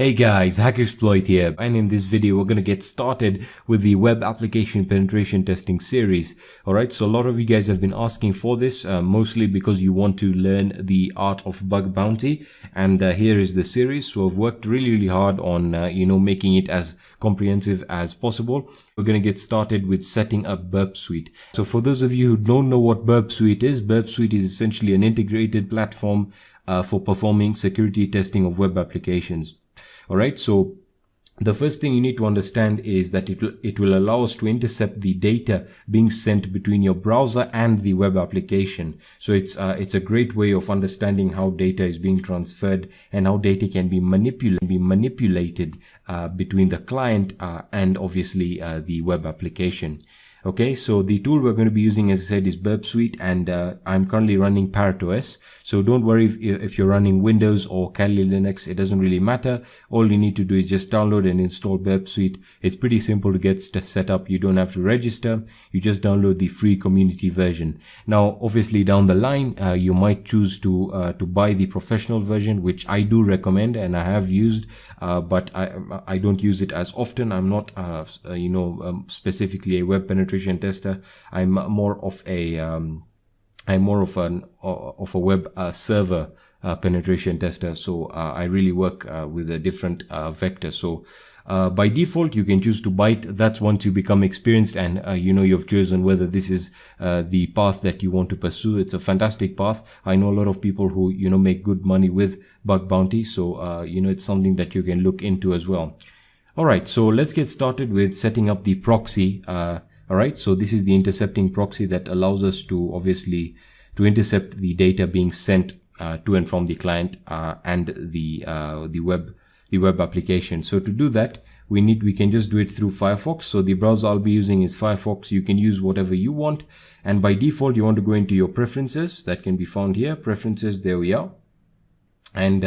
Hey guys, Hackersploit here, and in this video we're going to get started with the web application penetration testing series. Alright, so a lot of you guys have been asking for this, mostly because you want to learn the art of bug bounty, and here is the series. So I've worked really hard on making it as comprehensive as possible. We're going to get started with setting up Burp Suite. So for those of you who don't know what Burp Suite is essentially an integrated platform for performing security testing of web applications. Alright, so the first thing you need to understand is that it will allow us to intercept the data being sent between your browser and the web application. So it's a great way of understanding how data is being transferred and how data can be manipulated between the client and obviously the web application. Okay, so the tool we're going to be using, as I said, is Burp Suite, and I'm currently running ParrotOS. So don't worry if you're running Windows or Kali Linux, it doesn't really matter. All you need to do is just download and install Burp Suite. It's pretty simple to get set up. You don't have to register. You just download the free community version. Now, obviously down the line, you might choose to buy the professional version, which I do recommend and I have used, but I don't use it as often. I'm not, specifically a web penetration tester. I'm more of a web server penetration tester. So I really work with a different vector. So by default, you can choose to buy it. That's once you become experienced and you've chosen whether this is the path that you want to pursue. It's a fantastic path. I know a lot of people who make good money with bug bounty. So it's something that you can look into as well. All right, so let's get started with setting up the proxy. Alright, so this is the intercepting proxy that allows us to obviously to intercept the data being sent to and from the client and the web application. So to do that, we can just do it through Firefox. So the browser I'll be using is Firefox. You can use whatever you want, and by default you want to go into your preferences. That can be found here, preferences. There we are. And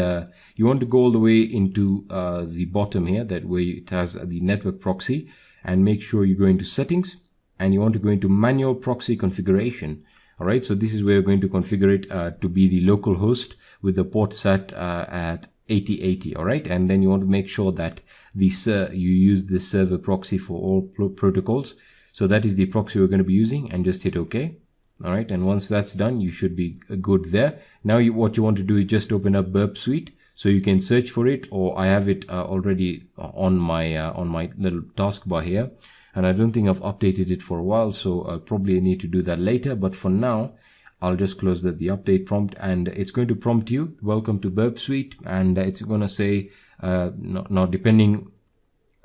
you want to go all the way into the bottom here, that way it has the network proxy, and make sure you go into settings. And you want to go into manual proxy configuration. All right, so this is where you're going to configure it to be the local host with the port set at 8080. All right, and then you want to make sure that you use the server proxy for all protocols. So that is the proxy we're going to be using, and just hit OK. All right, and once that's done, you should be good there. Now what you want to do is just open up Burp Suite. So you can search for it, or I have it already on my little taskbar here. And I don't think I've updated it for a while, so I'll probably need to do that later. But for now, I'll just close the update prompt, and it's going to prompt you, welcome to Burp Suite. And it's going to say, now depending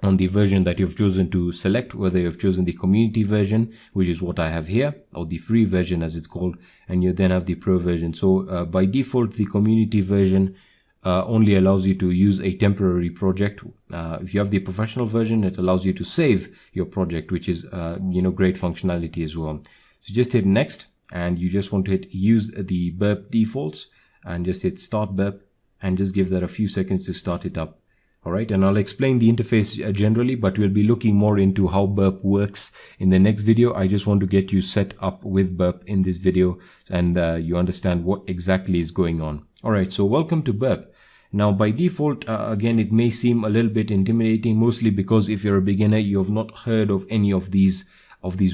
on the version that you've chosen to select, whether you've chosen the community version, which is what I have here, or the free version as it's called, and you then have the pro version. So by default, the community version only allows you to use a temporary project. If you have the professional version, it allows you to save your project, which is great functionality as well. So just hit next, and you just want to hit use the Burp defaults, and just hit start Burp, and just give that a few seconds to start it up. All right, and I'll explain the interface generally, but we'll be looking more into how Burp works in the next video. I just want to get you set up with Burp in this video, and you understand what exactly is going on. All right, so welcome to Burp. Now by default, again, it may seem a little bit intimidating, mostly because if you're a beginner, you have not heard of any of these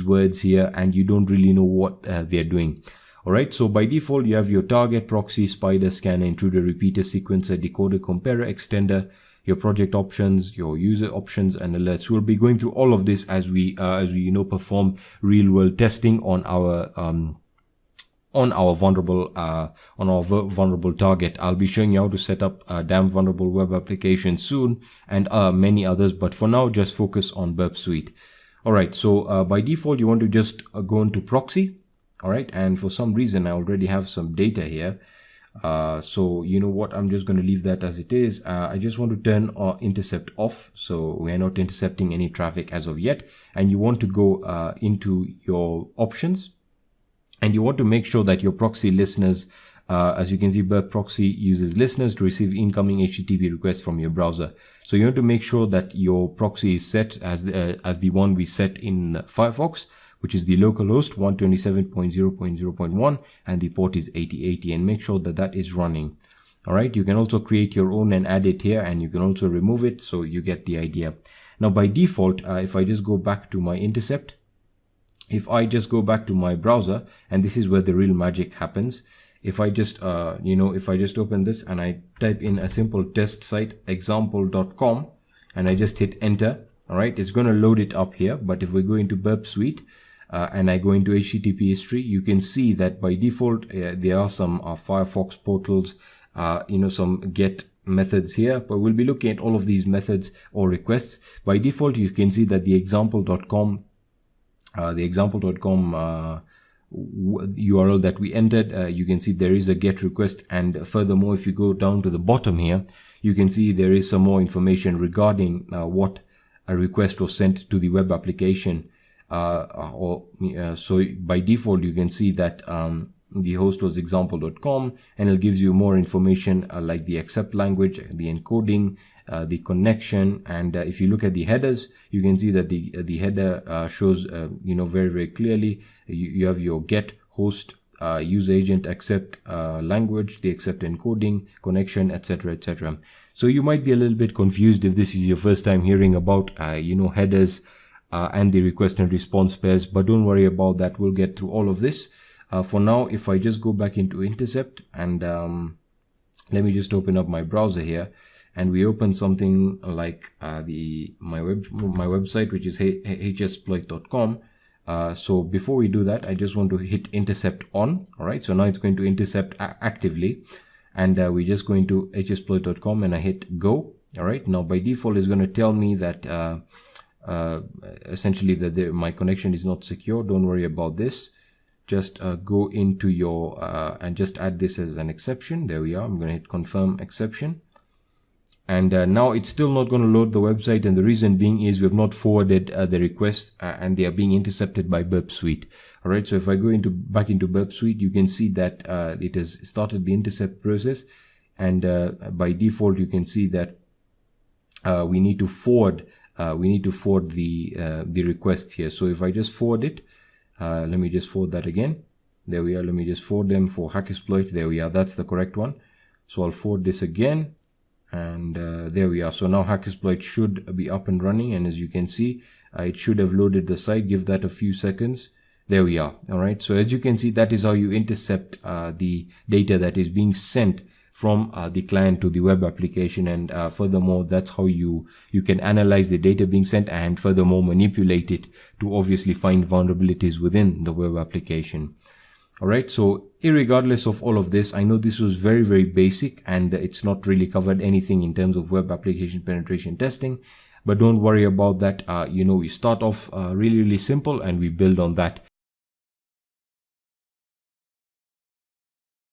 words here, and you don't really know what they're doing. All right, so by default, you have your target, proxy, spider, scanner, intruder, repeater, sequencer, decoder, comparer, extender, your project options, your user options, and alerts. We'll be going through all of this as we perform real world testing on our vulnerable target. I'll be showing you how to set up a damn vulnerable web application soon, and many others, but for now just focus on Burp Suite. All right, so by default you want to just go into proxy. All right, and for some reason I already have some data here, so you know what, I'm just going to leave that as it is. I just want to turn intercept off, so we are not intercepting any traffic as of yet. And you want to go into your options, and you want to make sure that your proxy listeners, as you can see, Burp Proxy uses listeners to receive incoming HTTP requests from your browser. So you want to make sure that your proxy is set as the one we set in Firefox, which is the localhost 127.0.0.1, and the port is 8080, and make sure that that is running. All right, you can also create your own and add it here, and you can also remove it, so you get the idea. Now by default, if I just go back to my Intercept, if I just go back to my browser, and this is where the real magic happens. If I just if I just open this and I type in a simple test site example.com and I just hit enter, all right, it's going to load it up here. But if we go into Burp Suite and I go into HTTP history, you can see that by default there are some Firefox portals, some get methods here, but we'll be looking at all of these methods or requests. By default, you can see that the example.com URL that we entered, you can see there is a get request, and furthermore, if you go down to the bottom here, you can see there is some more information regarding what a request was sent to the web application. So by default, you can see that the host was example.com, and it gives you more information like the accept language, the encoding, the connection, and if you look at the headers, you can see that the header shows very, very clearly. You have your get, host, user agent, accept language, the accept encoding, connection, etc., etc. So you might be a little bit confused if this is your first time hearing about headers and the request and response pairs, but don't worry about that. We'll get through all of this. For now, if I just go back into Intercept and let me just open up my browser here, and we open something like my website, which is hsploit.com. So before we do that, I just want to hit Intercept on. All right, so now it's going to intercept actively, and we just go into hsploit.com and I hit go. All right, now by default is going to tell me that essentially that my connection is not secure. Don't worry about this. Just go into your and just add this as an exception. There we are. I'm going to hit confirm exception. And now it's still not going to load the website, and the reason being is we have not forwarded the requests and they are being intercepted by Burp Suite. All right, so if I go back into Burp Suite, you can see that it has started the intercept process, and by default you can see that we need to forward the request here. So if I just forward it, let me just forward that again. There we are. Let me just forward them for Hackersploit. There we are. That's the correct one. So I'll forward this again. And there we are. So now Hackersploit should be up and running, and as you can see, it should have loaded the site. Give that a few seconds. There we are. All right, so as you can see, that is how you intercept the data that is being sent from the client to the web application, and furthermore, that's how you can analyze the data being sent and furthermore manipulate it to obviously find vulnerabilities within the web application. All right, so irregardless of all of this, I know this was very, very basic, and it's not really covered anything in terms of web application penetration testing, but don't worry about that. We start off really, really simple and we build on that.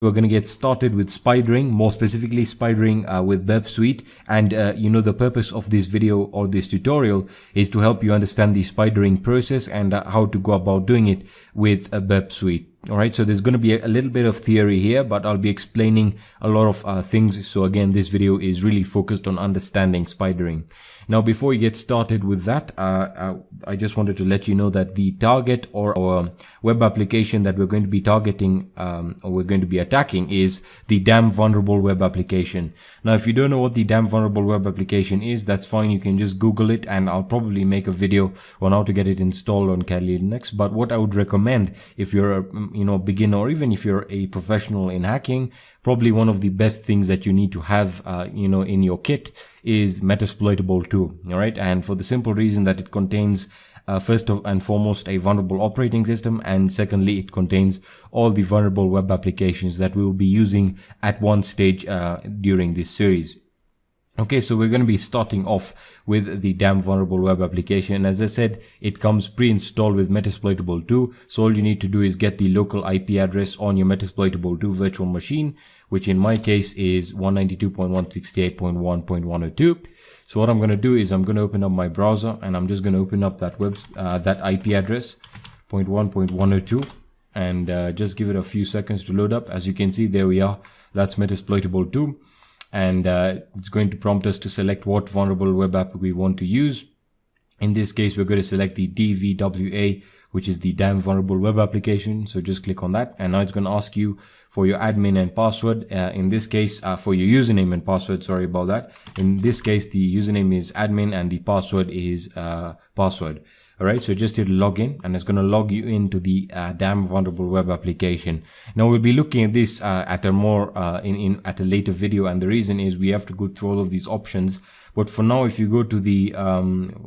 We're going to get started with spidering, more specifically spidering with Burp Suite. And the purpose of this video or this tutorial is to help you understand the spidering process and how to go about doing it with Burp Suite. All right, so there's going to be a little bit of theory here, but I'll be explaining a lot of things. So again, this video is really focused on understanding spidering. Now, before we get started with that, I just wanted to let you know that the target or our web application that we're going to be targeting or we're going to be attacking is the damn vulnerable web application. Now, if you don't know what the damn vulnerable web application is, that's fine. You can just Google it, and I'll probably make a video on how to get it installed on Kali Linux. But what I would recommend, if you're a beginner or even if you're a professional in hacking, probably one of the best things that you need to have in your kit is Metasploitable 2. All right, and for the simple reason that it contains first and foremost a vulnerable operating system, and secondly it contains all the vulnerable web applications that we will be using at one stage during this series. Okay, so we're going to be starting off with the damn vulnerable web application. As I said, it comes pre-installed with Metasploitable 2. So all you need to do is get the local IP address on your Metasploitable 2 virtual machine, which in my case is 192.168.1.102. So what I'm going to do is I'm going to open up my browser, and I'm just going to open up that that IP address 0.1.102, and just give it a few seconds to load up. As you can see, there we are. That's Metasploitable 2. And it's going to prompt us to select what vulnerable web app we want to use. In this case, we're going to select the DVWA, which is the damn vulnerable web application. So just click on that, and now it's going to ask you for your admin and password. In this case, for your username and password, sorry about that. In this case, the username is admin and the password is password. Alright, so just hit login and it's going to log you into the Damn Vulnerable web application. Now we'll be looking at this at a more at a later video, and the reason is we have to go through all of these options. But for now, if you go to the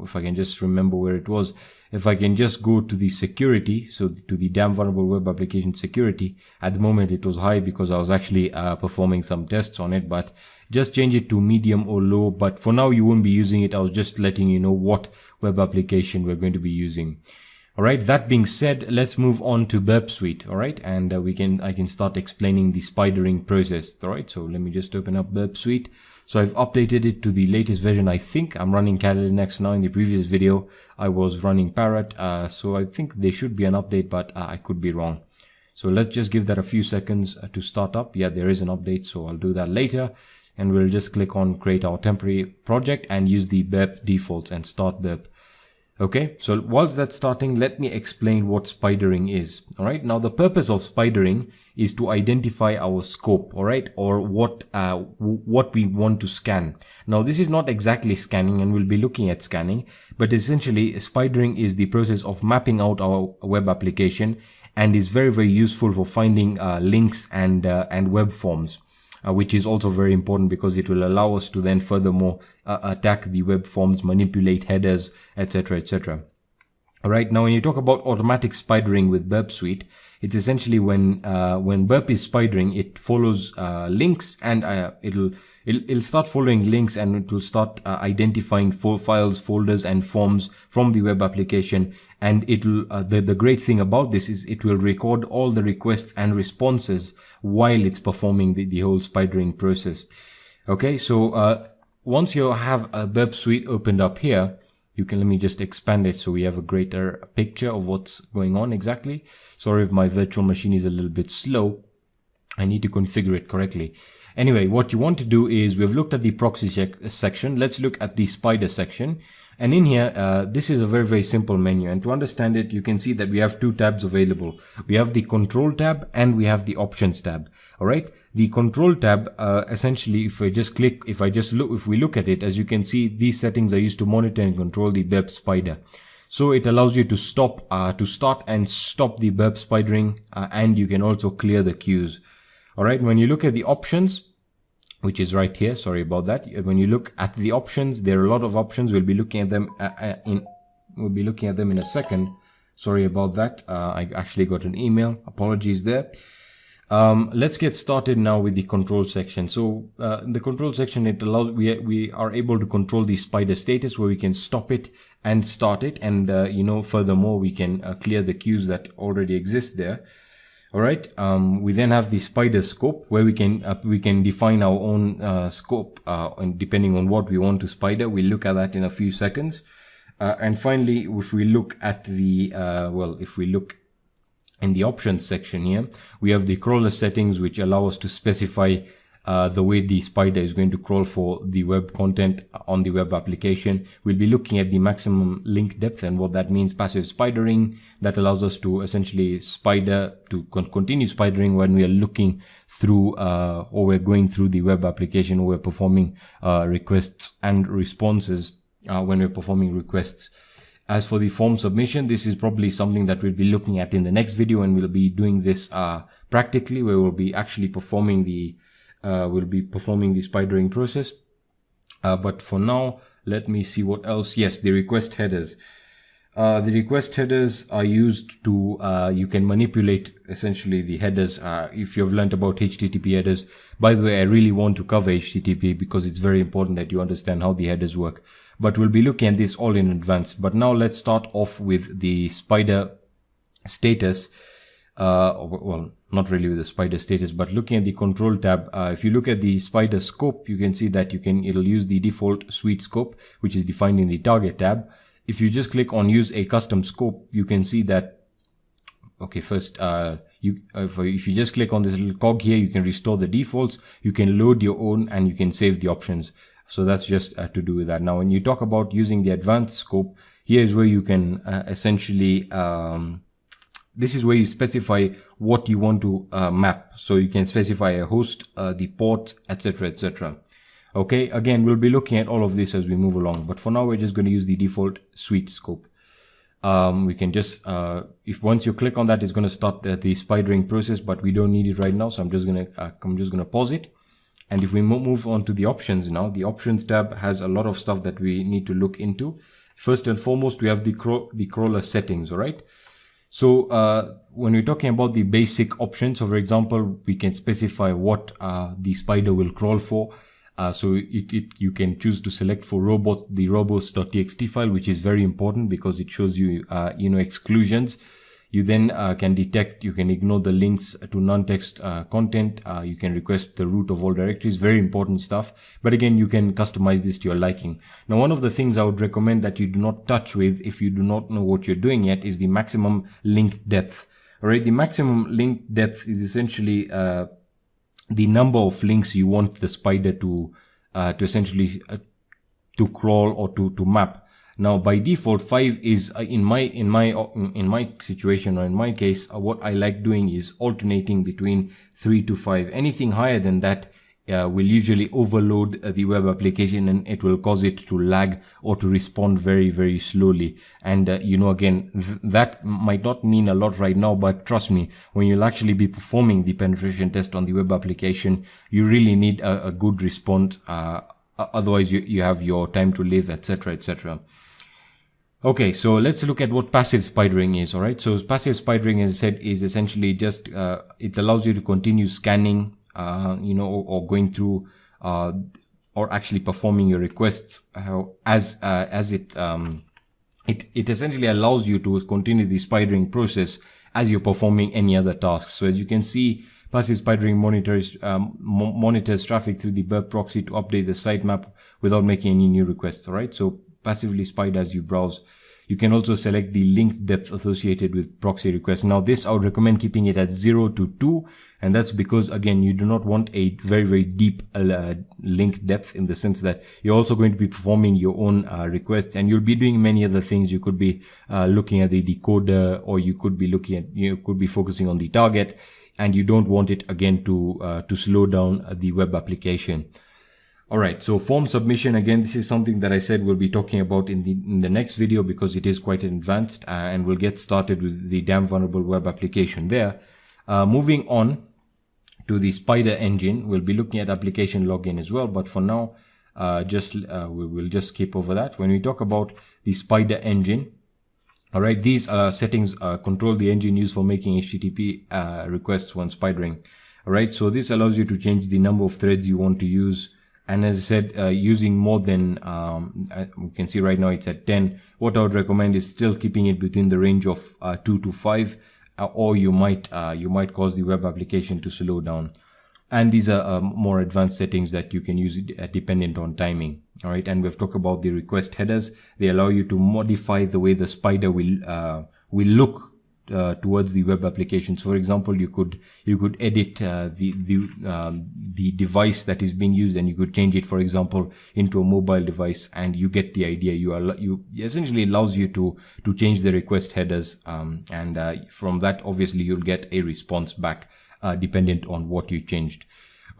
if I can just remember where it was, if I can just go to the security, so to the Damn Vulnerable web application security, at the moment it was high because I was actually performing some tests on it, but just change it to medium or low. But for now you won't be using it. I was just letting you know what web application we're going to be using. Alright, that being said, let's move on to Burp Suite. Alright, and I can start explaining the spidering process. Alright, so let me just open up Burp Suite. So I've updated it to the latest version. I think I'm running Kali Linux now. In the previous video I was running Parrot, so I think there should be an update, but I could be wrong. So let's just give that a few seconds to start up. Yeah, there is an update, so I'll do that later. And we'll just click on create our temporary project and use the Burp defaults and start Burp. Okay, so whilst that's starting, let me explain what spidering is. Alright, now the purpose of spidering is to identify our scope, alright, or what we want to scan. Now this is not exactly scanning, and we'll be looking at scanning, but essentially spidering is the process of mapping out our web application, and is very, very useful for finding links and web forms. Which is also very important because it will allow us to then furthermore attack the web forms, manipulate headers, etc, etc. Alright, now when you talk about automatic spidering with Burp Suite, it's essentially when Burp is spidering, it follows links, and it'll start following links, and it will start identifying files, folders and forms from the web application. And it'll the great thing about this is it will record all the requests and responses while it's performing the whole spidering process. Okay, so once you have a Burp Suite opened up here, you can, let me just expand it so we have a greater picture of what's going on exactly. Sorry if my virtual machine is a little bit slow. I need to configure it correctly. Anyway, what you want to do is, we've looked at the proxy section. Let's look at the spider section. And in here, this is a very, very simple menu. And to understand it, you can see that we have two tabs available. We have the control tab and we have the options tab. Alright. The control tab, essentially, if we look at it, as you can see, these settings are used to monitor and control the Burp spider. So it allows you to start and stop the Burp spidering, and you can also clear the queues. Alright, when you look at the options, which is right here, sorry about that. When you look at the options, there are a lot of options. We'll be looking at them in a second. Sorry about that. I actually got an email. Apologies there. Let's get started now with the control section. So in the control section, it allows we are able to control the spider status, where we can stop it and start it, and furthermore we can clear the queues that already exist there. Alright, we then have the spider scope, where we can define our own scope, and depending on what we want to spider. We'll look at that in a few seconds. And finally, if we look at the if we look in the options section here, we have the crawler settings, which allow us to specify the way the spider is going to crawl for the web content on the web application. We'll be looking at the maximum link depth and what that means. Passive spidering, that allows us to essentially continue spidering when we are looking through or we're going through the web application, or we're performing requests and responses when we're performing requests. As for the form submission, this is probably something that we'll be looking at in the next video, and we'll be doing this practically, where we'll be actually performing the spidering process. But for now, let me see what else. Yes, the request headers. The request headers are used to, you can manipulate essentially the headers. If you've learned about HTTP headers, by the way, I really want to cover HTTP because it's very important that you understand how the headers work. But we'll be looking at this all in advance. But now let's start off with the spider status. Well, not really with the spider status, but looking at the control tab. If you look at the spider scope, you can see that it'll use the default suite scope, which is defined in the target tab. If you just click on use a custom scope, you can see that, okay, first, if you just click on this little cog here, you can restore the defaults, you can load your own, and you can save the options. So that's just to do with that. Now, when you talk about using the advanced scope, here is where you can essentially this is where you specify what you want to map. So you can specify a host, the port, etc, etc. Okay, again, we'll be looking at all of this as we move along, but for now we're just going to use the default suite scope. We can just, if once you click on that, it's going to start the spidering process, but we don't need it right now. So I'm just going to pause it. And if we move on to the options now, the options tab has a lot of stuff that we need to look into. First and foremost, we have the crawler settings. All right. So, when we're talking about the basic options, so for example, we can specify what, the spider will crawl for. So you can choose to select for robots, the robots.txt file, which is very important because it shows you, exclusions. You then can detect, you can ignore the links to non-text content. You can request the root of all directories, very important stuff. But again, you can customize this to your liking. Now, one of the things I would recommend that you do not touch with if you do not know what you're doing yet is the maximum link depth. All right, the maximum link depth is essentially the number of links you want the spider to essentially to crawl or to map. Now, by default, 5 is in my situation, or in my case, what I like doing is alternating between 3 to 5. Anything higher than that will usually overload the web application, and it will cause it to lag or to respond very, very slowly. And again, that might not mean a lot right now, but trust me, when you'll actually be performing the penetration test on the web application, you really need a good response. Otherwise you have your time to live, etc, etc. Okay, so let's look at what passive spidering is. All right, so passive spidering, as I said, is essentially just it allows you to continue scanning, or going through, or actually performing your requests as it essentially allows you to continue the spidering process as you're performing any other tasks. So as you can see, passive spidering monitors traffic through the Burp proxy to update the sitemap without making any new requests. All right, so passively spider as you browse. You can also select the link depth associated with proxy requests. Now this, I would recommend keeping it at 0 to 2. And that's because, again, you do not want a very, very deep link depth, in the sense that you're also going to be performing your own requests, and you'll be doing many other things. You could be looking at the decoder, or you could be focusing on the target, and you don't want it, again, to slow down the web application. All right, so form submission, again, this is something that I said we'll be talking about in the next video, because it is quite advanced, and we'll get started with the damn vulnerable web application there. Moving on to the Spider engine, we'll be looking at application login as well, but for now, we will just skip over that. When we talk about the Spider engine, all right, these settings control the engine used for making HTTP requests when spidering. All right, so this allows you to change the number of threads you want to use. And as I said, using more than, you can see right now it's at 10. What I would recommend is still keeping it within the range of 2 to 5, or you might cause the web application to slow down. And these are more advanced settings that you can use dependent on timing. All right, and we've talked about the request headers. They allow you to modify the way the spider will look towards the web application. So for example, you could edit the device that is being used, and you could change it, for example, into a mobile device, and you get the idea. You essentially allows you to change the request headers, and from that, obviously, you'll get a response back dependent on what you changed.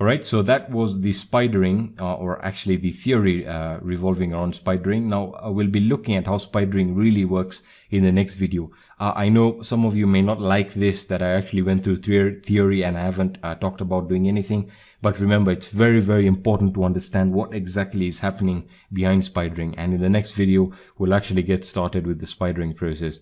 All right, so that was the spidering, or actually the theory revolving around spidering. Now we'll be looking at how spidering really works in the next video. I know some of you may not like this, that I actually went through theory and I haven't talked about doing anything. But remember, it's very, very important to understand what exactly is happening behind spidering. And in the next video, we'll actually get started with the spidering process.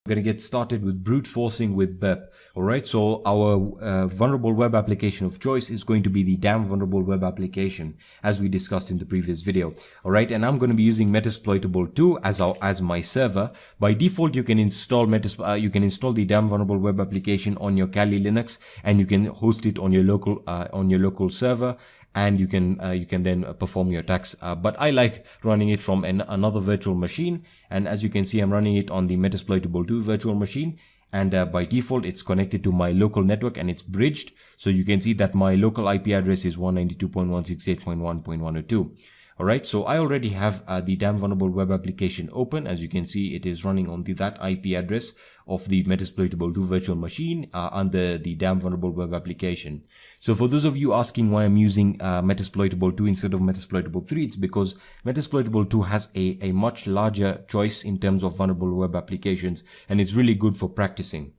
We're going to get started with brute forcing with Burp. Alright, so our vulnerable web application of choice is going to be the damn vulnerable web application, as we discussed in the previous video. Alright, and I'm going to be using Metasploitable 2 as my server. By default, you can install the damn vulnerable web application on your Kali Linux, and you can host it on your local server. And you can then perform your attacks. But I like running it from another virtual machine. And as you can see, I'm running it on the Metasploitable 2 virtual machine. And by default, it's connected to my local network and it's bridged. So you can see that my local IP address is 192.168.1.102. All right, so I already have the damn vulnerable web application open. As you can see, it is running on that IP address of the Metasploitable 2 virtual machine under the damn vulnerable web application. So for those of you asking why I'm using Metasploitable 2 instead of Metasploitable 3, it's because Metasploitable 2 has a much larger choice in terms of vulnerable web applications, and it's really good for practicing.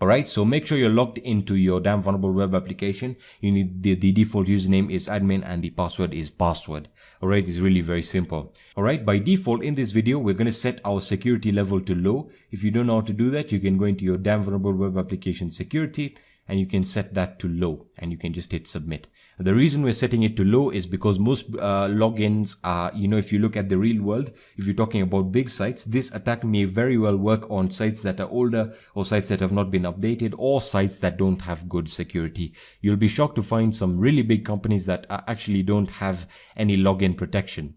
Alright, so make sure you're logged into your damn vulnerable web application. You need the default username is admin and the password is password. Alright, it's really very simple. Alright, by default in this video, we're going to set our security level to low. If you don't know how to do that, you can go into your damn vulnerable web application security and you can set that to low and you can just hit submit. The reason we're setting it to low is because most logins are, if you look at the real world, if you're talking about big sites, this attack may very well work on sites that are older or sites that have not been updated or sites that don't have good security. You'll be shocked to find some really big companies that actually don't have any login protection,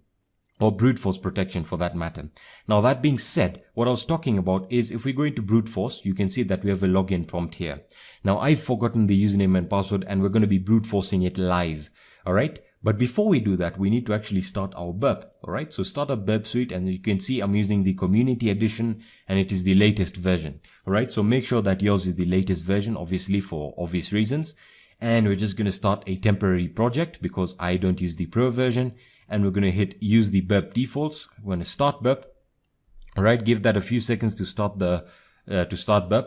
or brute force protection for that matter. Now that being said, what I was talking about is if we go into brute force, you can see that we have a login prompt here. Now I've forgotten the username and password and we're going to be brute forcing it live. Alright, but before we do that, we need to actually start our burp. Alright, so start up Burp Suite and you can see I'm using the community edition and it is the latest version. Alright, so make sure that yours is the latest version, obviously for obvious reasons. And we're just going to start a temporary project because I don't use the pro version. And we're going to hit use the burp defaults. We're going to start burp. All right, give that a few seconds to start burp.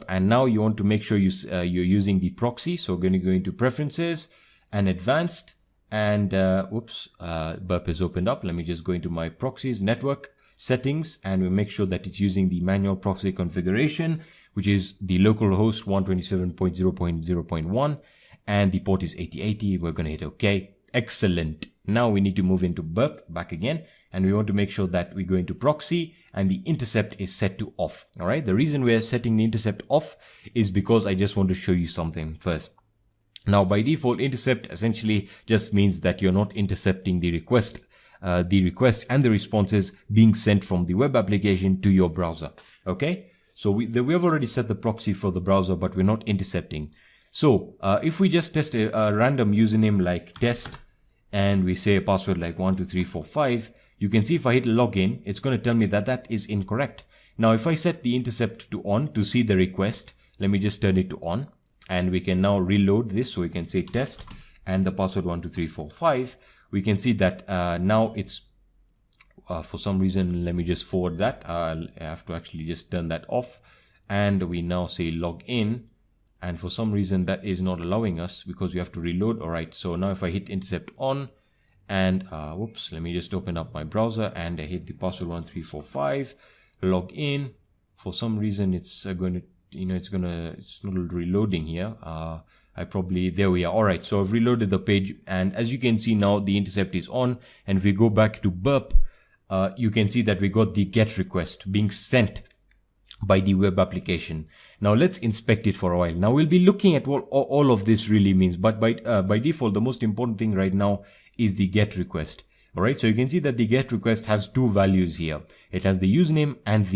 And now you want to make sure you're using the proxy. So we're going to go into preferences and advanced. And burp is opened up. Let me just go into my proxies network settings, and we make sure that it's using the manual proxy configuration, which is the localhost 127.0.0.1, and the port is 8080. We're going to hit OK. Excellent. Now we need to move into burp back again, and we want to make sure that we go into proxy and the intercept is set to off. All right. The reason we're setting the intercept off is because I just want to show you something first. Now by default, intercept essentially just means that you're not intercepting the requests and the responses being sent from the web application to your browser. Okay. So we have already set the proxy for the browser, but we're not intercepting. So if we just test a random username like test, and we say a password like 12345, you can see if I hit login, it's going to tell me that that is incorrect. Now, if I set the intercept to on to see the request, let me just turn it to on, and we can now reload this. So we can say test and the password 12345. We can see that now it's for some reason. Let me just forward that. I have to actually just turn that off, and we now say log in. And for some reason that is not allowing us because we have to reload. All right, so now if I hit intercept on and let me just open up my browser and I hit the password 1345, log in. For some reason it's going to, it's not reloading here. There we are. All right, so I've reloaded the page, and as you can see now the intercept is on, and if we go back to burp, you can see that we got the GET request being sent by the web application. Now let's inspect it for a while. Now we'll be looking at what all of this really means, but by default the most important thing right now is the GET request. Alright, so you can see that the GET request has two values here. It has the username and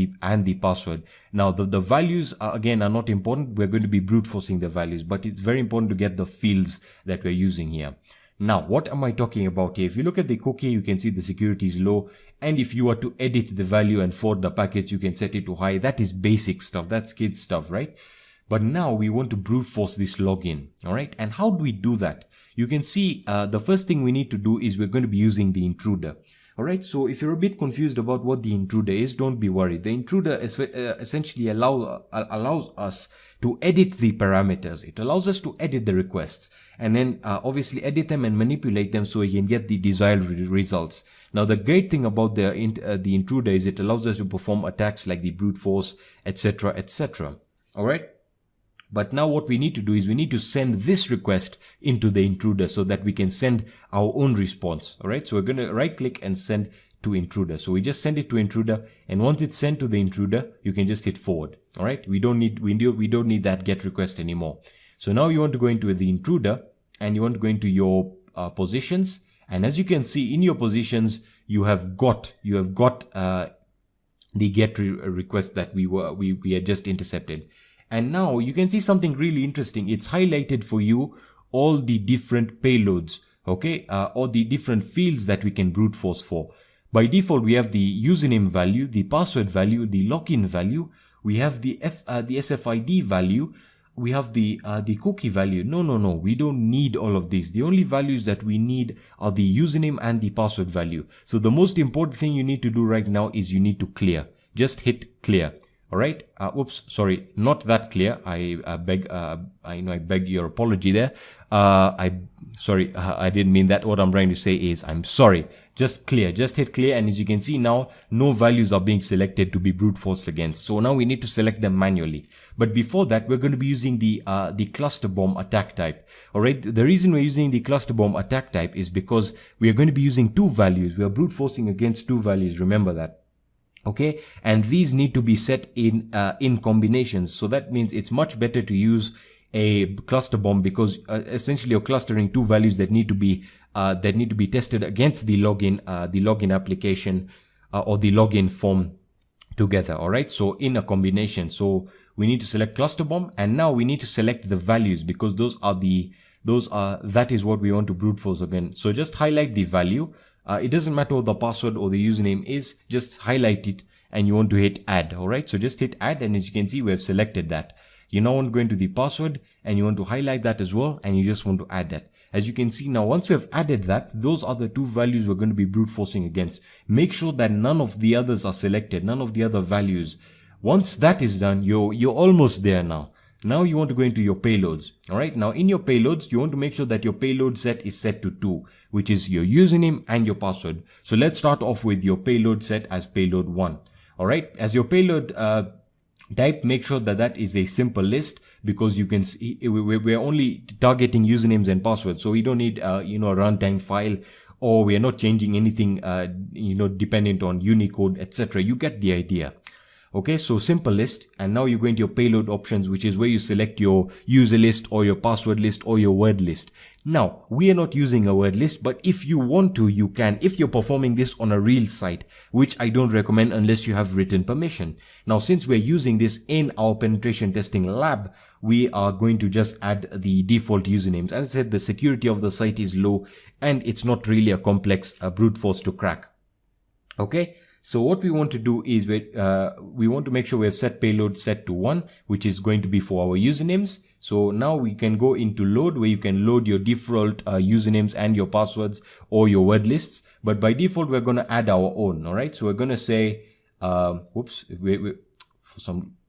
the password. Now the values are not important. We're going to be brute forcing the values, but it's very important to get the fields that we're using here. Now, what am I talking about here? If you look at the cookie, you can see the security is low. And if you are to edit the value and forward the packets, you can set it to high. That is basic stuff. That's kid stuff, right? But now we want to brute force this login. All right. And how do we do that? You can see the first thing we need to do is we're going to be using the intruder. All right. So if you're a bit confused about what the intruder is, don't be worried. The intruder is, essentially allows us to edit the parameters. It allows us to edit the requests and then obviously edit them and manipulate them so we can get the desired results. Now the great thing about the intruder is it allows us to perform attacks like the brute force, etc., etc. All right. But now what we need to do is we need to send this request into the intruder so that we can send our own response. All right. So we're going to right click and send to intruder. So we just send it to intruder, and once it's sent to the intruder, you can just hit forward. All right. We don't need that GET request anymore. So now you want to go into the intruder and you want to go into your positions. And as you can see in your positions, you have got the GET request that we had just intercepted. And now you can see something really interesting. It's highlighted for you all the different payloads okay, or the different fields that we can brute force for. By default, we have the username value, the password value, the login value. We have the SFID value. We have the cookie value. No. We don't need all of these. The only values that we need are the username and the password value. So the most important thing you need to do right now is you need to clear. Just hit clear. All right. Oops. Sorry. Not that clear. I beg your apology there. Sorry. I didn't mean that. What I'm trying to say is I'm sorry. Just clear. Just hit clear. And as you can see now, no values are being selected to be brute forced against. So now we need to select them manually. But before that, we're going to be using the cluster bomb attack type. All right. The reason we're using the cluster bomb attack type is because we are going to be using two values. We are brute forcing against two values. Remember that. Okay, and these need to be set in combinations. So that means it's much better to use a cluster bomb because essentially you're clustering two values that need to be tested against the login application or the login form together. All right, so in a combination. So we need to select cluster bomb, and now we need to select the values because that is what we want to brute force again. So just highlight the value. It doesn't matter what the password or the username is, just highlight it and you want to hit add. All right. So just hit add, and as you can see, we have selected that. You now want to go into the password and you want to highlight that as well. And you just want to add that. As you can see now, once we have added that, those are the two values we're going to be brute forcing against. Make sure that none of the others are selected, none of the other values. Once that is done, you're almost there now. Now you want to go into your payloads. All right. Now in your payloads, you want to make sure that your payload set is set to 2, which is your username and your password. So let's start off with your payload set as payload 1. All right. As your payload type, make sure that that is a simple list because you can see we're only targeting usernames and passwords. So we don't need, a runtime file, or we are not changing anything, dependent on Unicode, etc. You get the idea. Okay, so simple list, and now you go into your payload options, which is where you select your user list or your password list or your word list. Now, we are not using a word list, but if you want to, you can, if you're performing this on a real site, which I don't recommend unless you have written permission. Now, since we're using this in our penetration testing lab, we are going to just add the default usernames. As I said, the security of the site is low and it's not really a complex brute force to crack. Okay. So what we want to do is we want to make sure we have set payload set to 1, which is going to be for our usernames. So now we can go into load, where you can load your default usernames and your passwords or your word lists. But by default, we're going to add our own. All right. So we're going to say, we're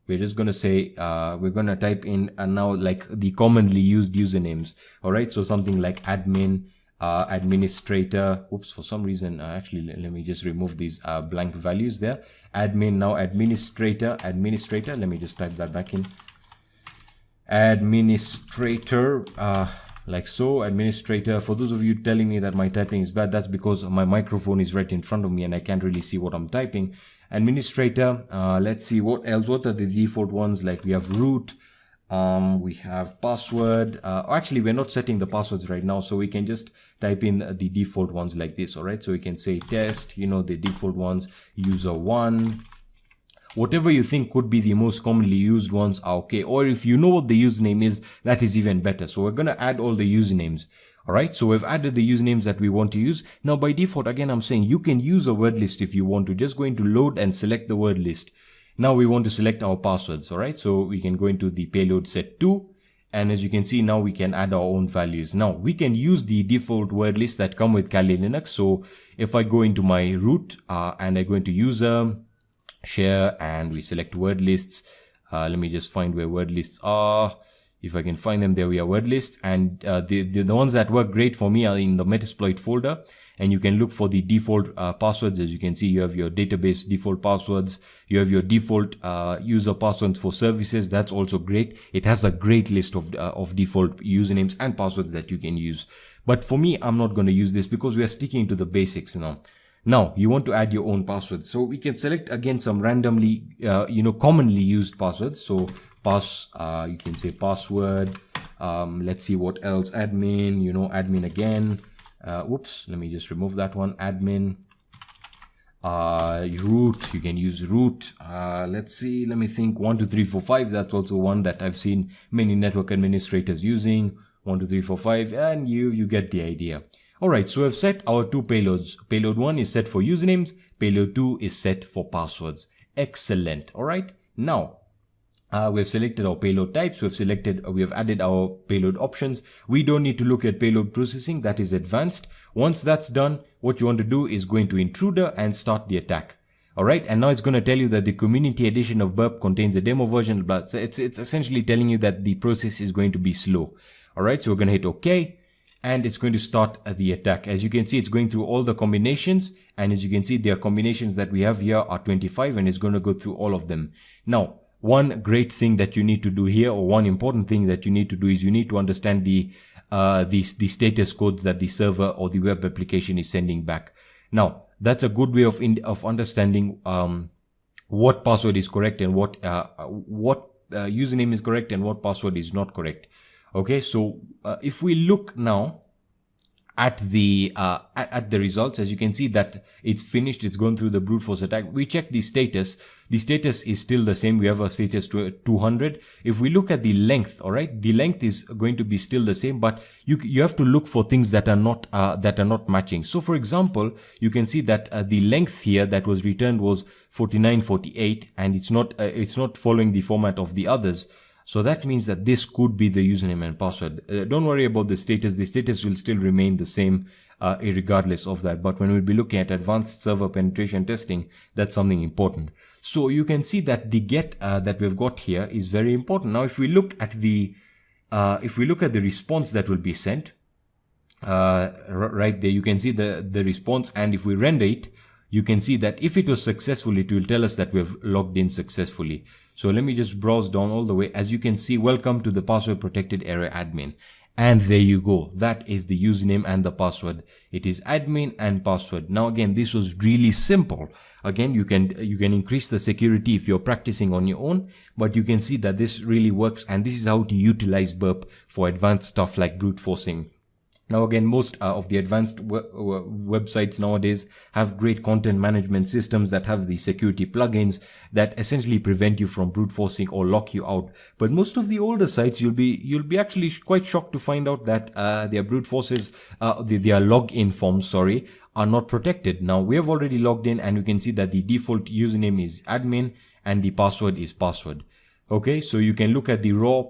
just going to say, we're going to type in now like the commonly used usernames. All right. So something like admin, administrator. Oops, for some reason, actually, let me just remove these blank values there. Admin, now administrator. Let me just type that back in. Administrator, like so. Administrator. For those of you telling me that my typing is bad, that's because my microphone is right in front of me and I can't really see what I'm typing. Administrator. Let's see what else. What are the default ones? Like we have root. We have password. Actually, we're not setting the passwords right now, so we can just type in the default ones like this. All right. So we can say test, the default ones, user1, whatever you think could be the most commonly used ones are okay. Or if you know what the username is, that is even better. So we're going to add all the usernames. All right. So we've added the usernames that we want to use. Now by default, again, I'm saying you can use a word list if you want to. Just go into load and select the word list. Now we want to select our passwords. All right. So we can go into the payload set 2. And as you can see, now we can add our own values. Now we can use the default word lists that come with Kali Linux. So if I go into my root and I go into user, share, and we select word lists. Let me just find where word lists are. If I can find them, there we are, word lists. And the ones that work great for me are in the Metasploit folder. And you can look for the default passwords. As you can see, you have your database default passwords. You have your default user passwords for services. That's also great. It has a great list of default usernames and passwords that you can use. But for me, I'm not going to use this because we are sticking to the basics now. Now, you want to add your own passwords. So we can select again some randomly, commonly used passwords. So you can say password. Let's see what else. Admin, admin again. Whoops, let me just remove that one. Admin. Root, you can use root. Let's see, let me think. 1, 2, 3, 4, 5. That's also one that I've seen many network administrators using. 1, 2, 3, 4, 5, and you get the idea. Alright, so I've set our two payloads. Payload 1 is set for usernames, payload 2 is set for passwords. Excellent. Alright, now we've selected our payload types, we have added our payload options. We don't need to look at payload processing, that is advanced. Once that's done, what you want to do is go into Intruder and start the attack. Alright, and now it's going to tell you that the community edition of Burp contains a demo version, but it's essentially telling you that the process is going to be slow. Alright, so we're going to hit OK, and it's going to start the attack. As you can see, it's going through all the combinations, and as you can see, the combinations that we have here are 25, and it's going to go through all of them. Now, one great thing that you need to do here, or one important thing that you need to do, is you need to understand the status codes that the server or the web application is sending back. Now, that's a good way of understanding what password is correct and what username is correct and what password is not correct. Okay, so if we look now at the results, as you can see that it's finished, it's gone through the brute force attack. We check the status. The status is still the same. We have a status to 200. If we look at the length, all right, the length is going to be still the same, but you have to look for things that are not matching. So for example, you can see that the length here that was returned was 4948, and it's not following the format of the others. So that means that this could be the username and password. Don't worry about the status. The status will still remain the same regardless of that. But when we'll be looking at advanced server penetration testing, that's something important. So you can see that the get that we've got here is very important. Now, if we look at the response that will be sent, right there, you can see the response, and if we render it, you can see that if it was successful, it will tell us that we've logged in successfully. So let me just browse down all the way. As you can see, welcome to the password protected area admin. And there you go. That is the username and the password. It is admin and password. Now again, this was really simple. Again, you can increase the security if you're practicing on your own, but you can see that this really works, and this is how to utilize Burp for advanced stuff like brute forcing. Now again, most of the advanced websites nowadays have great content management systems that have the security plugins that essentially prevent you from brute forcing or lock you out. But most of the older sites, you'll be actually quite shocked to find out that their brute forces, their login forms, sorry, are not protected. Now we have already logged in, and you can see that the default username is admin and the password is password. Okay, so you can look at the raw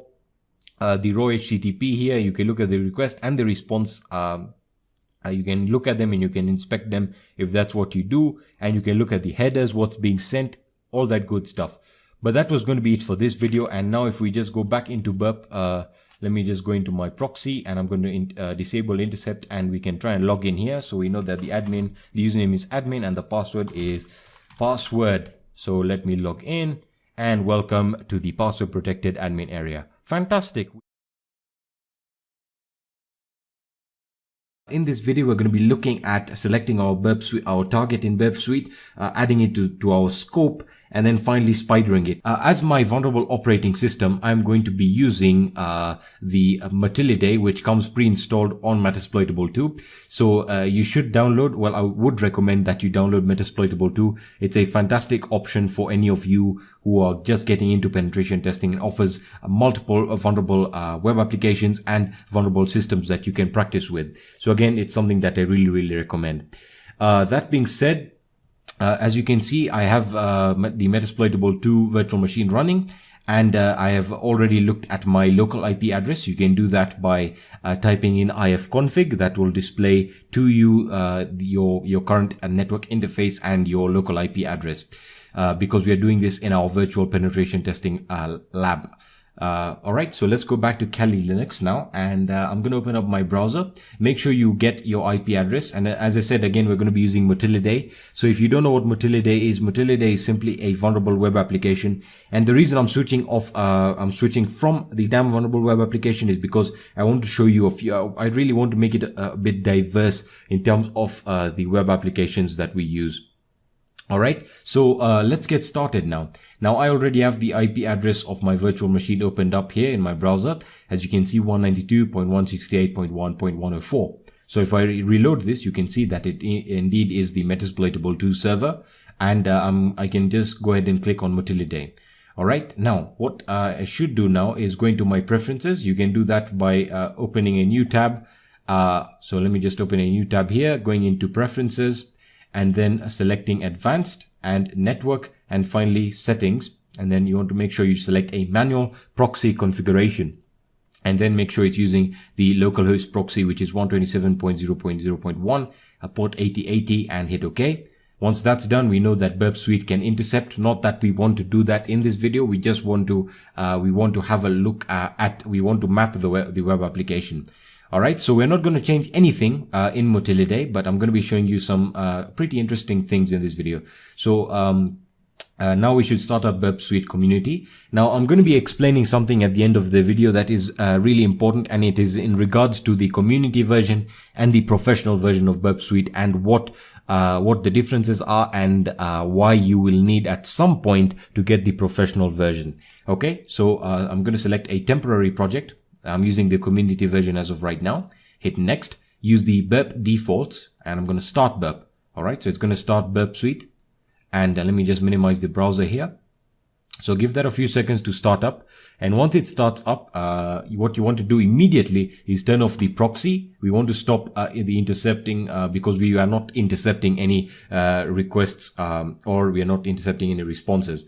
HTTP here. You can look at the request and the response. You can look at them and you can inspect them if that's what you do, and you can look at the headers, what's being sent, all that good stuff. But that was going to be it for this video. And now if we just go back into Burp, let me just go into my proxy, and I'm going to disable intercept, and we can try and log in here. So we know that the username is admin and the password is password. So let me log in, and welcome to the password protected admin area. Fantastic. In this video, we're going to be looking at selecting our Burp Suite, our target in Burp Suite, adding it to our scope, and then finally spidering it. As my vulnerable operating system, I'm going to be using the Matillidae, which comes pre-installed on Metasploitable 2. So you should download, well, I would recommend that you download Metasploitable 2. It's a fantastic option for any of you who are just getting into penetration testing, and offers multiple vulnerable web applications and vulnerable systems that you can practice with. So again, it's something that I really recommend. That being said, as you can see, I have the Metasploitable 2 virtual machine running, and I have already looked at my local IP address. You can do that by typing in ifconfig. That will display to you your current network interface and your local IP address, because we are doing this in our virtual penetration testing lab. Alright, so let's go back to Kali Linux now, and I'm going to open up my browser. Make sure you get your IP address, and as I said, again, we're going to be using Matillidae. So if you don't know what Matillidae is simply a vulnerable web application. And the reason I'm switching from the damn vulnerable web application is because I want to show you a few. I really want to make it a bit diverse in terms of the web applications that we use. Alright, so let's get started now. Now I already have the IP address of my virtual machine opened up here in my browser. As you can see, 192.168.1.104. So if I reload this, you can see that it indeed is the Metasploitable 2 server, and I can just go ahead and click on Matillidae. Alright, now what I should do now is go into my preferences. You can do that by opening a new tab So let me just open a new tab here, going into preferences and then selecting advanced and network and finally settings. And then you want to make sure you select a manual proxy configuration and then make sure it's using the localhost proxy, which is 127.0.0.1, port 8080 and hit OK. Once that's done, we know that Burp Suite can intercept. Not that we want to do that in this video. We just want to, have a look we want to map the web application. All right. So we're not going to change anything, in Motility, but I'm going to be showing you some, pretty interesting things in this video. So, now we should start our Burp Suite community. Now I'm going to be explaining something at the end of the video that is really important, and it is in regards to the community version and the professional version of Burp Suite and what the differences are and why you will need at some point to get the professional version. Okay, so I'm going to select a temporary project. I'm using the community version as of right now. Hit next, use the Burp defaults, and I'm going to start Burp. All right, so it's going to start Burp Suite. And let me just minimize the browser here. So give that a few seconds to start up. And once it starts up, what you want to do immediately is turn off the proxy. We want to stop the intercepting because we are not intercepting any requests or we are not intercepting any responses.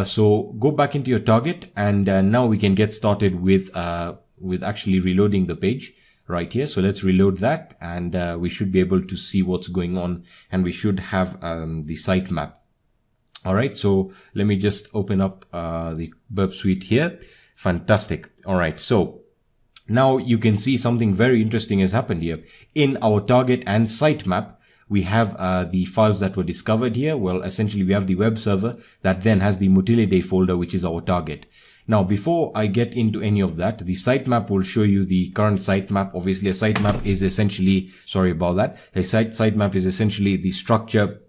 So go back into your target, and now we can get started with actually reloading the page right here. So let's reload that, and we should be able to see what's going on, and we should have the sitemap. All right, so let me just open up the Burp Suite here. Fantastic. All right, so now you can see something very interesting has happened here. In our target and sitemap, we have the files that were discovered here. Well, essentially we have the web server that then has the Motility folder, which is our target. Now, before I get into any of that, the sitemap will show you the current sitemap. Obviously, a sitemap is essentially, sorry about that, a sitemap is essentially the structure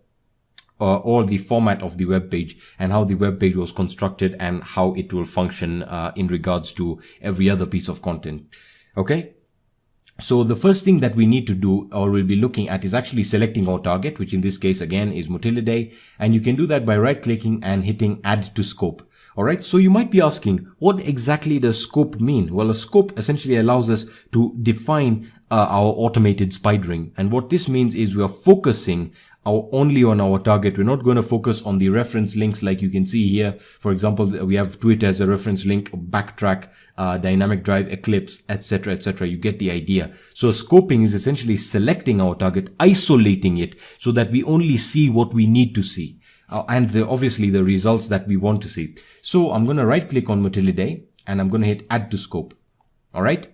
or the format of the web page and how the web page was constructed and how it will function in regards to every other piece of content. Okay. So the first thing that we need to do or we'll be looking at is actually selecting our target, which in this case again is Motility, and you can do that by right clicking and hitting add to scope. Alright, so you might be asking, what exactly does scope mean? Well, a scope essentially allows us to define our automated spidering. And what this means is we are focusing only on our target. We're not going to focus on the reference links like you can see here. For example, we have Twitter as a reference link, Backtrack, Dynamic Drive, Eclipse, etc., etc. You get the idea. So scoping is essentially selecting our target, isolating it so that we only see what we need to see. And obviously the results that we want to see. So I'm going to right click on Motility and I'm going to hit add to scope. All right.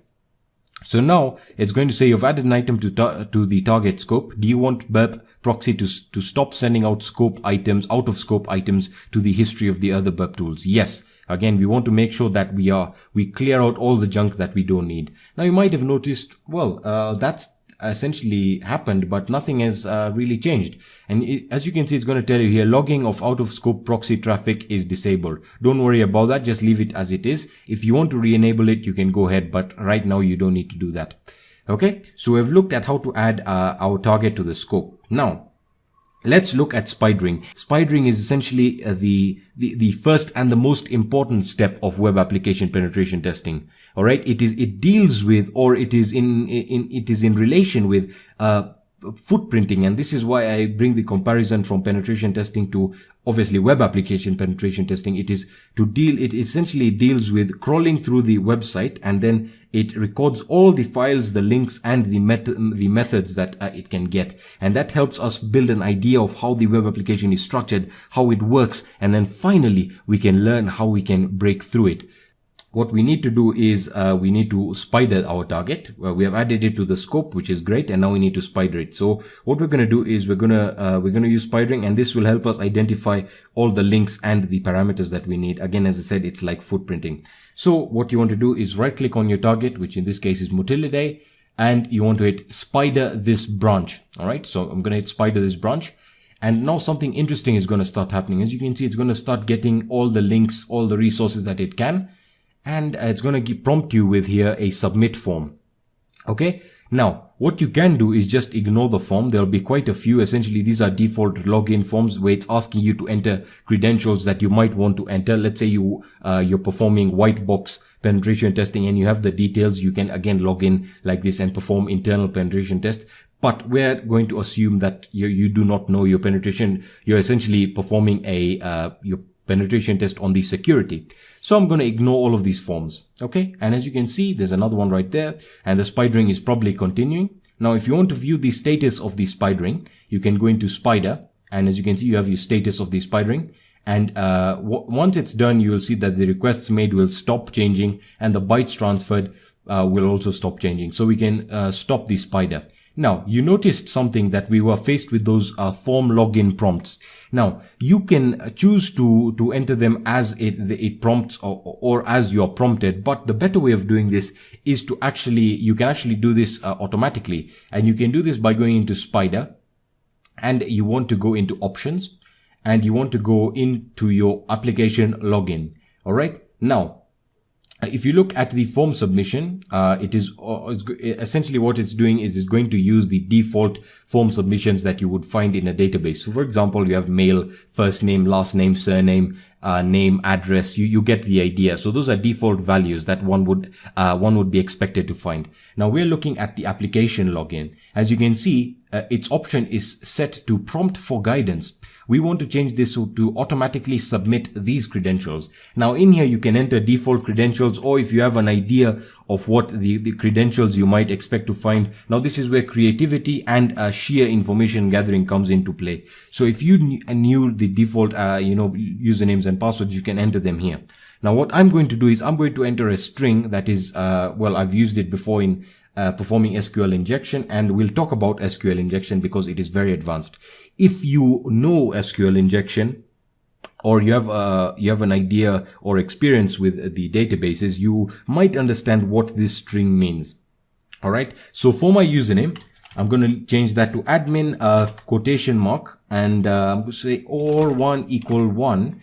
So now it's going to say you've added an item to the target scope. Do you want Burp Proxy to stop sending out out of scope items to the history of the other Burp tools? Yes. Again, we want to make sure that we clear out all the junk that we don't need. Now you might have noticed, well, that's essentially happened, but nothing has really changed. And as you can see, it's going to tell you here, logging of out of scope proxy traffic is disabled. Don't worry about that. Just leave it as it is. If you want to re-enable it, you can go ahead, but right now you don't need to do that. Okay. So we've looked at how to add our target to the scope. Now let's look at spidering. Spidering is essentially the first and the most important step of web application penetration testing. All right, it deals with, or it is in relation with footprinting, and this is why I bring the comparison from penetration testing to obviously web application penetration testing. It essentially deals with crawling through the website, and then it records all the files, the links, and the methods that it can get, and that helps us build an idea of how the web application is structured, how it works, and then finally we can learn how we can break through it. What we need to do is we need to spider our target. We have added it to the scope, which is great, and now we need to spider it. So what we're going to do is we're going to use spidering, and this will help us identify all the links and the parameters that we need. Again, as I said, it's like footprinting. So what you want to do is right click on your target, which in this case is Motility, and you want to hit spider this branch. All right. So I'm going to hit spider this branch. And now something interesting is going to start happening. As you can see, it's going to start getting all the links, all the resources that it can. And it's going to prompt you with here a submit form. Okay. Now, what you can do is just ignore the form. There'll be quite a few. Essentially, these are default login forms where it's asking you to enter credentials that you might want to enter. Let's say you're performing white box penetration testing and you have the details. You can again log in like this and perform internal penetration tests. But we're going to assume that you do not know your penetration. You're essentially performing your penetration test on the security. So I'm going to ignore all of these forms. Okay. And as you can see, there's another one right there and the spidering is probably continuing. Now, if you want to view the status of the spidering, you can go into Spider. And as you can see, you have your status of the spidering. And once it's done, you will see that the requests made will stop changing and the bytes transferred will also stop changing. So we can stop the spider. Now, you noticed something that we were faced with those form login prompts. Now, you can choose to enter them as it prompts or as you are prompted. But the better way of doing this is to you can actually do this automatically. And you can do this by going into Spider and you want to go into options and you want to go into your application login. All right. Now, if you look at the form submission, it is essentially what it's doing is it's going to use the default form submissions that you would find in a database. So for example, you have male, first name, last name, surname, name, address. You get the idea. So those are default values that one would be expected to find. Now we're looking at the application login. As you can see, its option is set to prompt for guidance. We want to change this to automatically submit these credentials. Now in here, you can enter default credentials, or if you have an idea of what the credentials you might expect to find. Now this is where creativity and sheer information gathering comes into play. So if you knew the default, usernames and passwords, you can enter them here. Now what I'm going to do is I'm going to enter a string that is, I've used it before in performing SQL injection, and we'll talk about SQL injection because it is very advanced. If you know SQL injection or you have an idea or experience with the databases, you might understand what this string means. All right. So for my username, I'm going to change that to admin quotation mark and I'm going to say all 1 equal 1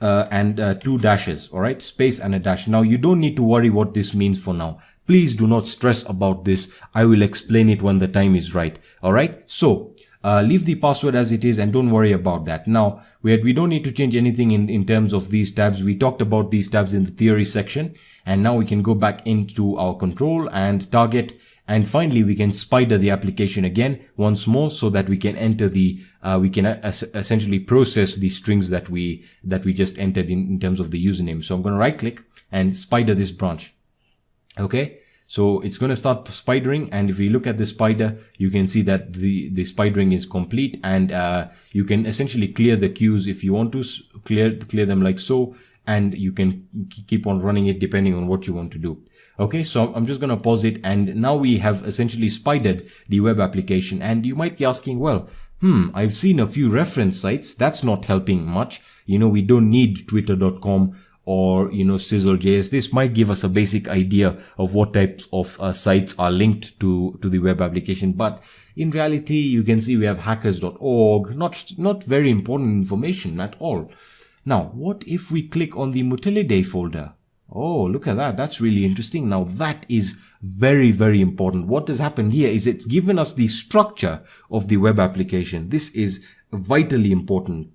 and 2 dashes. All right. Space and a dash. Now you don't need to worry what this means for now. Please do not stress about this. I will explain it when the time is right. All right. So leave the password as it is and don't worry about that. Now we don't need to change anything in terms of these tabs. We talked about these tabs in the theory section, and now we can go back into our control and target, and finally we can spider the application again once more so that we can enter we can essentially process the strings that we just entered in terms of the username. So I'm going to right click and spider this branch. Okay. So it's going to start spidering, and if we look at the spider, you can see that the spidering is complete, and you can essentially clear the queues if you want to clear them like so, and you can keep on running it depending on what you want to do. Okay, so I'm just going to pause it, and now we have essentially spidered the web application. And you might be asking, well, I've seen a few reference sites. That's not helping much. We don't need twitter.com or Sizzle.js. This might give us a basic idea of what types of sites are linked to the web application, but in reality you can see we have hackers.org, not very important information at all. Now what if we click on the Mutilidae folder? Oh, look at that. That's really interesting. Now that is very, very important. What has happened here is it's given us the structure of the web application. This is vitally important.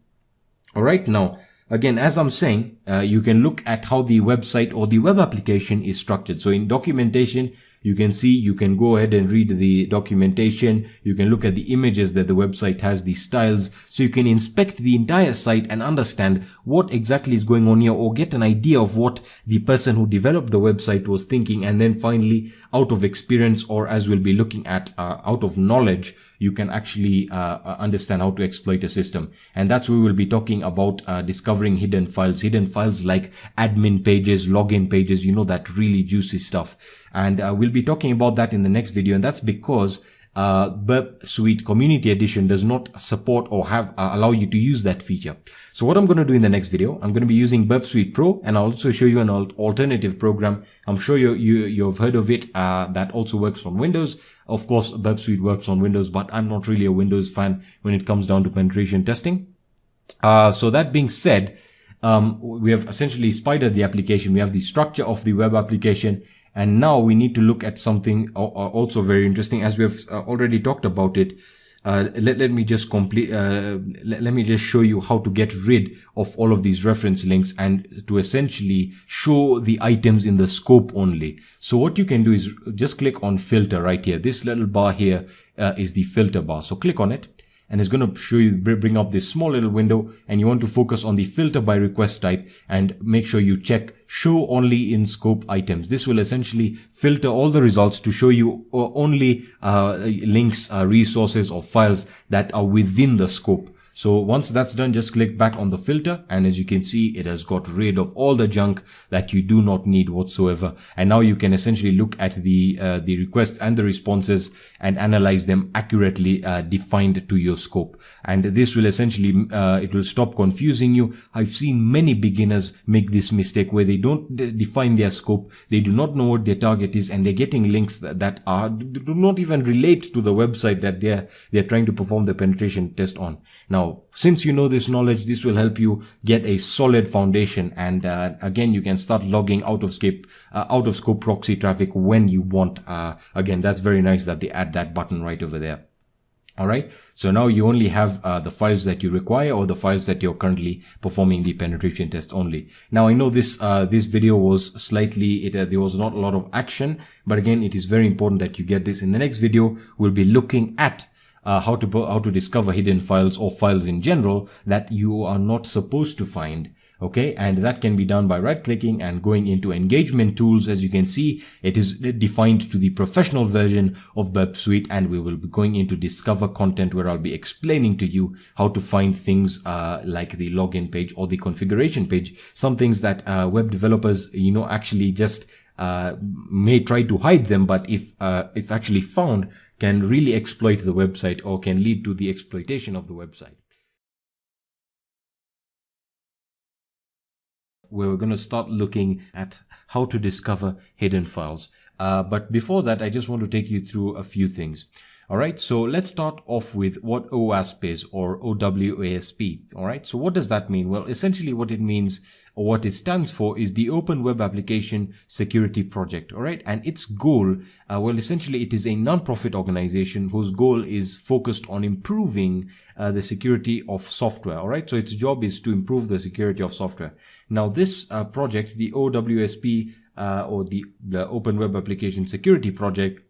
All right. Now, again, as I'm saying, you can look at how the website or the web application is structured. So in documentation, you can see, you can go ahead and read the documentation. You can look at the images that the website has, the styles. So you can inspect the entire site and understand what exactly is going on here, or get an idea of what the person who developed the website was thinking. And then finally, out of experience, or as we'll be looking at, out of knowledge, you can actually understand how to exploit a system. And that's where we'll be talking about discovering hidden files like admin pages, login pages, that really juicy stuff. And we'll be talking about that in the next video. And that's because Burp Suite Community Edition does not support or allow you to use that feature. So what I'm going to do in the next video, I'm going to be using Burp Suite Pro, and I'll also show you an alternative program. I'm sure you've heard of it, that also works on Windows. Of course, Burp Suite works on Windows, but I'm not really a Windows fan when it comes down to penetration testing. So that being said, we have essentially spidered the application. We have the structure of the web application, And now we need to look at something also very interesting, as we have already talked about it. Let me just let me just show you how to get rid of all of these reference links and to essentially show the items in the scope only. So what you can do is just click on filter right here. This little bar here is the filter bar. So click on it, and it's going to show you, bring up this small little window, and you want to focus on the filter by request type and make sure you check show only in scope items. This will essentially filter all the results to show you only links, resources or files that are within the scope. So once that's done, just click back on the filter, and as you can see, it has got rid of all the junk that you do not need whatsoever. And now you can essentially look at the requests and the responses and analyze them accurately defined to your scope. And this will essentially, it will stop confusing you. I've seen many beginners make this mistake where they don't define their scope. They do not know what their target is, and they're getting links that do not even relate to the website that they're trying to perform the penetration test on. Now, since you know this knowledge, this will help you get a solid foundation, and again, you can start logging out of scope proxy traffic when you want. Again, that's very nice that they add that button right over there. All right. So now you only have the files that you require, or the files that you're currently performing the penetration test only. Now, I know this video was slightly, there was not a lot of action, but again, it is very important that you get this. In the next video, we'll be looking at how to discover hidden files or files in general that you are not supposed to find. Okay, and that can be done by right clicking and going into engagement tools. As you can see, it is defined to the professional version of Burp Suite, and we will be going into discover content, where I'll be explaining to you how to find things like the login page or the configuration page, some things that web developers, actually just may try to hide them, but if actually found, can really exploit the website or can lead to the exploitation of the website. We're going to start looking at how to discover hidden files. But before that, I just want to take you through a few things. All right, so let's start off with what OWASP is, or OWASP. All right, so what does that mean? Well, essentially what it means, or what it stands for, is the Open Web Application Security Project. All right, and its goal, well, essentially it is a non-profit organization whose goal is focused on improving the security of software. All right, so its job is to improve the security of software. Now, this project, the OWASP, or the Open Web Application Security Project,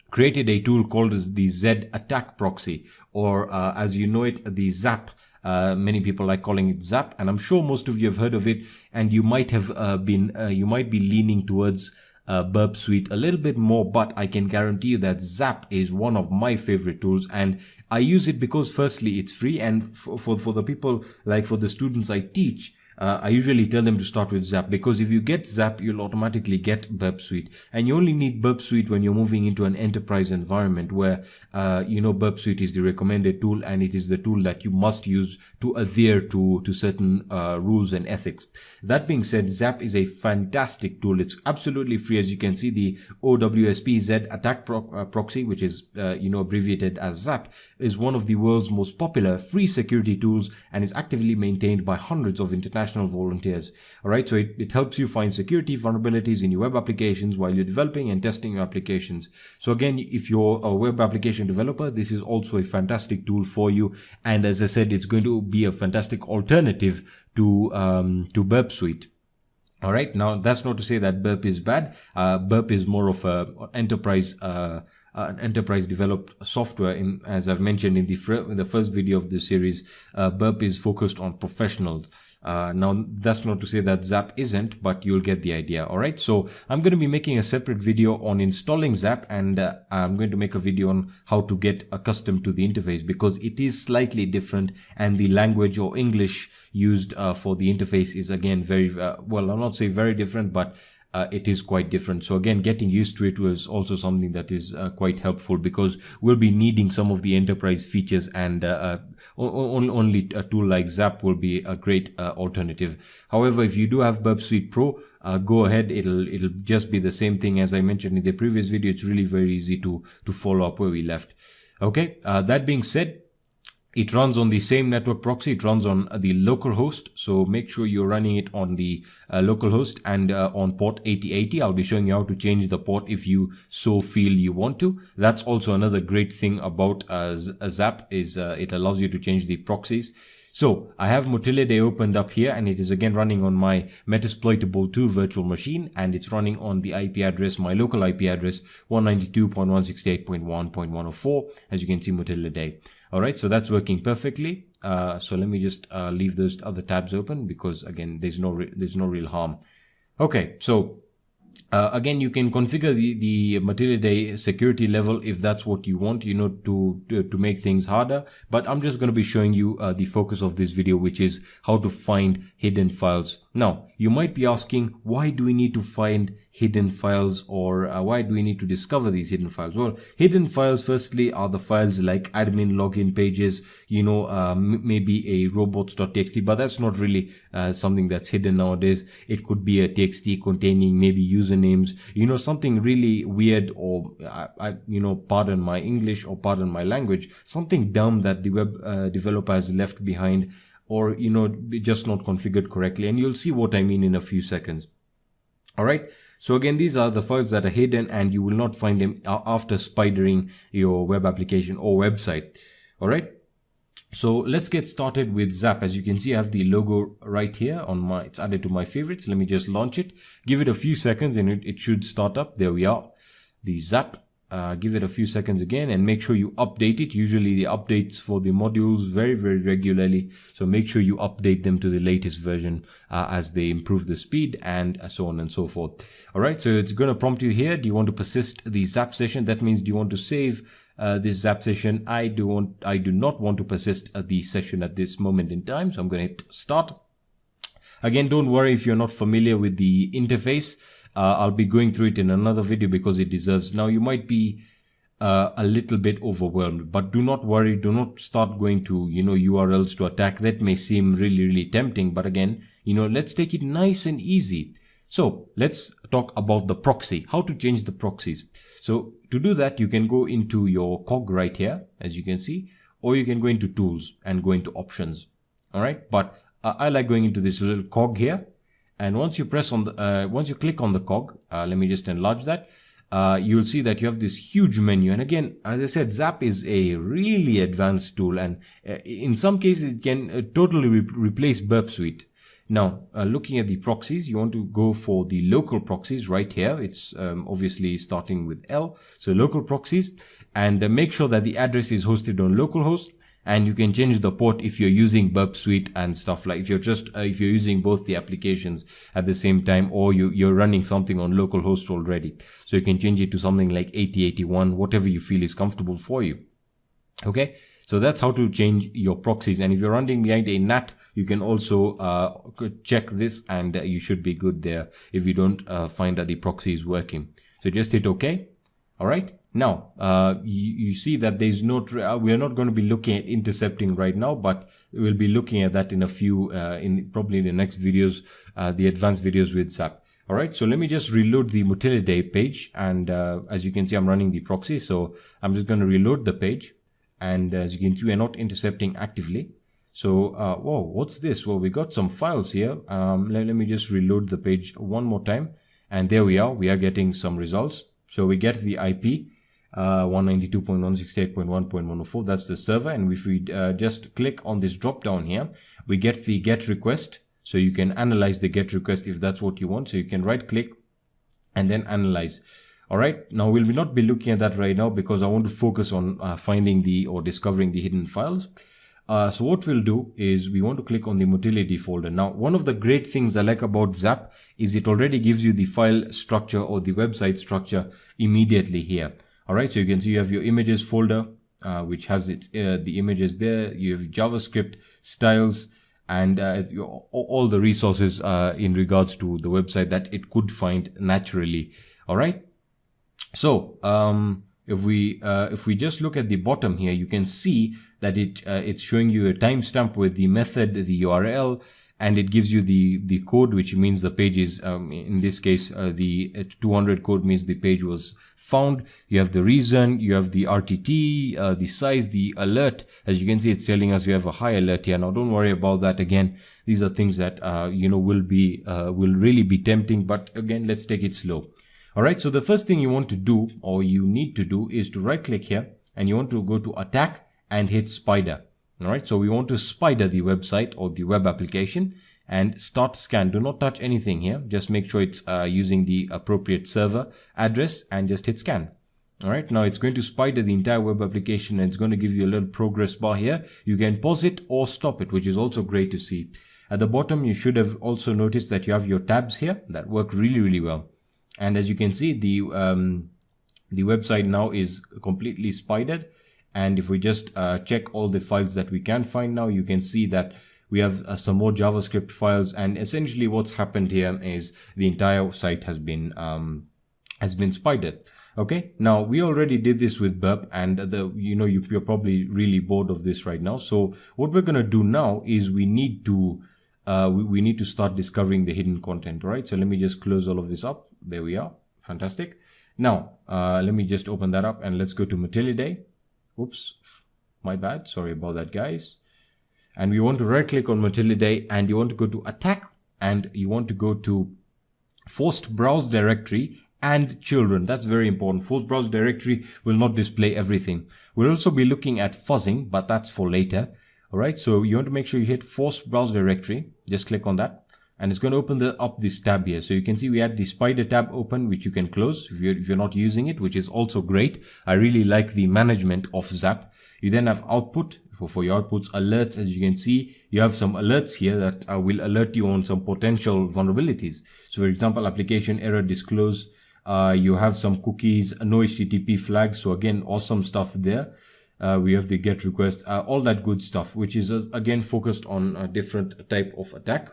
created a tool called as the Z Attack Proxy, or as you know it, the ZAP. Many people like calling it ZAP, and I'm sure most of you have heard of it, and you might have you might be leaning towards Burp Suite a little bit more, but I can guarantee you that ZAP is one of my favorite tools, and I use it because firstly it's free, and for the people, like for the students I teach, I usually tell them to start with ZAP, because if you get ZAP, you'll automatically get Burp Suite. And you only need Burp Suite when you're moving into an enterprise environment where, Burp Suite is the recommended tool, and it is the tool that you must use to adhere to certain rules and ethics. That being said, ZAP is a fantastic tool. It's absolutely free. As you can see, the OWASP Z Attack Proxy, which is, abbreviated as ZAP, is one of the world's most popular free security tools, and is actively maintained by hundreds of international volunteers. All right, so it helps you find security vulnerabilities in your web applications while you're developing and testing your applications. So again, if you're a web application developer, this is also a fantastic tool for you. And as I said, it's going to be a fantastic alternative to Burp Suite. All right, now that's not to say that Burp is bad. Burp is more of a enterprise developed software. As I've mentioned in the first video of this series, Burp is focused on professionals. Now that's not to say that ZAP isn't, but you'll get the idea. All right, so I'm going to be making a separate video on installing ZAP, and I'm going to make a video on how to get accustomed to the interface, because it is slightly different, and the language or English used for the interface is again very well, I'll not say very different, but it is quite different. So again, getting used to it was also something that is quite helpful, because we'll be needing some of the enterprise features, and only a tool like ZAP will be a great alternative. However, if you do have Burp Suite Pro, go ahead. It'll just be the same thing as I mentioned in the previous video. It's really very easy to follow up where we left. Okay, that being said, It runs on the same network proxy. It runs on the local host. So make sure you're running it on the local host and on port 8080. I'll be showing you how to change the port if you so feel you want to. That's also another great thing about Zap is it allows you to change the proxies. So I have Motilla Day opened up here, and it is again running on my Metasploitable 2 virtual machine, and it's running on the IP address, my local IP address 192.168.1.104. As you can see, Motilla Day. All right, so that's working perfectly. So let me just leave those other tabs open because again, there's no real harm. Okay, so again, you can configure the Motilla Day security level if that's what you want, you know, to make things harder. But I'm just going to be showing you the focus of this video, which is how to find hidden files. Now, you might be asking, why do we need to find hidden files, or why do we need to discover these hidden files? Well, hidden files firstly are the files like admin login pages, you know, maybe a robots.txt, but that's not really something that's hidden nowadays. It could be a txt containing maybe usernames, you know, something really weird, or you know, pardon my English or pardon my language, something dumb that the web developer has left behind, or, you know, just not configured correctly. And you'll see what I mean in a few seconds. All right. So again, these are the files that are hidden, and you will not find them after spidering your web application or website. All right. So let's get started with Zap. As you can see, I have the logo right here on my, it's added to my favorites. Let me just launch it. Give it a few seconds and it should start up. There we are. The Zap. Give it a few seconds again and make sure you update it. Usually the updates for the modules very regularly, so make sure you update them to the latest version as they improve the speed and so on and so forth. All right, so it's going to prompt you here. Do you want to persist the Zap session? That means, do you want to save this Zap session? I do not want to persist the session at this moment in time, so I'm going to hit start. Again, don't worry if you're not familiar with the interface. I'll be going through it in another video because it deserves. Now, you might be a little bit overwhelmed, but do not worry. Do not start going to, you know, URLs to attack. That may seem really tempting, but again, you know, let's take it nice and easy. So let's talk about the proxy, how to change the proxies. So to do that, you can go into your cog right here, as you can see, or you can go into tools and go into options. All right. But I like going into this little cog here. And once you press on the, once you click on the cog, let me just enlarge that. You'll see that you have this huge menu. And again, as I said, Zap is a really advanced tool, and in some cases it can totally replace Burp Suite. Now, looking at the proxies, you want to go for the local proxies right here. It's obviously starting with L. So local proxies, and make sure that the address is hosted on localhost. And you can change the port if you're using Burp Suite and stuff, like if you're using both the applications at the same time, or you're running something on localhost already. So you can change it to something like 8081, whatever you feel is comfortable for you. Okay. So that's how to change your proxies. And if you're running behind a NAT, you can also check this, and you should be good there if you don't find that the proxy is working. So just hit OK. All right. Now, you see that there's no, we are not going to be looking at intercepting right now, but we'll be looking at that in a few, probably in the next videos, the advanced videos with Zap. All right. So let me just reload the Motilla Day page. And, as you can see, I'm running the proxy. So I'm just going to reload the page. And as you can see, we're not intercepting actively. So, whoa, what's this? Well, we got some files here. Let me just reload the page one more time. And there we are. We are getting some results. So we get the IP. 192.168.1.104, that's the server. And if we just click on this drop down here, we get the get request. So you can analyze the get request if that's what you want. So you can right click and then analyze. All right. Now we'll not be looking at that right now because I want to focus on finding or discovering the hidden files. So what we'll do is we want to click on the Motilla Day folder. Now, one of the great things I like about Zap is it already gives you the file structure or the website structure immediately here. All right, so you can see you have your images folder, which has the images there. You have JavaScript, styles, and all the resources in regards to the website that it could find naturally. All right. So if we just look at the bottom here, you can see that it's showing you a timestamp with the method, the URL, and it gives you the code, which means the page is, in this case, the 200 code means the page was found. You have the reason, you have the RTT, the size, the alert. As you can see, it's telling us we have a high alert here. Now don't worry about that. Again, these are things that will really be tempting, but again, let's take it slow. All right, so the first thing you want to do, or you need to do, is to right click here and you want to go to attack and hit spider. All right, so we want to spider the website or the web application and start scan. Do not touch anything here. Just make sure it's using the appropriate server address and just hit scan. All right, now it's going to spider the entire web application and it's going to give you a little progress bar here. You can pause it or stop it, which is also great to see. At the bottom, you should have also noticed that you have your tabs here that work really, really well. And as you can see, the website now is completely spidered. And if we just check all the files that we can find now, you can see that we have some more JavaScript files. And essentially what's happened here is the entire site has been spidered. Okay, now we already did this with Burp, and you're probably really bored of this right now. So what we're going to do now is we need to start discovering the hidden content. All right, so let me just close all of this up. There we are. Fantastic. Now let me just open that up and let's go to Matilliday. Oops, my bad. Sorry about that, guys. And we want to right click on Matilliday and you want to go to attack and you want to go to forced browse directory and children. That's very important. Forced browse directory will not display everything. We'll also be looking at fuzzing, but that's for later. All right, so you want to make sure you hit forced browse directory. Just click on that and it's going to open up this tab here. So you can see we had the spider tab open, which you can close if you're not using it, which is also great. I really like the management of Zap. You then have output. For your outputs, alerts. As you can see, you have some alerts here that will alert you on some potential vulnerabilities. So for example, application error disclose. You have some cookies, no HTTP flags. So again, awesome stuff there. We have the get request, all that good stuff, which is again focused on a different type of attack.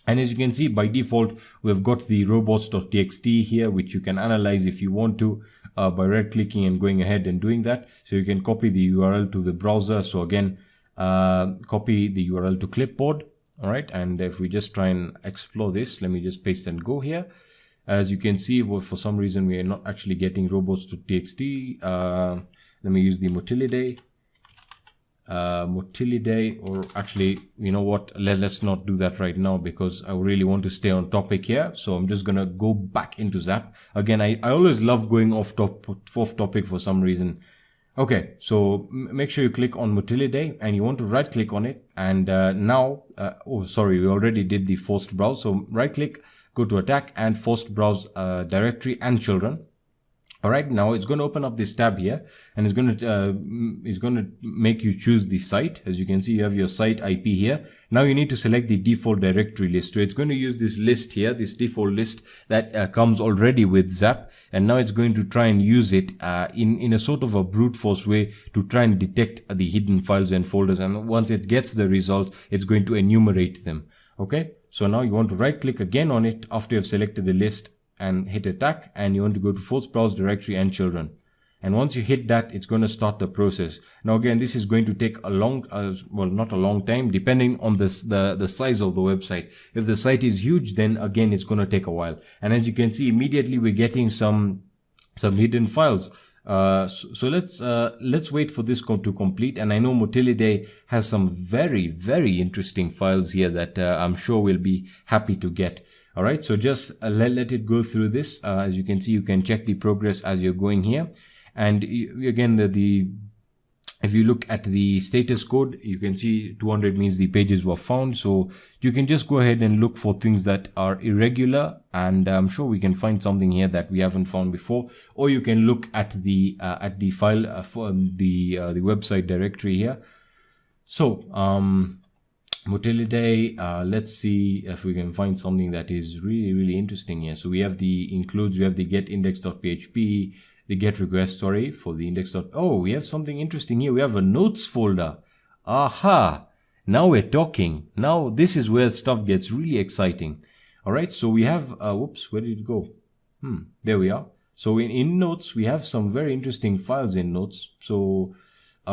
And as you can see, by default, we've got the robots.txt here, which you can analyze if you want to by right clicking and going ahead and doing that. So you can copy the URL to the browser. So again, copy the URL to clipboard. All right. And if we just try and explore this, let me just paste and go here. As you can see, well, for some reason, we are not actually getting robots.txt. Let me use the Matilliday. Or actually, you know what, let's not do that right now because I really want to stay on topic here. So I'm just gonna go back into Zap again. I always love going off topic for some reason. Okay, so make sure you click on Matilliday and you want to right click on it, and now oh sorry, we already did the forced browse. So right click, go to attack and forced browse directory and children. All right, now it's going to open up this tab here and it's going to make you choose the site. As you can see, you have your site IP here. Now you need to select the default directory list. So it's going to use this list here, this default list that comes already with Zap. And now it's going to try and use it in a sort of a brute force way to try and detect the hidden files and folders. And once it gets the result, it's going to enumerate them. Okay, so now you want to right click again on it after you've selected the list and hit attack, and you want to go to forced browse directory and children. And once you hit that, it's going to start the process. Now again, this is going to take a long, well, not a long time, depending on the size of the website. If the site is huge, then again, it's going to take a while. And as you can see, immediately we're getting some hidden files. So let's wait for this to complete. And I know Matilliday has some very, very interesting files here that I'm sure we'll be happy to get. All right, so just let it go through this. As you can see, you can check the progress as you're going here. And again, if you look at the status code, you can see 200 means the pages were found. So you can just go ahead and look for things that are irregular. And I'm sure we can find something here that we haven't found before. Or you can look at the file from the website directory here. So, Matilliday, let's see if we can find something that is really, really interesting here. So we have the includes, we have the get index.php, the get request, sorry, for the index. Oh, we have something interesting here. We have a notes folder. Aha! Now we're talking. Now this is where stuff gets really exciting. All right, so we have, whoops, where did it go? There we are. So in notes, we have some very interesting files in notes. So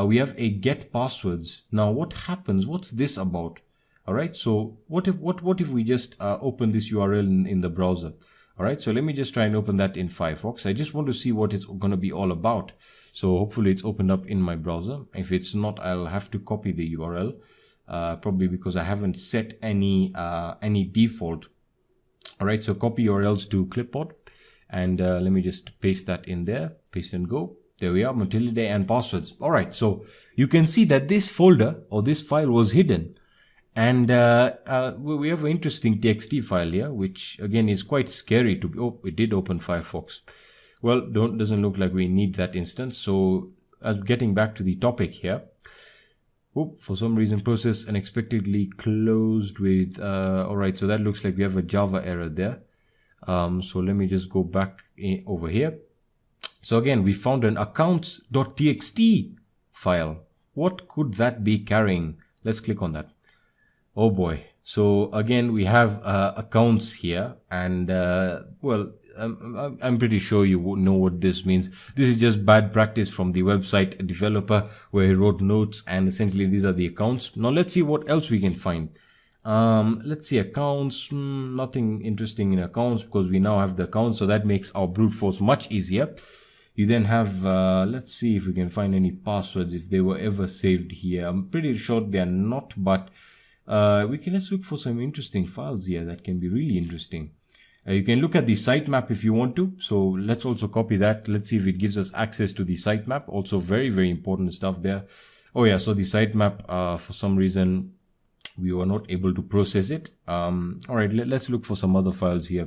we have a get passwords. Now what happens? What's this about? All right, so what if we just open this URL in the browser? All right, so let me just try and open that in Firefox. I just want to see what it's going to be all about. So hopefully it's opened up in my browser. If it's not, I'll have to copy the URL, probably because I haven't set any default. All right, so copy URLs to clipboard, and let me just paste that in there. Paste and go. There we are, Matilde and passwords. All right, so you can see that this folder or this file was hidden. And we have an interesting TXT file here, which again is quite scary to be. Oh, it did open Firefox. Well, doesn't look like we need that instance. So getting back to the topic here. Oh, for some reason, process unexpectedly closed with. All right, so that looks like we have a Java error there. So let me just go back over here. So again, we found an accounts.txt file. What could that be carrying? Let's click on that. Oh boy. So again, we have accounts here, and well, I'm pretty sure you would know what this means. This is just bad practice from the website developer where he wrote notes, and essentially these are the accounts. Now let's see what else we can find. Let's see accounts. Nothing interesting in accounts because we now have the accounts, so that makes our brute force much easier. You then have, let's see if we can find any passwords if they were ever saved here. I'm pretty sure they are not, but let's look for some interesting files here that can be really interesting. You can look at the sitemap if you want to. So let's also copy that. Let's see if it gives us access to the sitemap. Also very, very important stuff there. Oh yeah, so the sitemap, for some reason, we were not able to process it. All right, let's look for some other files here.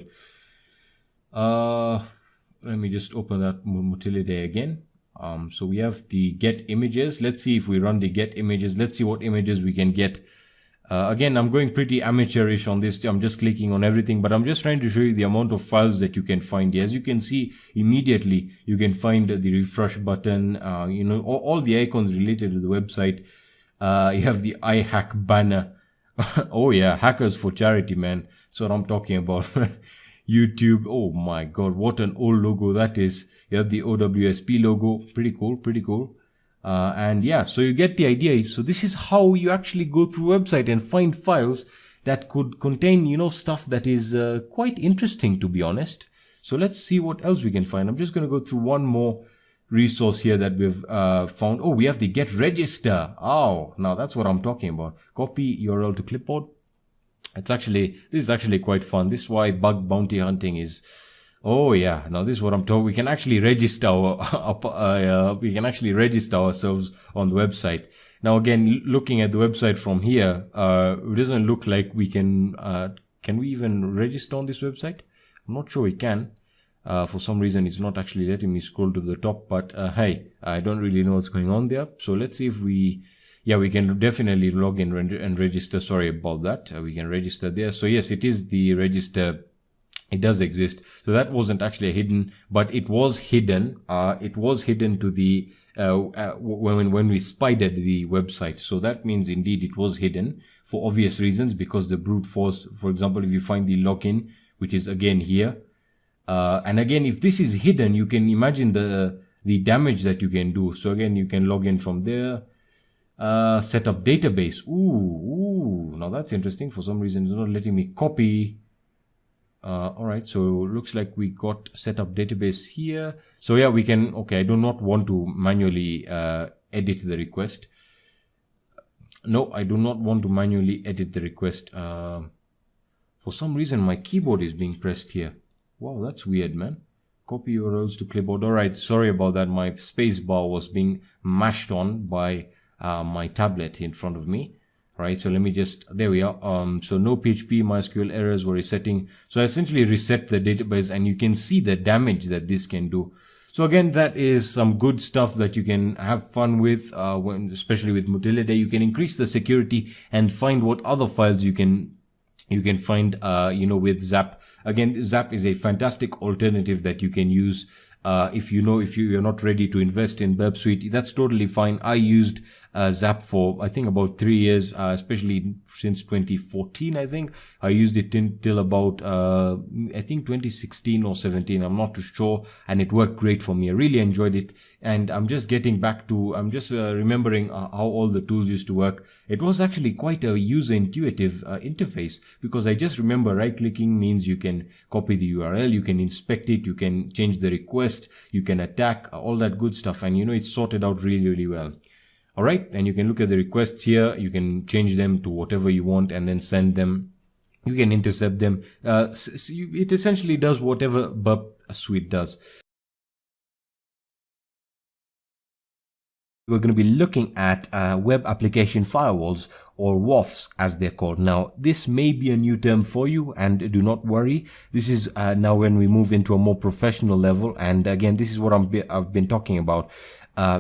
Let me just open that Matilde again. So we have the get images. Let's see if we run the get images. Let's see what images we can get. Again, I'm going pretty amateurish on this. I'm just clicking on everything, but I'm just trying to show you the amount of files that you can find. As you can see, immediately you can find the refresh button, you know, all the icons related to the website. You have the iHack banner. Oh yeah, hackers for charity, man. That's what I'm talking about. YouTube. Oh my God, what an old logo that is. You have the OWSP logo. Pretty cool, pretty cool. And yeah, so you get the idea. So this is how you actually go through a website and find files that could contain, you know, stuff that is quite interesting, to be honest. So let's see what else we can find. I'm just going to go through one more resource here that we've found. Oh, we have the get register. Oh, now that's what I'm talking about. Copy URL to clipboard. This is actually quite fun. This is why bug bounty hunting is. Oh yeah, now this is what I'm talking. We can actually register we can actually register ourselves on the website. Now again, looking at the website from here, it doesn't look like we can we even register on this website? I'm not sure we can. For some reason, it's not actually letting me scroll to the top, but hey, I don't really know what's going on there. So let's see if we can definitely log in and register. Sorry about that. We can register there. So yes, it is the register. It does exist. So that wasn't actually hidden, but it was hidden. It was hidden to the when we spidered the website. So that means indeed it was hidden for obvious reasons, because the brute force, for example, if you find the login, which is again here, and again, if this is hidden, you can imagine the damage that you can do. So again, you can log in from there. Set up database. Ooh, now that's interesting. For some reason, it's not letting me copy. All right, so looks like we got set up database here. So yeah, we can. Okay, I do not want to manually edit the request. No, I do not want to manually edit the request. For some reason, my keyboard is being pressed here. Wow, that's weird, man. Copy URLs to clipboard. All right, sorry about that. My space bar was being mashed on by my tablet in front of me. Right, so let me just, there we are. So no PHP MySQL errors were resetting. So I essentially reset the database, and you can see the damage that this can do. So again, that is some good stuff that you can have fun with, especially with Matilde. You can increase the security and find what other files you can find, with Zap. Again, Zap is a fantastic alternative that you can use. If you're not ready to invest in Burp Suite, that's totally fine. I used Zap for I think about 3 years, especially since 2014. I think I used it till about I think 2016 or 17. I'm not too sure, and it worked great for me. I really enjoyed it, and I'm just remembering how all the tools used to work. It was actually quite a user intuitive interface, because I just remember right clicking means you can copy the URL, you can inspect it, you can change the request, you can attack, all that good stuff, and it's sorted out really well. Alright, and you can look at the requests here, you can change them to whatever you want and then send them. You can intercept them. It essentially does whatever Burp Suite does. We're going to be looking at web application firewalls, or WAFs as they're called. Now, this may be a new term for you, and do not worry. This is now when we move into a more professional level, and again, this is what I've been talking about.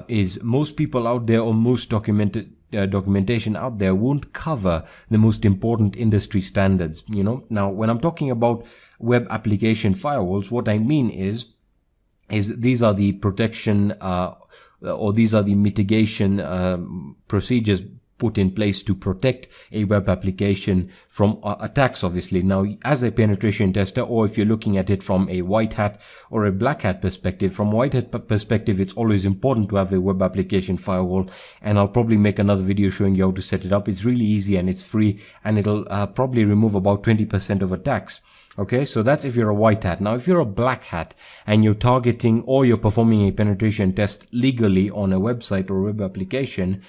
Is most people out there, or most documentation out there, won't cover the most important industry standards. Now when I'm talking about web application firewalls, what I mean is these are the protection or these are the mitigation procedures put in place to protect a web application from attacks, obviously. Now, as a penetration tester, or if you're looking at it from a white hat or a black hat perspective, from white hat perspective, it's always important to have a web application firewall, and I'll probably make another video showing you how to set it up. It's really easy and it's free, and it'll probably remove about 20% of attacks. Okay, so that's if you're a white hat. Now, if you're a black hat and you're targeting or you're performing a penetration test legally on a website or a web application,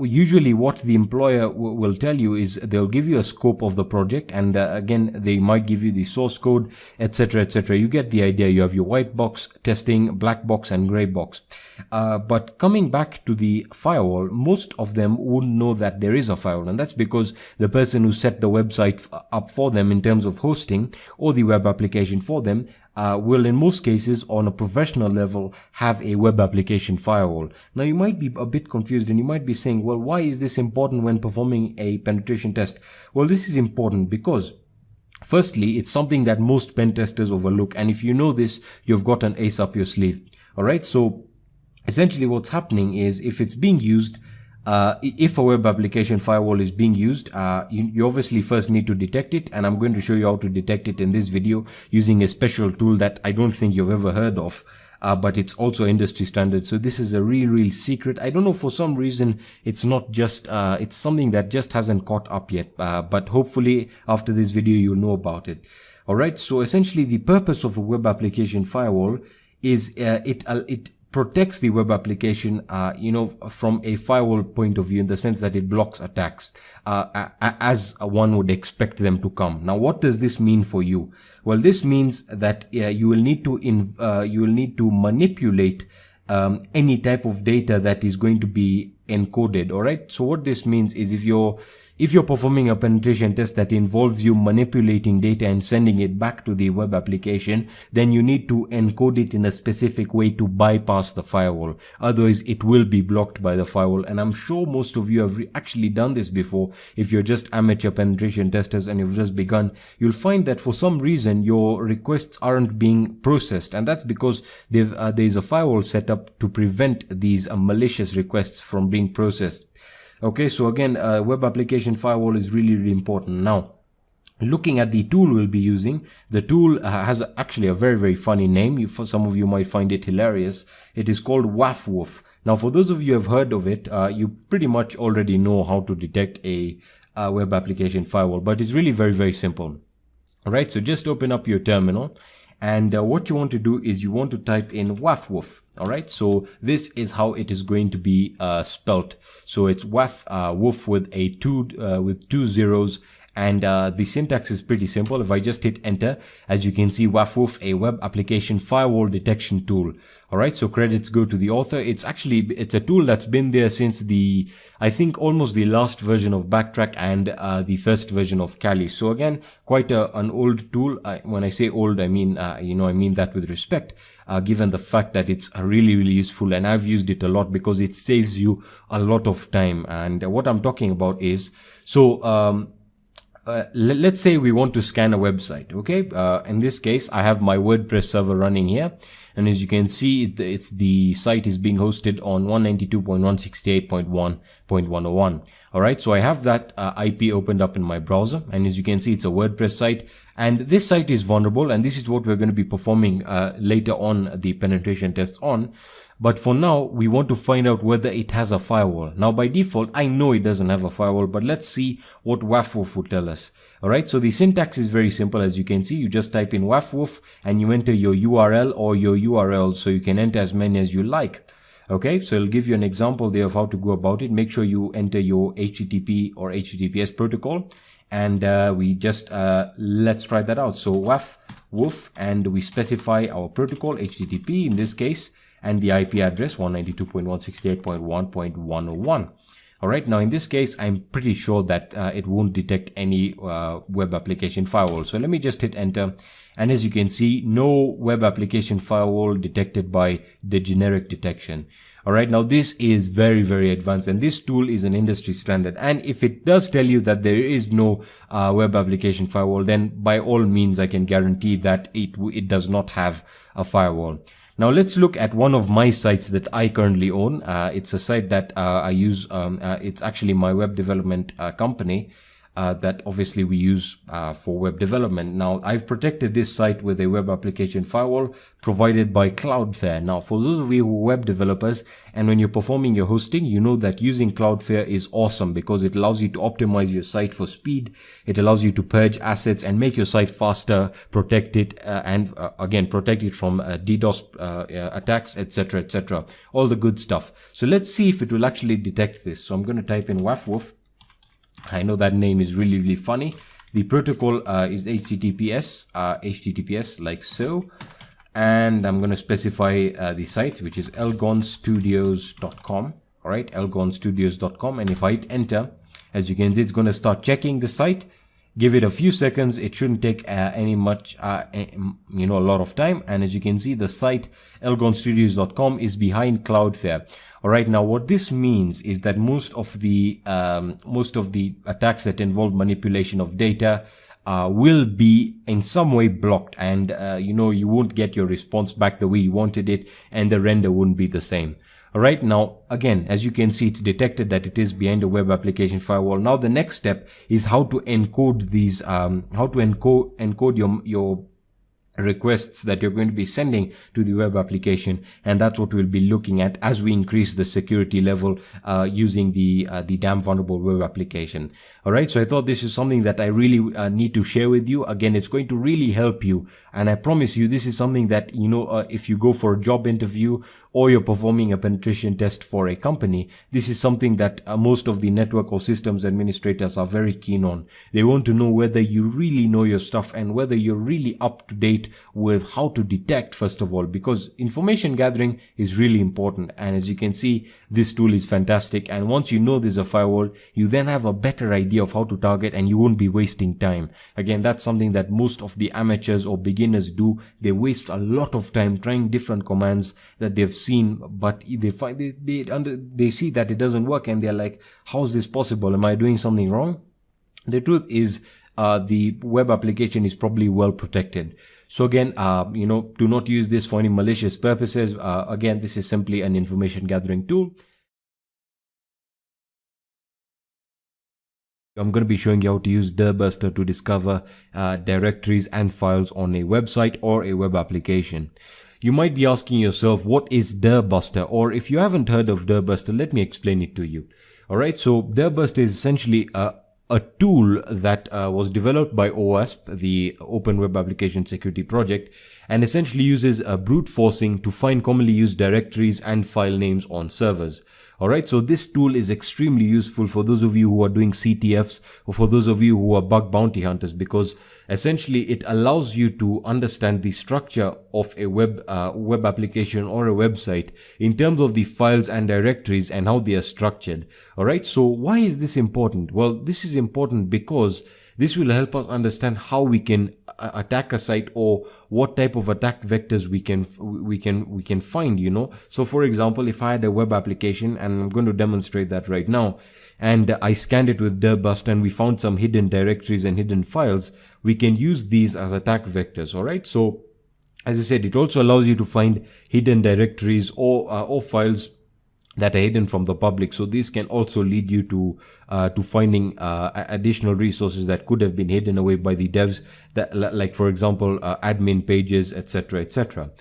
usually what the employer will tell you is they'll give you a scope of the project, and again, they might give you the source code, etc., etc. You get the idea. You have your white box testing, black box, and gray box. But coming back to the firewall, most of them wouldn't know that there is a firewall, and that's because the person who set the website up for them in terms of hosting, or the web application for them, will in most cases on a professional level have a web application firewall. Now, you might be a bit confused and you might be saying, well, why is this important when performing a penetration test? Well, this is important because firstly, it's something that most pen testers overlook, and if you know this, you've got an ace up your sleeve. Alright, so essentially what's happening is, if it's being used, if a web application firewall is being used, you obviously first need to detect it, and I'm going to show you how to detect it in this video using a special tool that I don't think you've ever heard of, but it's also industry standard. So this is a real secret. I don't know, for some reason it's not just it's something that just hasn't caught up yet, but hopefully after this video you'll know about it. Alright, so essentially the purpose of a web application firewall is it protects the web application, from a firewall point of view, in the sense that it blocks attacks, as one would expect them to come. Now, what does this mean for you? Well, this means that you will need to manipulate any type of data that is going to be encoded. All right. So what this means is, if you're performing a penetration test that involves you manipulating data and sending it back to the web application, then you need to encode it in a specific way to bypass the firewall. Otherwise, it will be blocked by the firewall. And I'm sure most of you have actually done this before. If you're just amateur penetration testers and you've just begun, you'll find that for some reason your requests aren't being processed. And that's because there's a firewall set up to prevent these malicious requests from being processed. Okay, so again, web application firewall is really important. Now, looking at the tool we'll be using, the tool has actually a very funny name. For some of you might find it hilarious. It is called WAF. Now, for those of you who have heard of it, you pretty much already know how to detect a web application firewall, but it's really very simple. Alright, so just open up your terminal. And what you want to do is you want to type in WAF. Alright, so this is how it is going to be spelt. So it's WAF with two zeros, and the syntax is pretty simple. If I just hit enter, as you can see, WAF, a web application firewall detection tool. Alright, so credits go to the author. It's a tool that's been there since I think almost the last version of Backtrack and the first version of Kali. So again, quite an old tool. When I say old, I mean, I mean that with respect, given the fact that it's really useful, and I've used it a lot because it saves you a lot of time. And what I'm talking about is, so, let's say we want to scan a website. Okay, in this case, I have my WordPress server running here, And as you can see, the site is being hosted on 192.168.1.101. All right, so I have that IP opened up in my browser, and as you can see, it's a WordPress site, and this site is vulnerable, and this is what we're going to be performing later on the penetration tests on. But for now, we want to find out whether it has a firewall. Now, by default, I know it doesn't have a firewall, but let's see what WAFWoof would tell us. All right, so the syntax is very simple. As you can see, you just type in WAFWoof and you enter your URL or your URL, so you can enter as many as you like. Okay, so it'll give you an example there of how to go about it. Make sure you enter your HTTP or HTTPS protocol, and we just let's try that out. So WAFWoof, and we specify our protocol, HTTP in this case, and the IP address 192.168.1.101. All right, now in this case, I'm pretty sure that it won't detect any web application firewall. So let me just hit enter. And as you can see, no web application firewall detected by the generic detection. All right, now this is very, very advanced, and this tool is an industry standard. And if it does tell you that there is no web application firewall, then by all means, I can guarantee that it does not have a firewall. Now let's look at one of my sites that I currently own. It's a site that I use. It's actually my web development company that obviously we use for web development. Now I've protected this site with a web application firewall provided by Cloudflare. Now for those of you who are web developers, and when you're performing your hosting, you know that using Cloudflare is awesome because it allows you to optimize your site for speed. It allows you to purge assets and make your site faster, protect it, and again, protect it from DDoS attacks, etc., etc. All the good stuff. So let's see if it will actually detect this. So I'm going to type in WAFWoof. I know that name is really, really funny. The protocol is HTTPS like so. And I'm going to specify the site, which is elgonstudios.com. All right, elgonstudios.com. And if I hit enter, as you can see, it's going to start checking the site. Give it a few seconds. It shouldn't take a lot of time. And as you can see, the site elgonstudios.com is behind Cloudflare. All right. Now, what this means is that most of the attacks that involve manipulation of data will be in some way blocked, and you won't get your response back the way you wanted it, and the render wouldn't be the same. All right, now again, as you can see, it's detected that it is behind a web application firewall. Now the next step is how to encode these, encode your requests that you're going to be sending to the web application, and that's what we'll be looking at as we increase the security level using the damn vulnerable web application. All right, so I thought this is something that I really need to share with you. Again, it's going to really help you, and I promise you this is something that if you go for a job interview or you're performing a penetration test for a company, this is something that most of the network or systems administrators are very keen on. They want to know whether you really know your stuff and whether you're really up to date with how to detect, first of all, because information gathering is really important. And as you can see, this tool is fantastic. And once you know there's a firewall, you then have a better idea of how to target, and you won't be wasting time. Again, that's something that most of the amateurs or beginners do. They waste a lot of time trying different commands that they've seen, but they see that it doesn't work, and they're like, how is this possible? Am I doing something wrong? The truth is, the web application is probably well protected. So again, do not use this for any malicious purposes. Again, this is simply an information gathering tool. I'm going to be showing you how to use Dirbuster to discover directories and files on a website or a web application. You might be asking yourself, what is Dirbuster? Or if you haven't heard of Dirbuster, let me explain it to you. Alright, so Dirbuster is essentially a tool that was developed by OWASP, the Open Web Application Security Project, and essentially uses brute forcing to find commonly used directories and file names on servers. Alright, so this tool is extremely useful for those of you who are doing CTFs or for those of you who are bug bounty hunters, because essentially it allows you to understand the structure of a web application or a website in terms of the files and directories and how they are structured. Alright, so why is this important? Well, this is important because this will help us understand how we can attack a site, or what type of attack vectors we can find, So for example, if I had a web application, and I'm going to demonstrate that right now, and I scanned it with Dirbuster and we found some hidden directories and hidden files, we can use these as attack vectors. All right. So As I said, it also allows you to find hidden directories or files that are hidden from the public. So this can also lead you to finding additional resources that could have been hidden away by the devs, that, like for example, admin pages, etc., etc.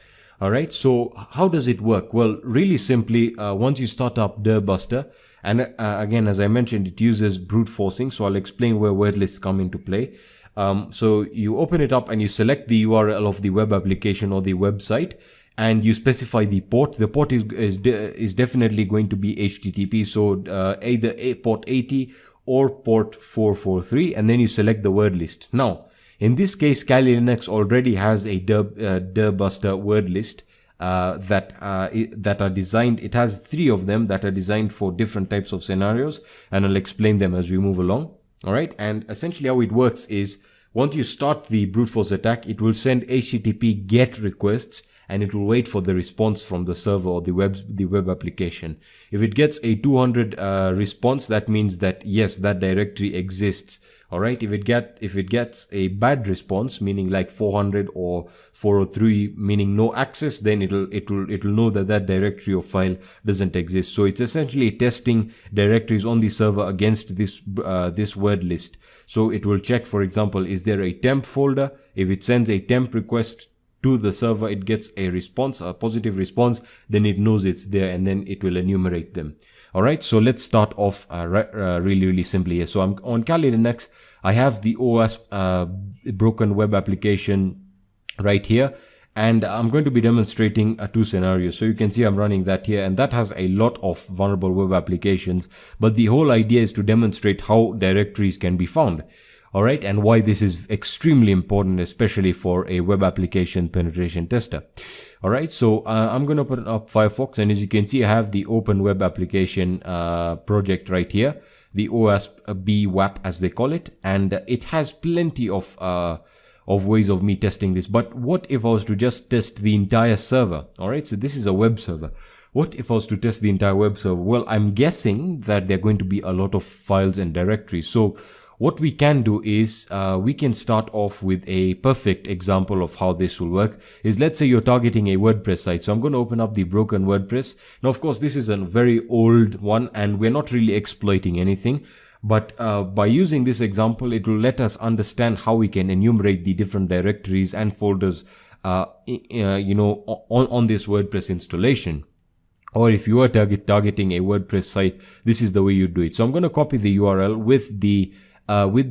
All right. So how does it work? Well, really simply, once you start up Dirbuster, and again, as I mentioned, it uses brute forcing. So I'll explain where word lists come into play. So you open it up and you select the URL of the web application or the website, and you specify the port. The port is definitely going to be HTTP. So either port 80 or port 443, and then you select the word list. Now, in this case, Kali Linux already has a Dirbuster word list that are designed. It has 3 of them that are designed for different types of scenarios, and I'll explain them as we move along. All right, and essentially how it works is, once you start the brute force attack, it will send HTTP GET requests, and it will wait for the response from the server or the web application. If it gets a 200 response, that means that yes, that directory exists. All right. If it gets a bad response, meaning like 400 or 403, meaning no access, then it'll know that that directory or file doesn't exist. So it's essentially testing directories on the server against this word list. So it will check, for example, is there a temp folder? If it sends a temp request to the server, it gets a response, a positive response, then it knows it's there, and then it will enumerate them. All right, so let's start off really simply here. So I'm on Kali Linux. I have the OWASP broken web application right here, and I'm going to be demonstrating 2 scenarios. So you can see I'm running that here, and that has a lot of vulnerable web applications, but the whole idea is to demonstrate how directories can be found. All right, and why this is extremely important, especially for a web application penetration tester. All right, so I'm going to open up Firefox, and as you can see, I have the Open Web Application project right here, the OWASP BWAP as they call it, and it has plenty of ways of me testing this. But what if I was to just test the entire server? All right, so this is a web server. What if I was to test the entire web server? Well, I'm guessing that there are going to be a lot of files and directories. So what we can do is we can start off with a perfect example of how this will work. Is, let's say you're targeting a WordPress site. So I'm going to open up the broken WordPress. Now, of course, this is a very old one, and we're not really exploiting anything. But by using this example, it will let us understand how we can enumerate the different directories and folders, you know, on this WordPress installation. Or if you are targeting a WordPress site, this is the way you do it. So I'm going to copy the URL with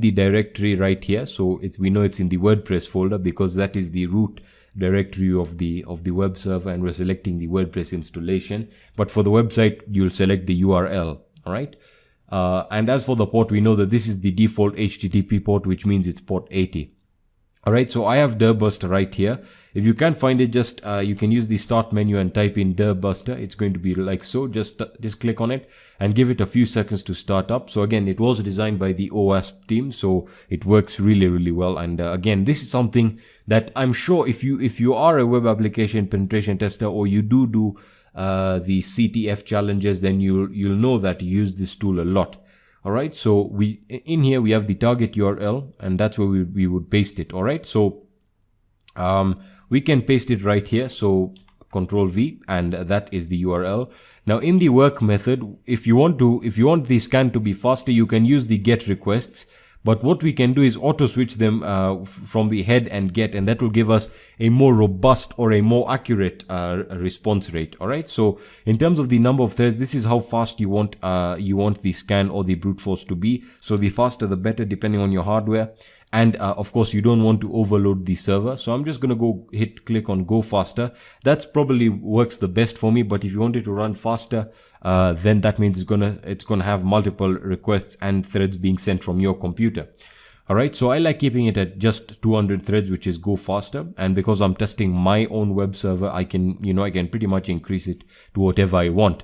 the directory right here. So we know it's in the WordPress folder because that is the root directory of the web server, and we're selecting the WordPress installation. But for the website, you'll select the URL. All right. And as for the port, we know that this is the default HTTP port, which means it's port 80. All right. So I have Dirbuster right here. If you can't find it, just you can use the start menu and type in Dirbuster. It's going to be like so. Just click on it and give it a few seconds to start up. So again, it was designed by the OWASP team, so it works really well. And again, this is something that I'm sure if you are a web application penetration tester, or you do the CTF challenges, then you'll know that you use this tool a lot. All right. So in here we have the target URL, and that's where we would paste it. All right. So we can paste it right here. So Control V, and that is the URL. Now in the work method, if you want the scan to be faster, you can use the get requests. But what we can do is auto switch them from the head and get, and that will give us a more robust or a more accurate response rate. All right. So in terms of the number of threads, this is how fast you want the scan or the brute force to be. So the faster the better, depending on your hardware. And of course, you don't want to overload the server. So I'm just going to click on go faster. That's probably works the best for me. But if you want it to run faster, then that means it's gonna have multiple requests and threads being sent from your computer. All right. So I like keeping it at just 200 threads, which is go faster. And because I'm testing my own web server, I can pretty much increase it to whatever I want.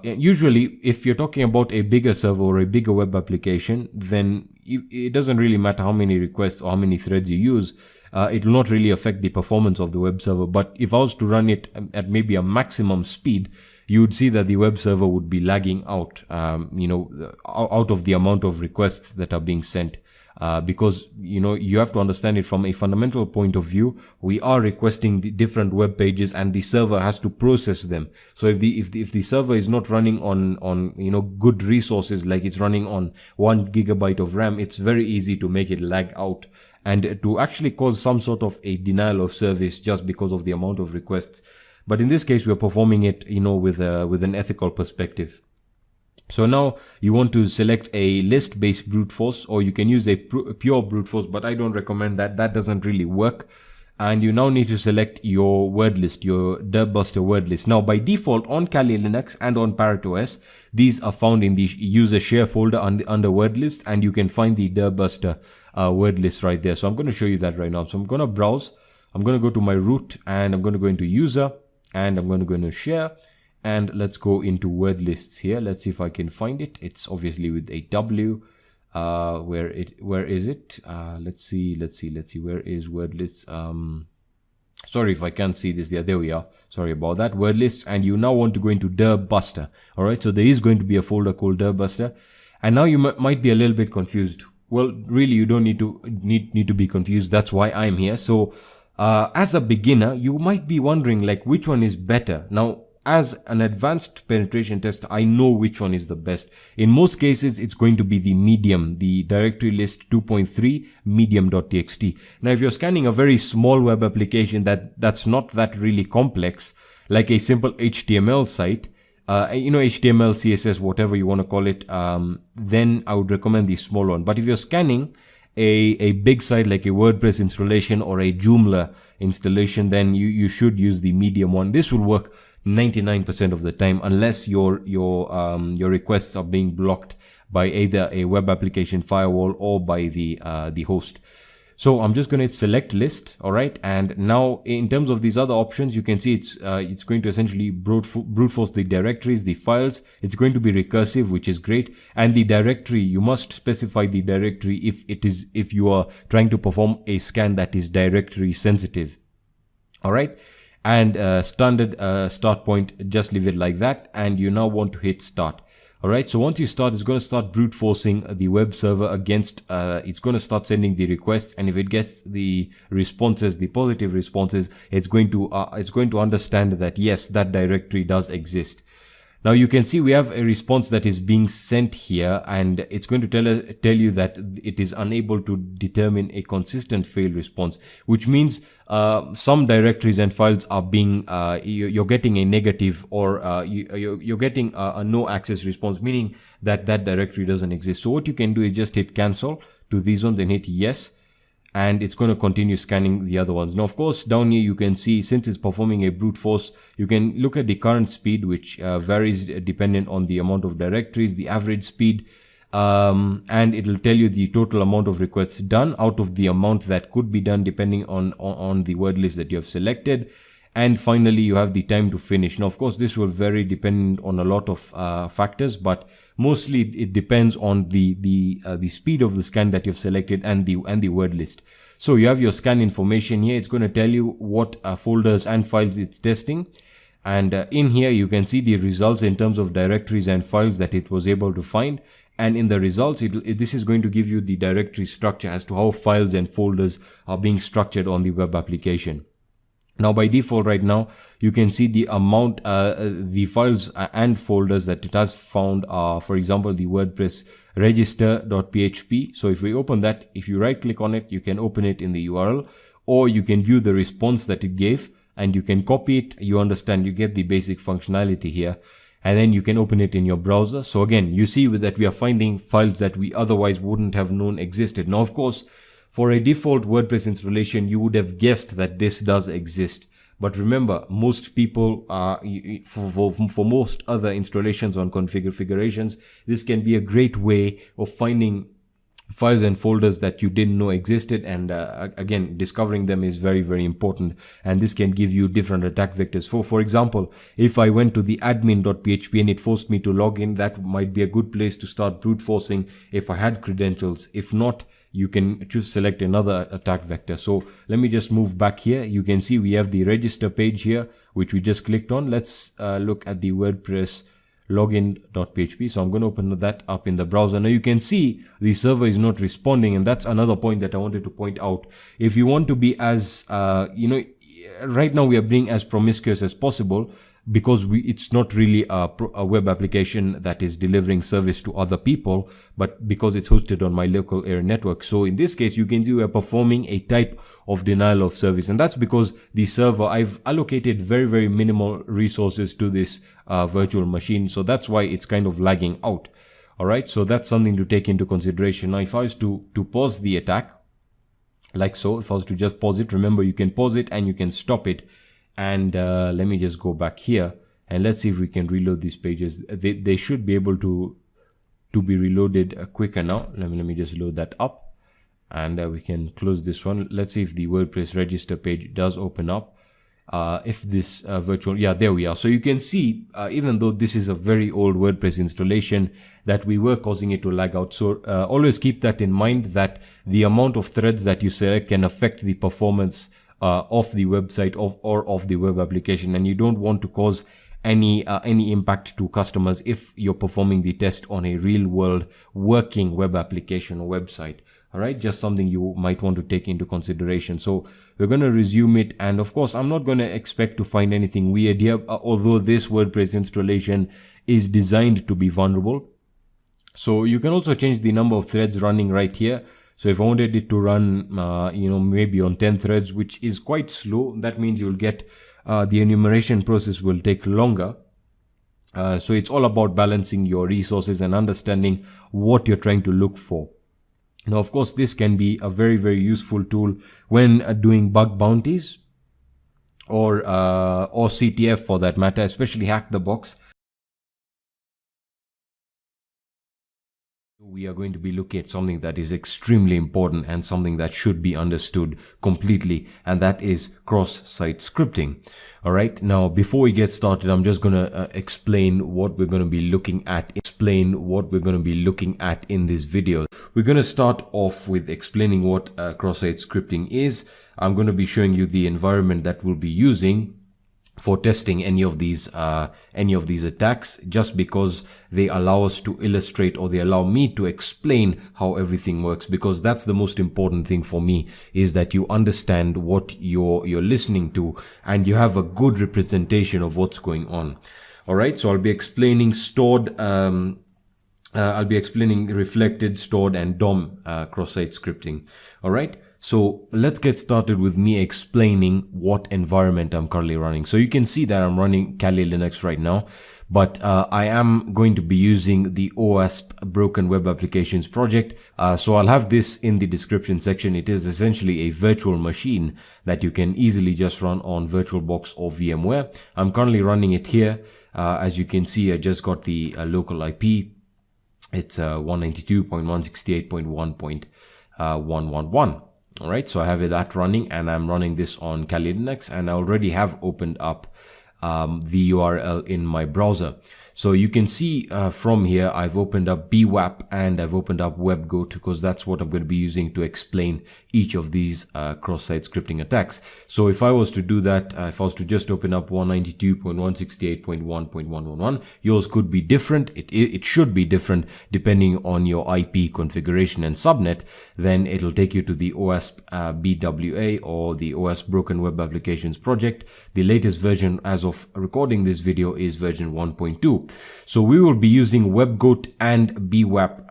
Usually if you're talking about a bigger server or a bigger web application, then it doesn't really matter how many requests or how many threads you use. It will not really affect the performance of the web server. But if I was to run it at maybe a maximum speed, you would see that the web server would be lagging out, out of the amount of requests that are being sent because you have to understand it from a fundamental point of view. We are requesting the different web pages and the server has to process them. So if the server is not running on good resources, like it's running on 1 gigabyte of RAM, it's very easy to make it lag out and to actually cause some sort of a denial of service just because of the amount of requests. But in this case, we're performing it, with an ethical perspective. So now you want to select a list-based brute force, or you can use a pure brute force, but I don't recommend that. That doesn't really work. And you now need to select your word list, your Dirtbuster word list. Now, by default, on Kali Linux and on Parrot OS, these are found in the user share folder under word list, and you can find the Dirtbuster word list right there. So I'm going to show you that right now. So I'm going to browse. I'm going to go to my root, and I'm going to go into user, and I'm going to go into share. And let's go into word lists here. Let's see if I can find it. It's obviously with a W. Where is it? Let's see. Where is word lists? Sorry if I can't see this there. There we are. Sorry about that. Word lists. And you now want to go into Dirtbuster. All right. So there is going to be a folder called Dirtbuster. And now you might be a little bit confused. Well, really, you don't need to be confused. That's why I'm here. So, as a beginner, you might be wondering like which one is better. Now, as an advanced penetration tester, I know which one is the best. In most cases, it's going to be the medium, the directory list 2.3 medium.txt. Now, if you're scanning a very small web application that's not that really complex, like a simple HTML site, HTML, CSS, whatever you want to call it, then I would recommend the small one. But if you're scanning a big site like a WordPress installation or a Joomla installation, then you should use the medium one. This will work 99% of the time, unless your requests are being blocked by either a web application firewall or by the host. So I'm just going to select list. All right. And now in terms of these other options, you can see it's going to essentially brute force the directories, the files. It's going to be recursive, which is great. And the directory, you must specify the directory if you are trying to perform a scan that is directory sensitive. All right. And standard start point, just leave it like that. And you now want to hit start. All right. So once you start, it's going to start brute forcing the web server against, it's going to start sending the requests. And if it gets the responses, the positive responses, it's going to understand that yes, that directory does exist. Now you can see we have a response that is being sent here, and it's going to tell you that it is unable to determine a consistent fail response, which means some directories and files are being you're getting a negative, or you're getting a no access response, meaning that directory doesn't exist. So what you can do is just hit cancel to these ones and hit yes. And it's going to continue scanning the other ones. Now, of course, down here you can see, since it's performing a brute force, you can look at the current speed, which varies dependent on the amount of directories, the average speed, and it'll tell you the total amount of requests done out of the amount that could be done depending on the word list that you have selected. And finally, you have the time to finish. Now, of course, this will vary depending on a lot of factors, but mostly it depends on the speed of the scan that you've selected and the word list. So you have your scan information here. It's going to tell you what folders and files it's testing. And in here, you can see the results in terms of directories and files that it was able to find. And in the results, this is going to give you the directory structure as to how files and folders are being structured on the web application. Now, by default right now, you can see the amount, the files and folders that it has found are, for example, the WordPress register.php. So if we open that, if you right click on it, you can open it in the URL, or you can view the response that it gave and you can copy it. You understand, you get the basic functionality here, and then you can open it in your browser. So again, you see that we are finding files that we otherwise wouldn't have known existed. Now, of course, for a default WordPress installation, you would have guessed that this does exist. But remember, most people, for most other installations on configurations, this can be a great way of finding files and folders that you didn't know existed. And again, discovering them is very, very important. And this can give you different attack vectors. For example, if I went to the admin.php and it forced me to log in, that might be a good place to start brute forcing if I had credentials. If not, you can select another attack vector. So let me just move back here. You can see we have the register page here, which we just clicked on. Let's look at the WordPress login.php. So I'm going to open that up in the browser. Now you can see the server is not responding, and that's another point that I wanted to point out. If you want to be as right now we are being as promiscuous as possible, because it's not really a web application that is delivering service to other people, but because it's hosted on my local area network. So in this case, you can see we're performing a type of denial of service, and that's because the server, I've allocated very, very minimal resources to this virtual machine. So that's why it's kind of lagging out. All right. So that's something to take into consideration. Now, if I was to pause the attack like so, if I was to just pause it, remember you can pause it and you can stop it. And let me just go back here and let's see if we can reload these pages. They should be able to be reloaded quicker now. Let me just load that up, and we can close this one. Let's see if the WordPress register page does open up. If this virtual, yeah, there we are. So you can see, even though this is a very old WordPress installation, that we were causing it to lag out. So always keep that in mind, that the amount of threads that you select can affect the performance of the website or of the web application, and you don't want to cause any impact to customers if you're performing the test on a real world working web application or website. All right, just something you might want to take into consideration. So we're going to resume it, and of course I'm not going to expect to find anything weird here, although this WordPress installation is designed to be vulnerable. So you can also change the number of threads running right here. So if I wanted it to run, maybe on 10 threads, which is quite slow, that means you'll get the enumeration process will take longer. So it's all about balancing your resources and understanding what you're trying to look for. Now, of course, this can be a very, very useful tool when doing bug bounties or CTF for that matter, especially Hack the Box. We are going to be looking at something that is extremely important and something that should be understood completely, and that is cross-site scripting. All right. Now, before we get started, I'm just going to explain what we're going to be looking at. In this video. We're going to start off with explaining what cross-site scripting is. I'm going to be showing you the environment that we'll be using for testing any of these attacks, just because they allow us to illustrate, or they allow me to explain how everything works, because that's the most important thing for me, is that you understand what you're listening to and you have a good representation of what's going on. All right, so I'll be explaining reflected, stored, and DOM cross-site scripting. All right. So let's get started with me explaining what environment I'm currently running. So you can see that I'm running Kali Linux right now, but I am going to be using the OWASP Broken Web Applications project. So I'll have this in the description section. It is essentially a virtual machine that you can easily just run on VirtualBox or VMware. I'm currently running it here. As you can see, I just got the local IP. It's 192.168.1.111. All right, so I have that running, and I'm running this on Kali Linux, and I already have opened up the URL in my browser. So you can see from here, I've opened up BWAP and I've opened up WebGoat, because that's what I'm going to be using to explain each of these cross-site scripting attacks. So if I was to do that, if I was to just open up 192.168.1.111, yours could be different. It should be different depending on your IP configuration and subnet. Then it'll take you to the OWASP BWA, or the OWASP Broken Web Applications project. The latest version as of recording this video is version 1.2. So we will be using WebGoat and BWAP,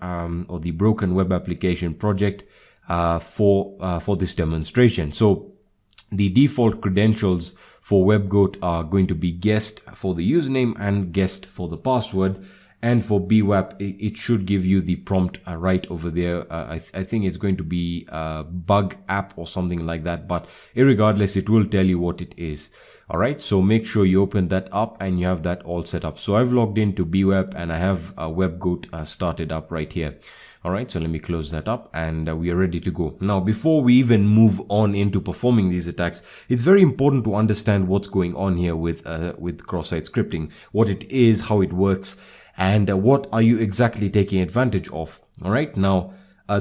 or the Broken Web Application project, for this demonstration. So the default credentials for WebGoat are going to be guest for the username and guest for the password. And for BWAP, it should give you the prompt right over there. I think it's going to be bug app or something like that, but irregardless, it will tell you what it is. All right, so make sure you open that up and you have that all set up. So I've logged into BWAP and I have WebGoat started up right here. All right, so let me close that up, and we are ready to go. Now, before we even move on into performing these attacks, it's very important to understand what's going on here with cross-site scripting, what it is, how it works, and what are you exactly taking advantage of. All right, now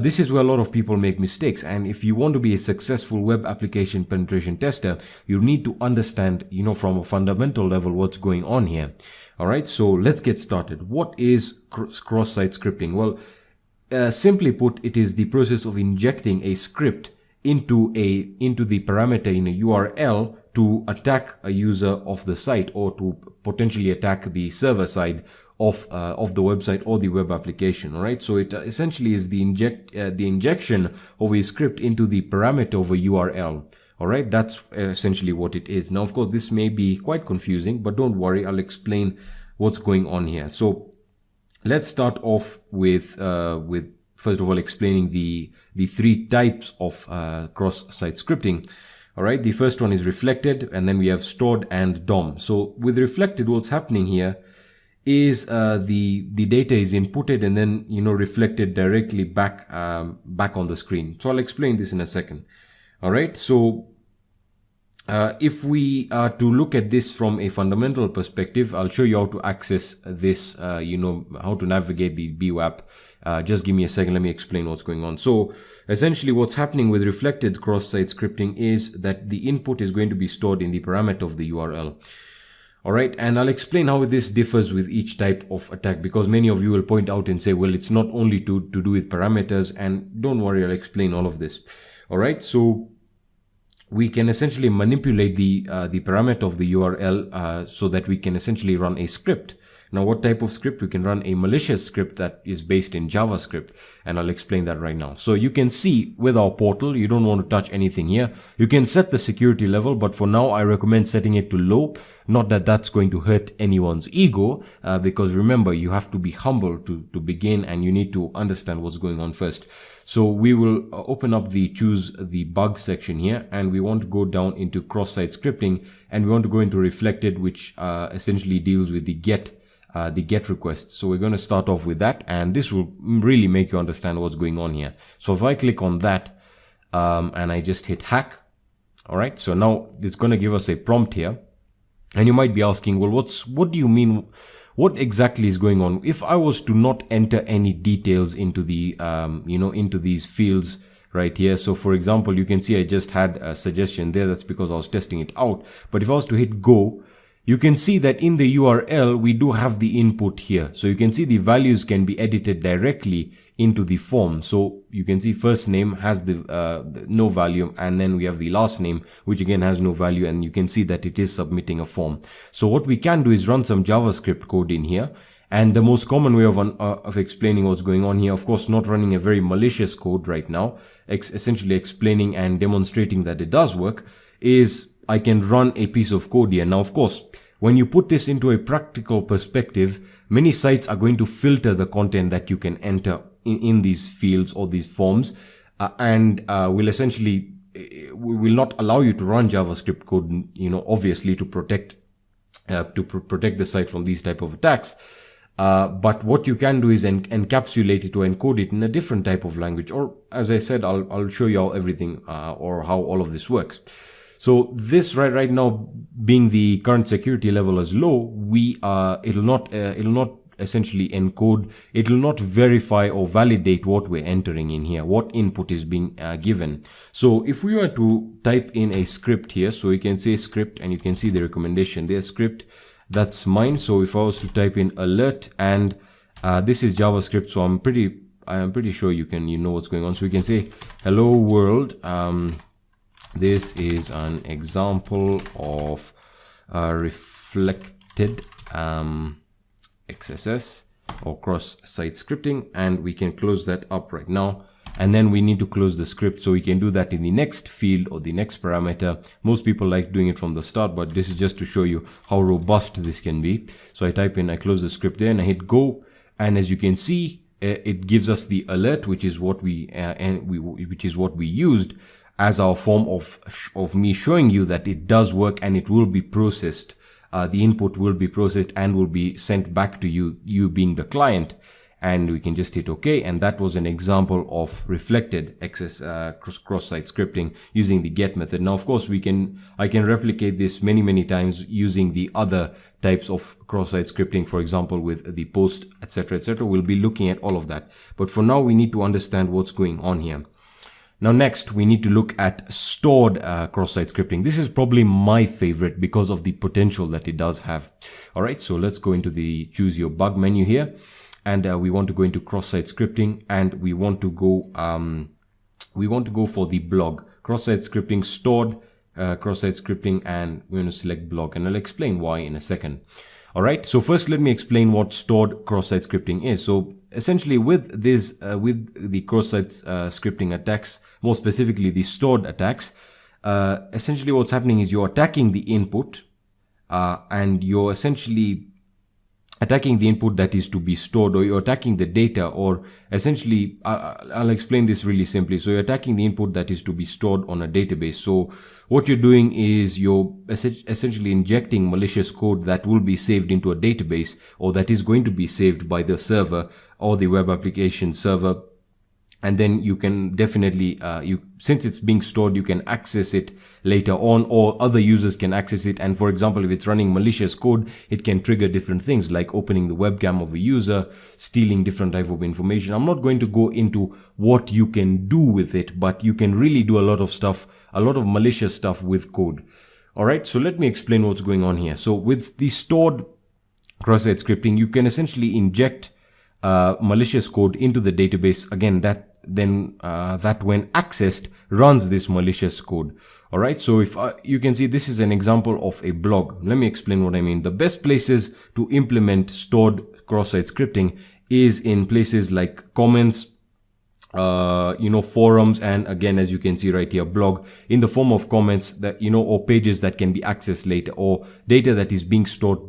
this is where a lot of people make mistakes, and if you want to be a successful web application penetration tester, you need to understand, from a fundamental level, what's going on here. All right, so let's get started. What is cross-site scripting? Well, simply put, it is the process of injecting a script into the parameter in a URL to attack a user of the site, or to potentially attack the server side of the website or the web application. All right, so it essentially is the injection of a script into the parameter of a URL. All right, that's essentially what it is. Now, of course, this may be quite confusing, but don't worry, I'll explain what's going on here. So let's start off with first of all explaining the three types of cross-site scripting. All right, the first one is reflected, and then we have stored and DOM. So with reflected, what's happening here is the data is inputted and then reflected directly back on the screen. So I'll explain this in a second. All right, so if we are to look at this from a fundamental perspective, I'll show you how to access this, how to navigate the BWAP. Just give me a second, let me explain what's going on. So essentially what's happening with reflected cross-site scripting is that the input is going to be stored in the parameter of the URL. All right, and I'll explain how this differs with each type of attack, because many of you will point out and say, well, it's not only to do with parameters, and don't worry, I'll explain all of this. All right, so we can essentially manipulate the parameter of the URL so that we can essentially run a script. Now, what type of script? We can run a malicious script that is based in JavaScript, and I'll explain that right now. So you can see with our portal, you don't want to touch anything here. You can set the security level, but for now, I recommend setting it to low. Not that that's going to hurt anyone's ego, because remember, you have to be humble to begin, and you need to understand what's going on first. So we will open up choose the bug section here, and we want to go down into cross-site scripting, and we want to go into reflected, which essentially deals with the get request. So we're going to start off with that, and this will really make you understand what's going on here. So if I click on that and I just hit hack, all right, so now it's going to give us a prompt here, and you might be asking, well, what do you mean? What exactly is going on? If I was to not enter any details into the into these fields right here, so for example, you can see I just had a suggestion there. That's because I was testing it out. But if I was to hit go, you can see that in the URL, we do have the input here. So you can see the values can be edited directly into the form. So you can see first name has the no value, and then we have the last name, which again has no value, and you can see that it is submitting a form. So what we can do is run some JavaScript code in here. And the most common way of explaining what's going on here, of course, not running a very malicious code right now, essentially explaining and demonstrating that it does work, is I can run a piece of code here. Now, of course, when you put this into a practical perspective, many sites are going to filter the content that you can enter in these fields or these forms, and will essentially will not allow you to run JavaScript code, obviously to protect the site from these type of attacks. But what you can do is encapsulate it or encode it in a different type of language, or as I said, I'll show you how everything or how all of this works. So this right now, being the current security level as low, it'll not essentially encode, it will not verify or validate what we're entering in here, what input is being given. So if we were to type in a script here, so you can say script, and you can see the recommendation there, script, that's mine. So if I was to type in alert, and this is JavaScript, so I'm pretty sure you know what's going on. So we can say hello world. This is an example of reflected XSS or cross-site scripting, and we can close that up right now. And then we need to close the script, so we can do that in the next field or the next parameter. Most people like doing it from the start, but this is just to show you how robust this can be. So I type in, I close the script there, and I hit go, and as you can see, it gives us the alert, which is what we used as our form of me showing you that it does work and it will be processed. The input will be processed and will be sent back to you being the client. And we can just hit OK. And that was an example of reflected cross-site scripting using the get method. Now, of course, I can replicate this many times using the other types of cross-site scripting, for example, with the post, etc., etc. We'll be looking at all of that. But for now, we need to understand what's going on here. Now next, we need to look at stored cross-site scripting. This is probably my favorite because of the potential that it does have. All right, so let's go into the choose your bug menu here, and we want to go into cross-site scripting, and we want to go for the blog cross-site scripting, stored cross-site scripting, and we're going to select blog, and I'll explain why in a second. All right, so first let me explain what stored cross-site scripting is. So essentially with this, with the cross-site scripting attacks, more specifically the stored attacks, essentially what's happening is you're attacking the input, and you're essentially attacking the input that is to be stored, or you're attacking the data, or essentially, I'll explain this really simply. So you're attacking the input that is to be stored on a database. So what you're doing is you're essentially injecting malicious code that will be saved into a database, or that is going to be saved by the server or the web application server. And then you can definitely, since it's being stored, you can access it later on, or other users can access it. And for example, if it's running malicious code, it can trigger different things like opening the webcam of a user, stealing different type of information. I'm not going to go into what you can do with it, but you can really do a lot of stuff, a lot of malicious stuff with code. All right, so let me explain what's going on here. So with the stored cross-site scripting, you can essentially inject malicious code into the database, again, that when accessed runs this malicious code. All right, so if you can see, this is an example of a blog. Let me explain what I mean. The best places to implement stored cross-site scripting is in places like comments, forums, and again, as you can see right here, blog, in the form of comments that, or pages that can be accessed later, or data that is being stored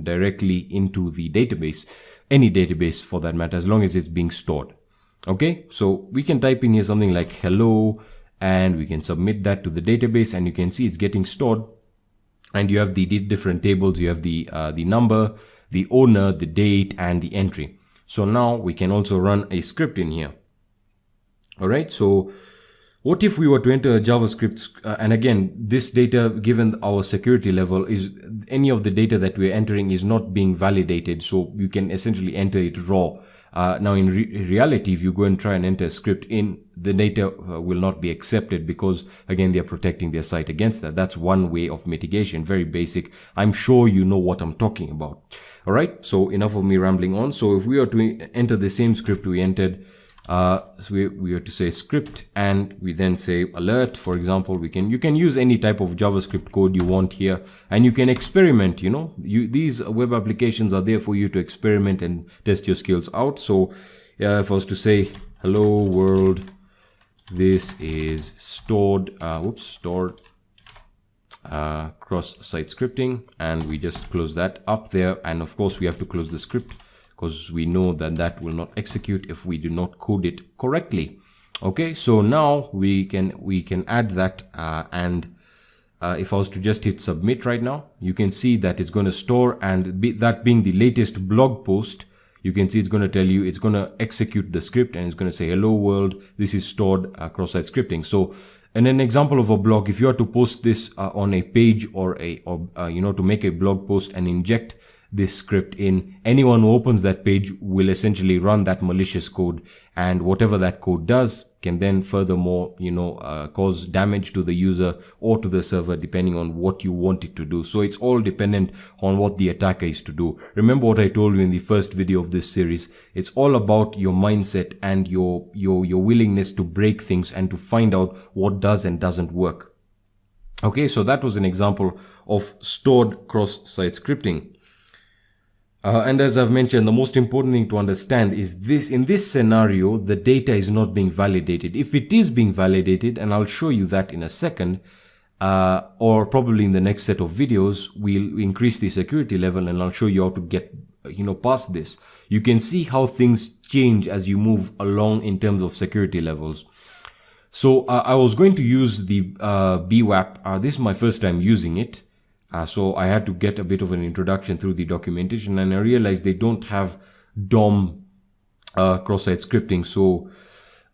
directly into the database, any database for that matter, as long as it's being stored. Okay, so we can type in here something like hello, and we can submit that to the database, and you can see it's getting stored. And you have the different tables. You have the number, the owner, the date, and the entry. So now we can also run a script in here. All right, so what if we were to enter a JavaScript, and again, this data, given our security level, is any of the data that we're entering is not being validated, so you can essentially enter it raw. Now in reality, if you go and try and enter a script in, the data will not be accepted, because again, they're protecting their site against that. That's one way of mitigation, very basic. I'm sure you know what I'm talking about. All right, so enough of me rambling on. So if we were to enter the same script we entered, so we are to say script, and we then say alert, for example. You can use any type of JavaScript code you want here, and you can experiment. These web applications are there for you to experiment and test your skills out. So if I was to say hello world, this is stored cross-site scripting, and we just close that up there. And of course we have to close the script, because we know that will not execute if we do not code it correctly. Okay, so now we can add that, and if I was to just hit submit right now, you can see that it's going to store, and that being the latest blog post, you can see it's going to tell you, it's going to execute the script, and it's going to say hello world, this is stored cross-site scripting. So in an example of a blog, if you are to post this on a page, or to make a blog post and inject this script in, anyone who opens that page will essentially run that malicious code, and whatever that code does can then furthermore, cause damage to the user or to the server, depending on what you want it to do. So it's all dependent on what the attacker is to do. Remember what I told you in the first video of this series. It's all about your mindset and your willingness to break things and to find out what does and doesn't work. Okay, so that was an example of stored cross-site scripting. And as I've mentioned, the most important thing to understand is this: in this scenario, the data is not being validated. If it is being validated, and I'll show you that in a second, or probably in the next set of videos, we'll increase the security level, and I'll show you how to get, past this. You can see how things change as you move along in terms of security levels. So I was going to use the BWAP. This is my first time using it. So I had to get a bit of an introduction through the documentation, and I realized they don't have DOM cross-site scripting. So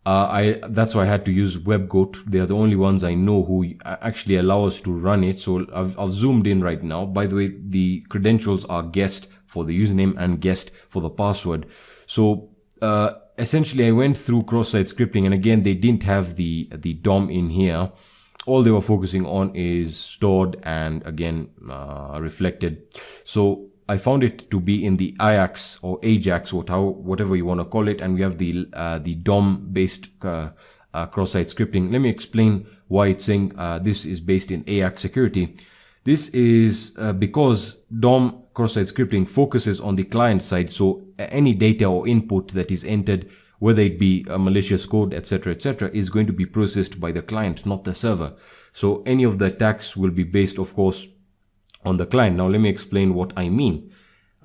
that's why I had to use WebGoat. They are the only ones I know who actually allow us to run it. So I've zoomed in right now. By the way, the credentials are guest for the username and guest for the password. So essentially I went through cross-site scripting, and again, they didn't have the DOM in here. All they were focusing on is stored and again, reflected. So I found it to be in the Ajax or Ajax, whatever you want to call it. And we have the DOM based, cross-site scripting. Let me explain why it's saying, this is based in Ajax security. This is because DOM cross-site scripting focuses on the client side. So any data or input that is entered, whether it be a malicious code, etc., is going to be processed by the client, not the server. So any of the attacks will be based, of course, on the client. Now, let me explain what I mean.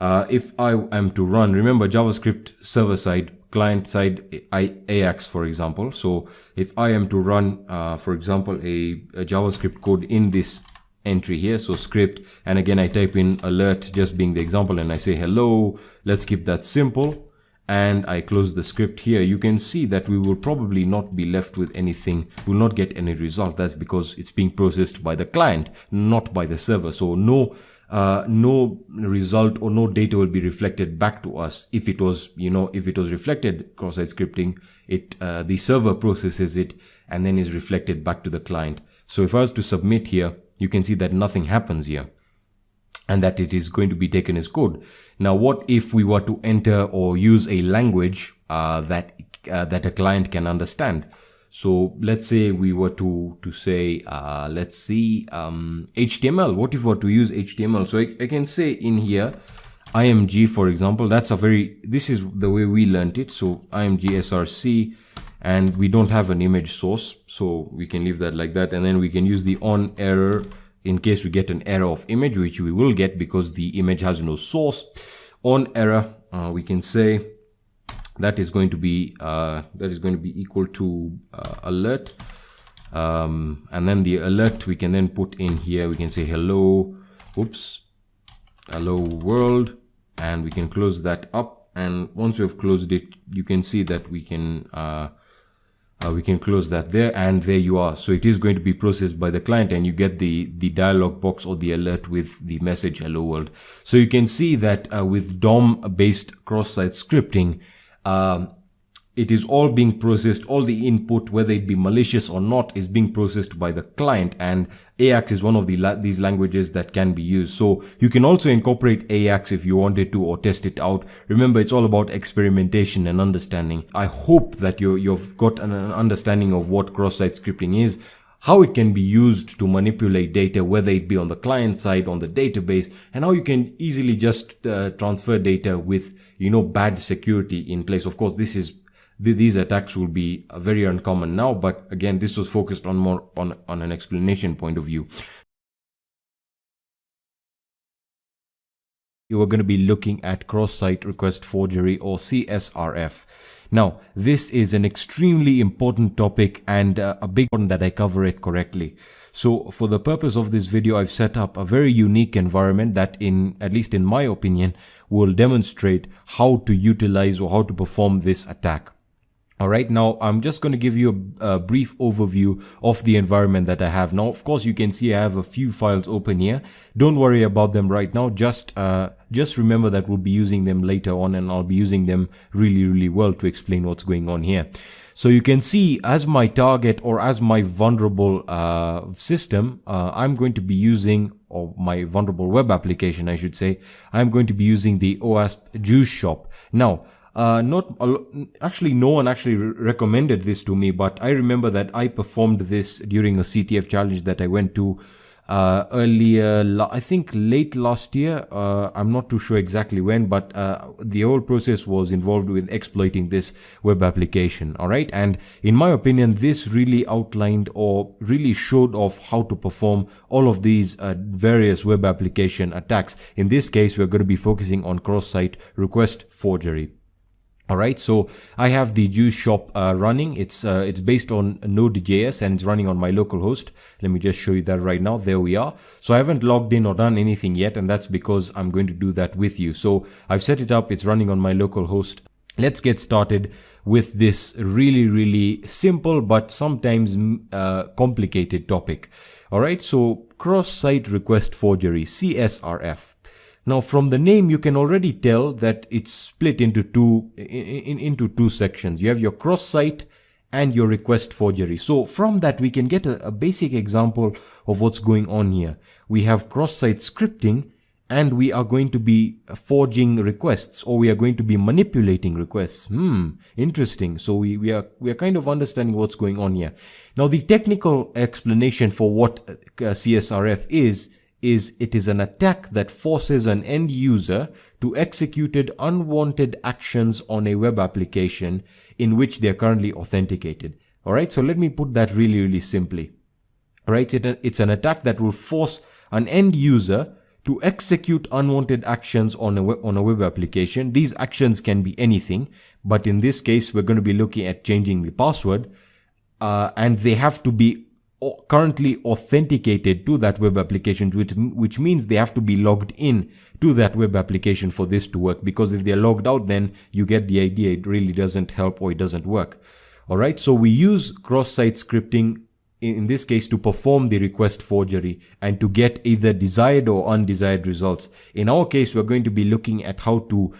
If I am to run, remember JavaScript server side, client side, Ajax, for example. So if I am to run, for example, a JavaScript code in this entry here, so script, and again, I type in alert, just being the example, and I say hello, let's keep that simple. And I close the script here, you can see that we will probably not be left with anything, will not get any result. That's because it's being processed by the client, not by the server. So no result or no data will be reflected back to us. If it was, if it was reflected cross-site scripting, the server processes it and then is reflected back to the client. So if I was to submit here, you can see that nothing happens here, and that it is going to be taken as code. Now, what if we were to enter or use a language that a client can understand? So let's say we were to say, let's see, HTML. What if we were to use HTML? So I can say in here, IMG, for example, this is the way we learned it. So IMG SRC, and we don't have an image source, so we can leave that like that. And then we can use the on error in case we get an error of image, which we will get because the image has no source. On error, we can say that is going to be equal to alert, and then the alert we can then put in here. We can say hello, hello world, and we can close that up. And once we have closed it, you can see that we can close that there, and there you are. So it is going to be processed by the client, and you get the dialog box or the alert with the message hello world. So you can see that with DOM based cross-site scripting, it is all being processed, all the input, whether it be malicious or not, is being processed by the client, and Ajax is one of these languages that can be used. So you can also incorporate Ajax if you wanted to, or test it out. Remember, it's all about experimentation and understanding. I hope that you've got an understanding of what cross-site scripting is, how it can be used to manipulate data, whether it be on the client side, on the database, and how you can easily just transfer data with, bad security in place. Of course, these attacks will be very uncommon now, but again, this was focused on more on an explanation point of view. You are going to be looking at cross-site request forgery, or CSRF. Now, this is an extremely important topic and a big one that I cover it correctly. So for the purpose of this video, I've set up a very unique environment that, at least in my opinion, will demonstrate how to utilize or how to perform this attack. Alright, now I'm just going to give you a brief overview of the environment that I have. Now, of course, you can see I have a few files open here. Don't worry about them right now. Just remember that we'll be using them later on, and I'll be using them really well to explain what's going on here. So you can see as my target, or as my vulnerable system, I'm going to be using, or my vulnerable web application, I should say, I'm going to be using the OWASP Juice Shop. Now, actually no one actually recommended this to me, but I remember that I performed this during a CTF challenge that I went to earlier, I think late last year. I'm not too sure exactly when, but the whole process was involved with exploiting this web application. All right, and in my opinion, this really outlined or really showed off how to perform all of these various web application attacks. In this case, we're going to be focusing on cross-site request forgery. Alright, so I have the Juice Shop running. It's based on Node.js, and it's running on my local host. Let me just show you that right now. There we are. So I haven't logged in or done anything yet, and that's because I'm going to do that with you. So I've set it up. It's running on my local host. Let's get started with this really simple but sometimes complicated topic. Alright, so cross-site request forgery, CSRF. Now, from the name, you can already tell that it's split into two sections. You have your cross-site and your request forgery. So from that, we can get a basic example of what's going on here. We have cross-site scripting, and we are going to be forging requests, or we are going to be manipulating requests. Interesting. So we are kind of understanding what's going on here. Now, the technical explanation for what CSRF is it is an attack that forces an end user to execute unwanted actions on a web application in which they are currently authenticated. All right. So let me put that really simply. All right. It's an attack that will force an end user to execute unwanted actions on a web application. These actions can be anything, but in this case, we're going to be looking at changing the password, and they have to be currently authenticated to that web application, which means they have to be logged in to that web application for this to work, because if they're logged out, then you get the idea, it really doesn't help or it doesn't work. All right, so we use cross-site scripting in this case to perform the request forgery and to get either desired or undesired results. In our case, we're going to be looking at how to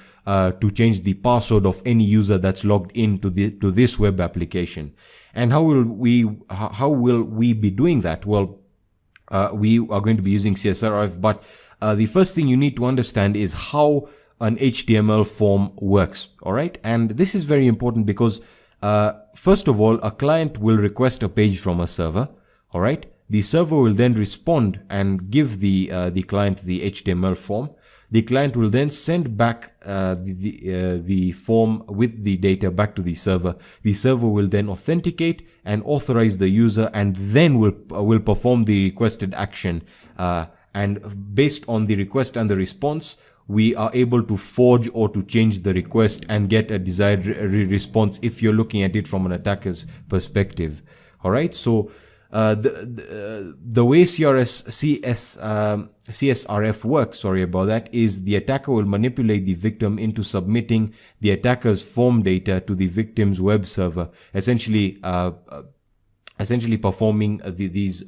change the password of any user that's logged into this web application. And how will we be doing that? Well, we are going to be using CSRF, but the first thing you need to understand is how an HTML form works. All right, and this is very important because first of all, a client will request a page from a server. All right, the server will then respond and give the client the HTML form. The client will then send back the form with the data back to the server. The server will then authenticate and authorize the user, and then will perform the requested action. And based on the request and the response, we are able to forge or to change the request and get a desired response if you're looking at it from an attacker's perspective. All right, so the way CSRF works, is the attacker will manipulate the victim into submitting the attacker's form data to the victim's web server, essentially performing these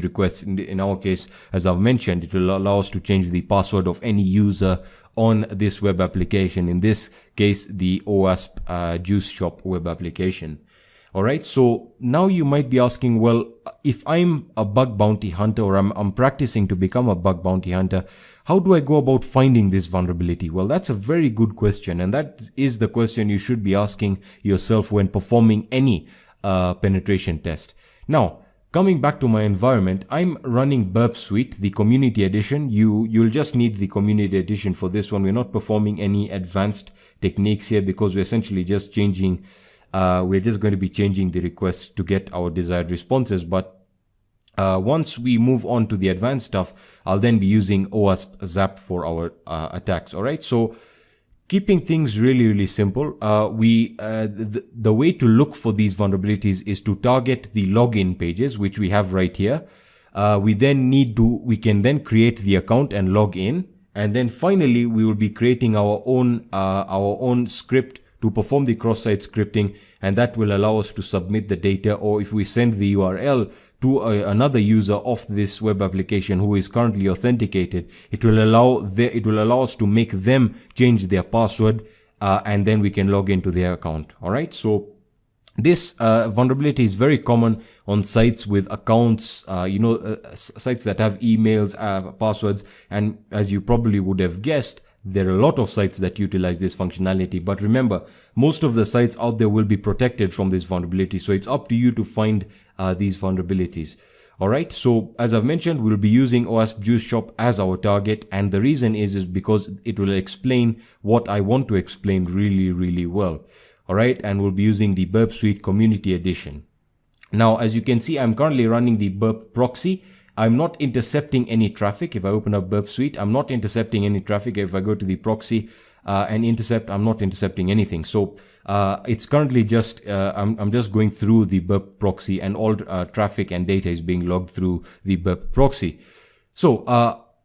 requests. In our case, as I've mentioned, it will allow us to change the password of any user on this web application. In this case, the OWASP Juice Shop web application. All right. So now you might be asking, well, if I'm a bug bounty hunter, or I'm practicing to become a bug bounty hunter, how do I go about finding this vulnerability? Well, that's a very good question, and that is the question you should be asking yourself when performing any penetration test. Now, coming back to my environment, I'm running Burp Suite, the community edition. You'll just need the community edition for this one. We're not performing any advanced techniques here because we're essentially just changing. We're just going to be changing the requests to get our desired responses. But once we move on to the advanced stuff, I'll then be using OWASP Zap for our attacks. All right. So keeping things really simple, the way to look for these vulnerabilities is to target the login pages, which we have right here. We can then create the account and log in, and then finally we will be creating our own script to perform the cross-site scripting, and that will allow us to submit the data, or if we send the URL to another user of this web application who is currently authenticated, it will allow us to make them change their password, and then we can log into their account. All right. So this vulnerability is very common on sites with accounts, sites that have emails, passwords, and as you probably would have guessed, there are a lot of sites that utilize this functionality. But remember, most of the sites out there will be protected from this vulnerability. So it's up to you to find these vulnerabilities. All right. So as I've mentioned, we'll be using OWASP Juice Shop as our target. And the reason is because it will explain what I want to explain really well. All right. And we'll be using the Burp Suite Community Edition. Now, as you can see, I'm currently running the Burp proxy. I'm not intercepting any traffic. If I open up Burp Suite, I'm not intercepting any traffic. If I go to the proxy and intercept, I'm not intercepting anything. So it's currently just, I'm just going through the Burp proxy, and all traffic and data is being logged through the Burp proxy. So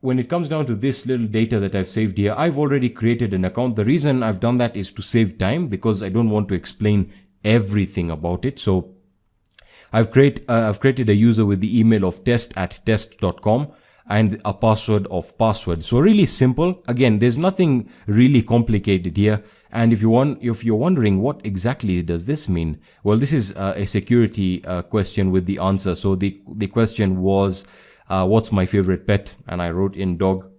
when it comes down to this little data that I've saved here, I've already created an account. The reason I've done that is to save time, because I don't want to explain everything about it. So I've created a user with the email of test@test.com, and a password of password. So really simple. Again, there's nothing really complicated here. And if you're wondering what exactly does this mean, well, this is a security question with the answer. So the question was, what's my favorite pet? And I wrote in dog.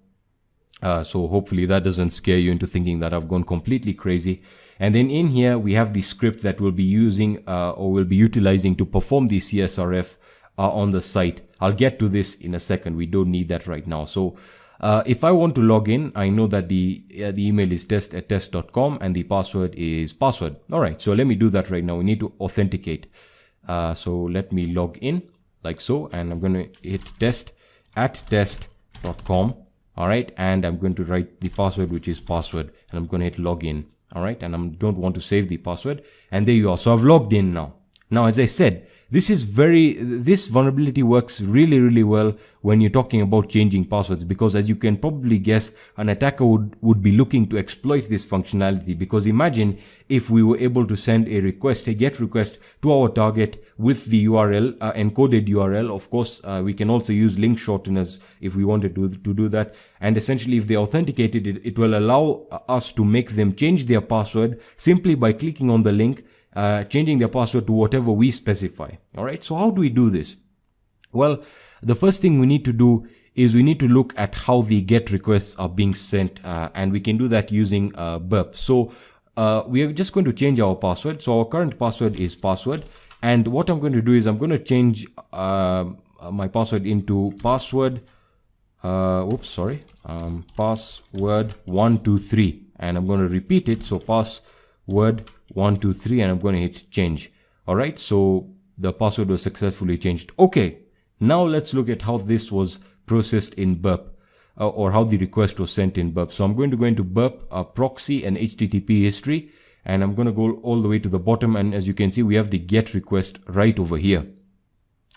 So hopefully that doesn't scare you into thinking that I've gone completely crazy. And then in here we have the script that we'll be using or we'll be utilizing to perform the CSRF on the site. I'll get to this in a second. We don't need that right now. So if I want to log in, I know that the email is test@test.com and the password is password. All right, so let me do that right now. We need to authenticate. So let me log in like so, and I'm going to hit test@test.com. All right, and I'm going to write the password, which is password, and I'm going to hit login. All right, and I don't want to save the password, and there you are. So I've logged in now. Now, as I said, this vulnerability works really well when you're talking about changing passwords, because as you can probably guess, an attacker would be looking to exploit this functionality. Because imagine if we were able to send a GET request to our target with the URL, encoded URL. Of course, we can also use link shorteners if we wanted to do that. And essentially, if they authenticated it, it will allow us to make them change their password simply by clicking on the link, changing their password to whatever we specify. All right. So how do we do this? Well, the first thing we need to do is we need to look at how the GET requests are being sent, and we can do that using burp. So we are just going to change our password. So our current password is password, and what I'm going to do is I'm going to change my password into password. Password 123, and I'm going to repeat it. So password 123, and I'm going to hit change. All right, so the password was successfully changed. Okay, now let's look at how this was processed in burp, or how the request was sent in burp. So I'm going to go into burp, proxy and HTTP history, and I'm going to go all the way to the bottom, and as you can see, we have the GET request right over here.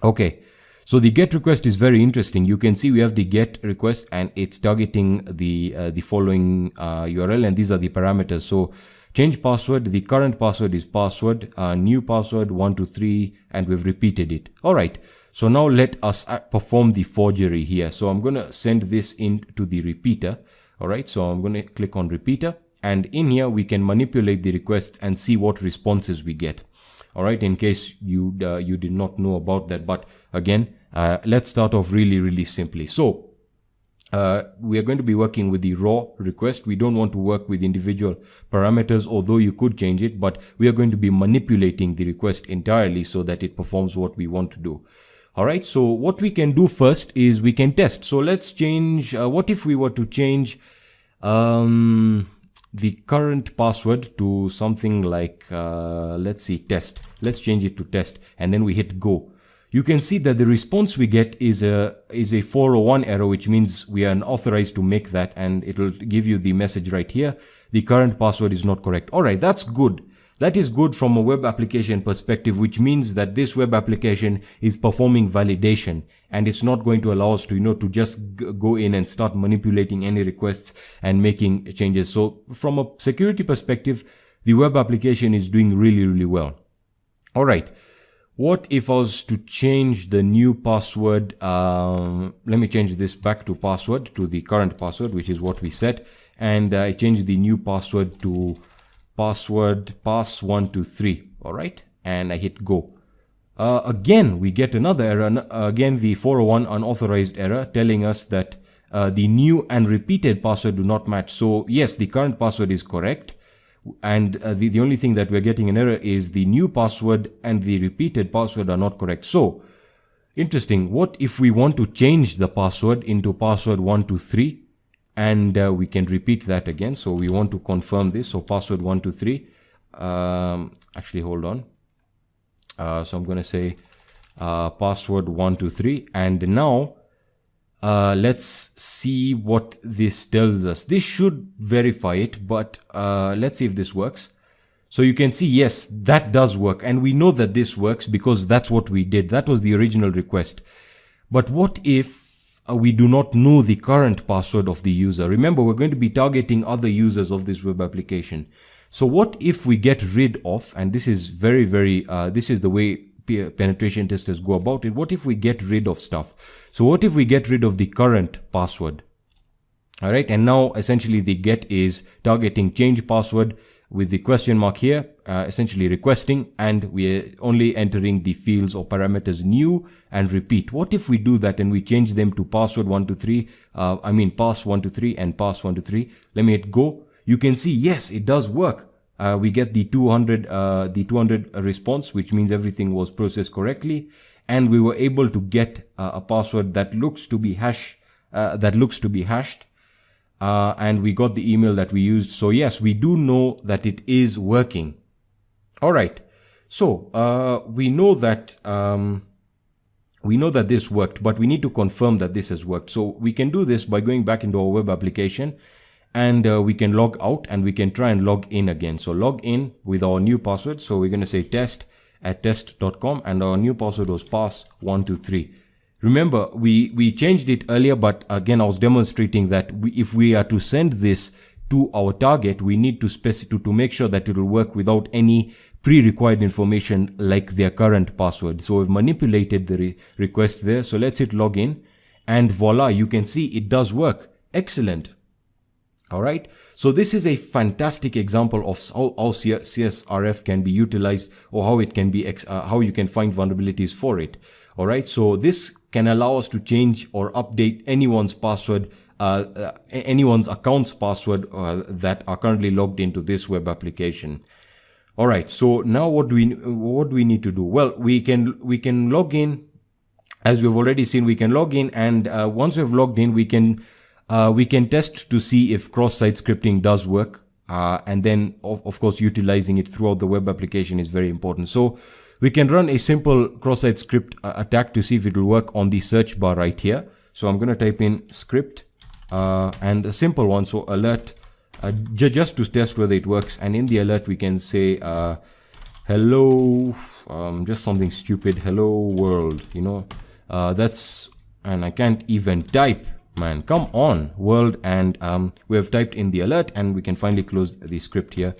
Okay, so the GET request is very interesting. You can see we have the GET request, and it's targeting the following URL, and these are the parameters. So change password, the current password is password, new password 123, and we've repeated it. All right, so now let us perform the forgery here. So I'm going to send this into the repeater. All right, so I'm going to click on repeater, and in here we can manipulate the requests and see what responses we get. All right, in case you did not know about that. But again, let's start off really simply. So we are going to be working with the raw request. We don't want to work with individual parameters, although you could change it, but we are going to be manipulating the request entirely so that it performs what we want to do. All right, so what we can do first is we can test. So let's change, what if we were to change the current password to something like, let's see, test. Let's change it to test, and then we hit go. You can see that the response we get is a 401 error, which means we are unauthorized to make that, and it will give you the message right here. The current password is not correct. All right, that's good. That is good from a web application perspective, which means that this web application is performing validation, and it's not going to allow us to, to just go in and start manipulating any requests and making changes. So from a security perspective, the web application is doing really well. All right. What if I was to change the new password? Let me change this back to password, to the current password, which is what we set. And I changed the new password to password pass123. All right. And I hit go. Again, we get another error. Again, the 401 unauthorized error telling us that the new and repeated password do not match. So yes, the current password is correct. And the only thing that we're getting an error is the new password and the repeated password are not correct. So interesting. What if we want to change the password into password 123, and we can repeat that again. So we want to confirm this. So password 123. Actually, hold on. So I'm going to say password 123, and now let's see what this tells us. This should verify it, but let's see if this works. So you can see, yes, that does work. And we know that this works because that's what we did. That was the original request. But what if we do not know the current password of the user? Remember, we're going to be targeting other users of this web application. So what if we get rid of, and this is this is the way penetration testers go about it? What if we get rid of stuff? So what if we get rid of the current password? All right, and now essentially the get is targeting change password with the question mark here, essentially requesting, and we're only entering the fields or parameters new and repeat. What if we do that and we change them to password 123, pass 123 and pass 123. Let me hit go. You can see, yes, it does work. We get the 200 response, which means everything was processed correctly, and we were able to get a password that looks to be hashed. And we got the email that we used. So yes, we do know that it is working. All right. So we know that this worked, but we need to confirm that this has worked. So we can do this by going back into our web application, and we can log out and we can try and log in again. So log in with our new password. So we're going to say test@test.com, and our new password was pass123. Remember, we changed it earlier, but again, I was demonstrating that if we are to send this to our target, we need to make sure that it will work without any pre-required information like their current password. So we've manipulated the request there. So let's hit login, and voila, you can see it does work. Excellent. All right. So this is a fantastic example of how CSRF can be utilized, or how it can be, how you can find vulnerabilities for it. All right. So this can allow us to change or update anyone's password, anyone's account's password that are currently logged into this web application. All right. So now what do we need to do? Well, we can log in. As we've already seen, we can log in, and once we've logged in, we can test to see if cross-site scripting does work, and then of course utilizing it throughout the web application is very important. So we can run a simple cross-site script attack to see if it will work on the search bar right here. So I'm going to type in script and a simple one, so alert, just to test whether it works. And in the alert we can say hello, just something stupid, hello world, and I can't even type. Man, come on, world, and we have typed in the alert, and we can finally close the script here.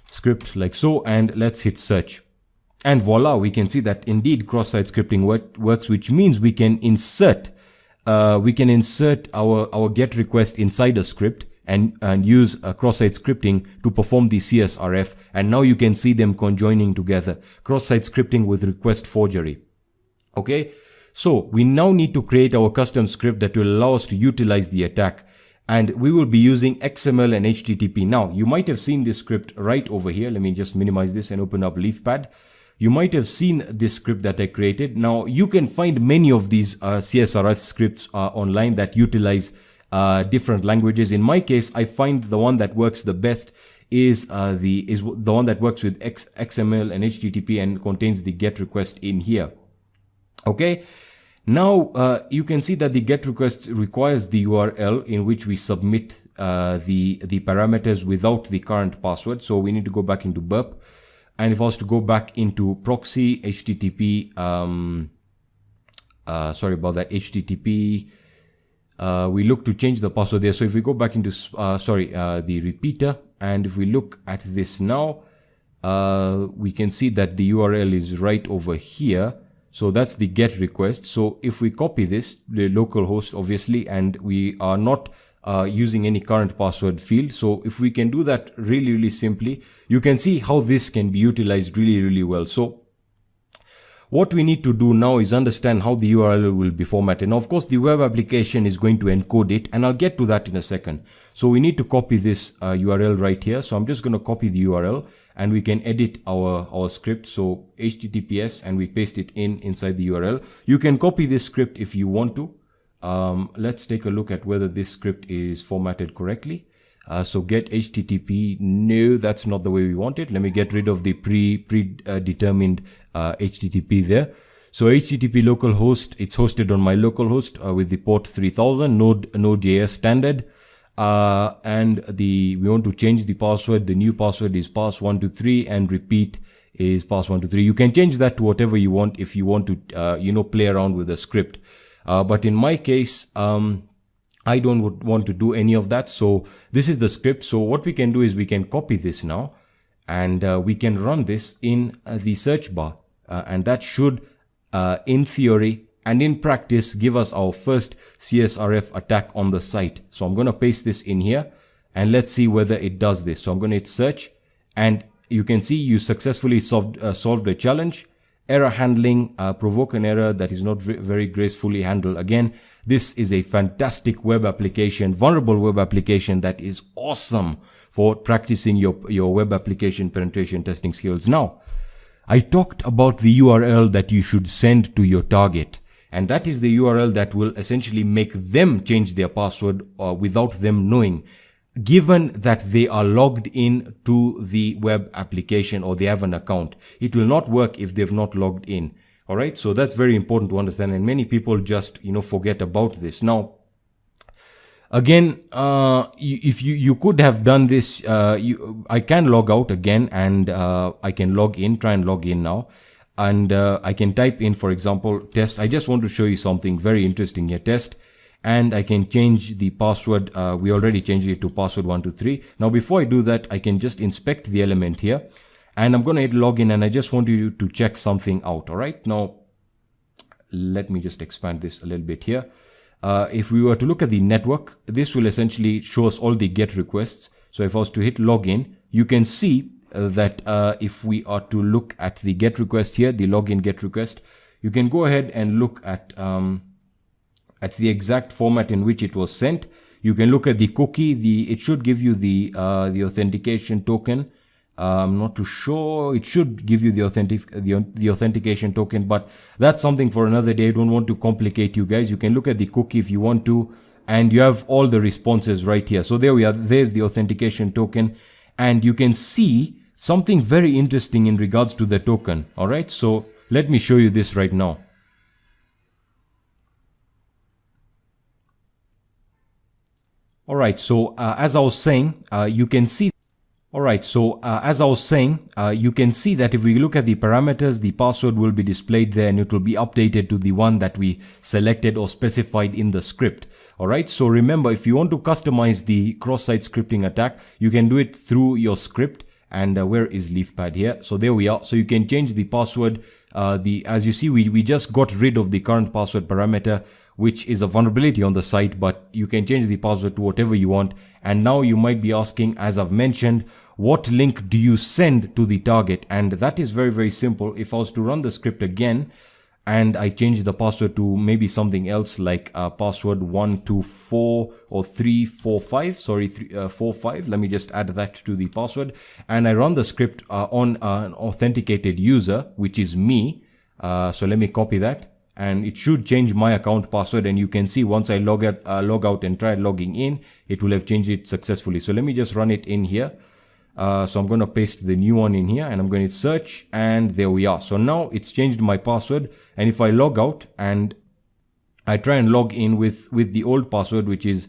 Script like so, and let's hit search. And voila, we can see that indeed cross-site scripting works, which means we can insert our get request inside a script and use cross-site scripting to perform the CSRF. And now you can see them conjoining together, cross-site scripting with request forgery. Okay. So we now need to create our custom script that will allow us to utilize the attack, and we will be using XML and HTTP. Now, you might have seen this script right over here. Let me just minimize this and open up LeafPad. You might have seen this script that I created. Now, you can find many of these CSRF scripts online that utilize different languages. In my case, I find the one that works the best is the one that works with XML and HTTP and contains the GET request in here. Okay. Now, you can see that the GET request requires the URL in which we submit the parameters without the current password. So we need to go back into burp. And if I was to go back into proxy, HTTP, sorry about that, HTTP, we look to change the password there. So if we go back into, the repeater, and if we look at this now, we can see that the URL is right over here. So that's the GET request. So if we copy this, the local host obviously, and we are not using any current password field. So if we can do that really simply, you can see how this can be utilized really well. So what we need to do now is understand how the URL will be formatted. Now, of course, the web application is going to encode it, and I'll get to that in a second. So we need to copy this URL right here. So I'm just going to copy the URL, and we can edit our script. So HTTPS, and we paste it inside the URL. You can copy this script if you want to. Let's take a look at whether this script is formatted correctly. So get HTTP. No, that's not the way we want it. Let me get rid of the predetermined HTTP there. So HTTP localhost, it's hosted on my localhost with the port 3000 Node.js standard. And we want to change the password. The new password is pass123 and repeat is pass123. You can change that to whatever you want if you want to, play around with the script. But in my case, I don't want to do any of that. So this is the script. So what we can do is we can copy this now, and we can run this in the search bar. and that should, in theory and in practice, give us our first CSRF attack on the site. So I'm going to paste this in here and let's see whether it does this. So I'm going to hit search, and you can see you successfully solved a challenge. Error handling, provoke an error that is not very gracefully handled. Again, this is a fantastic web application, vulnerable web application that is awesome for practicing your web application penetration testing skills. Now, I talked about the URL that you should send to your target, and that is the URL that will essentially make them change their password without them knowing, given that they are logged in to the web application or they have an account. It will not work if they've not logged in. All right. So that's very important to understand. And many people just, forget about this. Now, again, if you could have done this, I can log out again, and I can log in, try and log in now. And I can type in, for example, test. I just want to show you something very interesting here. Test. And I can change the password. We already changed it to password 123. Now, before I do that, I can just inspect the element here, and I'm going to hit login, and I just want you to check something out. All right. Now, let me just expand this a little bit here. If we were to look at the network, this will essentially show us all the GET requests. So if I was to hit login, you can see that if we are to look at the GET request here, the login GET request, you can go ahead and look at the exact format in which it was sent. You can look at the cookie. It should give you the authentication token. I'm not too sure. It should give you the authentication token, but that's something for another day. I don't want to complicate you guys. You can look at the cookie if you want to, and you have all the responses right here. So there we are. There's the authentication token, and you can see something very interesting in regards to the token. All right. So let me show you this right now. All right, so as I was saying, you can see. All right, so as I was saying, you can see that if we look at the parameters, the password will be displayed there, and it will be updated to the one that we selected or specified in the script. All right, so remember, if you want to customize the cross-site scripting attack, you can do it through your script. And where is LeafPad here? So there we are. So you can change the password. As you see, we just got rid of the current password parameter, which is a vulnerability on the site, but you can change the password to whatever you want. And now you might be asking, as I've mentioned, what link do you send to the target? And that is very, very simple. If I was to run the script again, and I change the password to maybe something else like password 124 or 345, sorry, 45. Let me just add that to the password, and I run the script on an authenticated user, which is me. So let me copy that, and it should change my account password. And you can see once I log out and try logging in, it will have changed it successfully. So let me just run it in here. So I'm going to paste the new one in here, and I'm going to search, and there we are. So now it's changed my password, and if I log out and I try and log in with the old password, which is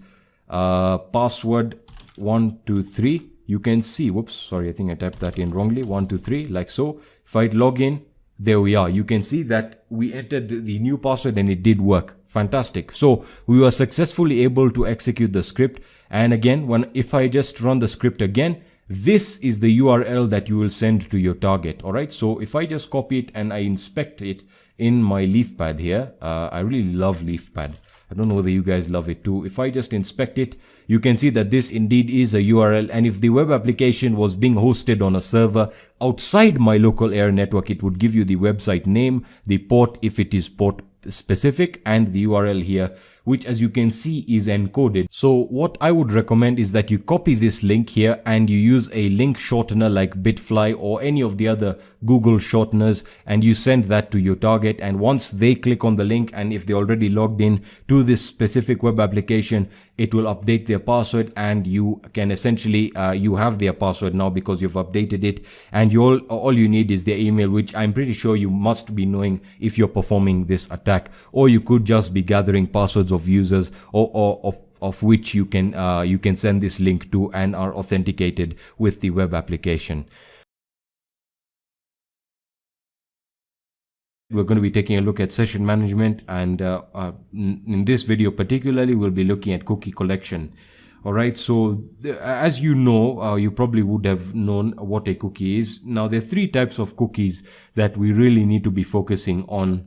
password 123, you can see, whoops, sorry, I think I typed that in wrongly, 123, like so. If I log in, there we are. You can see that we entered the new password and it did work. Fantastic. So we were successfully able to execute the script. And again, if I just run the script again, this is the URL that you will send to your target. All right. So if I just copy it and I inspect it in my LeafPad here, I really love LeafPad. I don't know whether you guys love it too. If I just inspect it, you can see that this indeed is a URL. And if the web application was being hosted on a server outside my local area network, it would give you the website name, the port if it is port specific, and the URL here, which as you can see is encoded. So what I would recommend is that you copy this link here and you use a link shortener like Bitfly or any of the other Google shorteners, and you send that to your target. And once they click on the link, and if they already logged in to this specific web application, it will update their password, and you can essentially, you have their password now because you've updated it, and all you need is their email, which I'm pretty sure you must be knowing if you're performing this attack. Or you could just be gathering passwords of users or of which you can send this link to and are authenticated with the web application. We're going to be taking a look at session management, and in this video particularly, we'll be looking at cookie collection. All right, so as you know, you probably would have known what a cookie is. Now, there are three types of cookies that we really need to be focusing on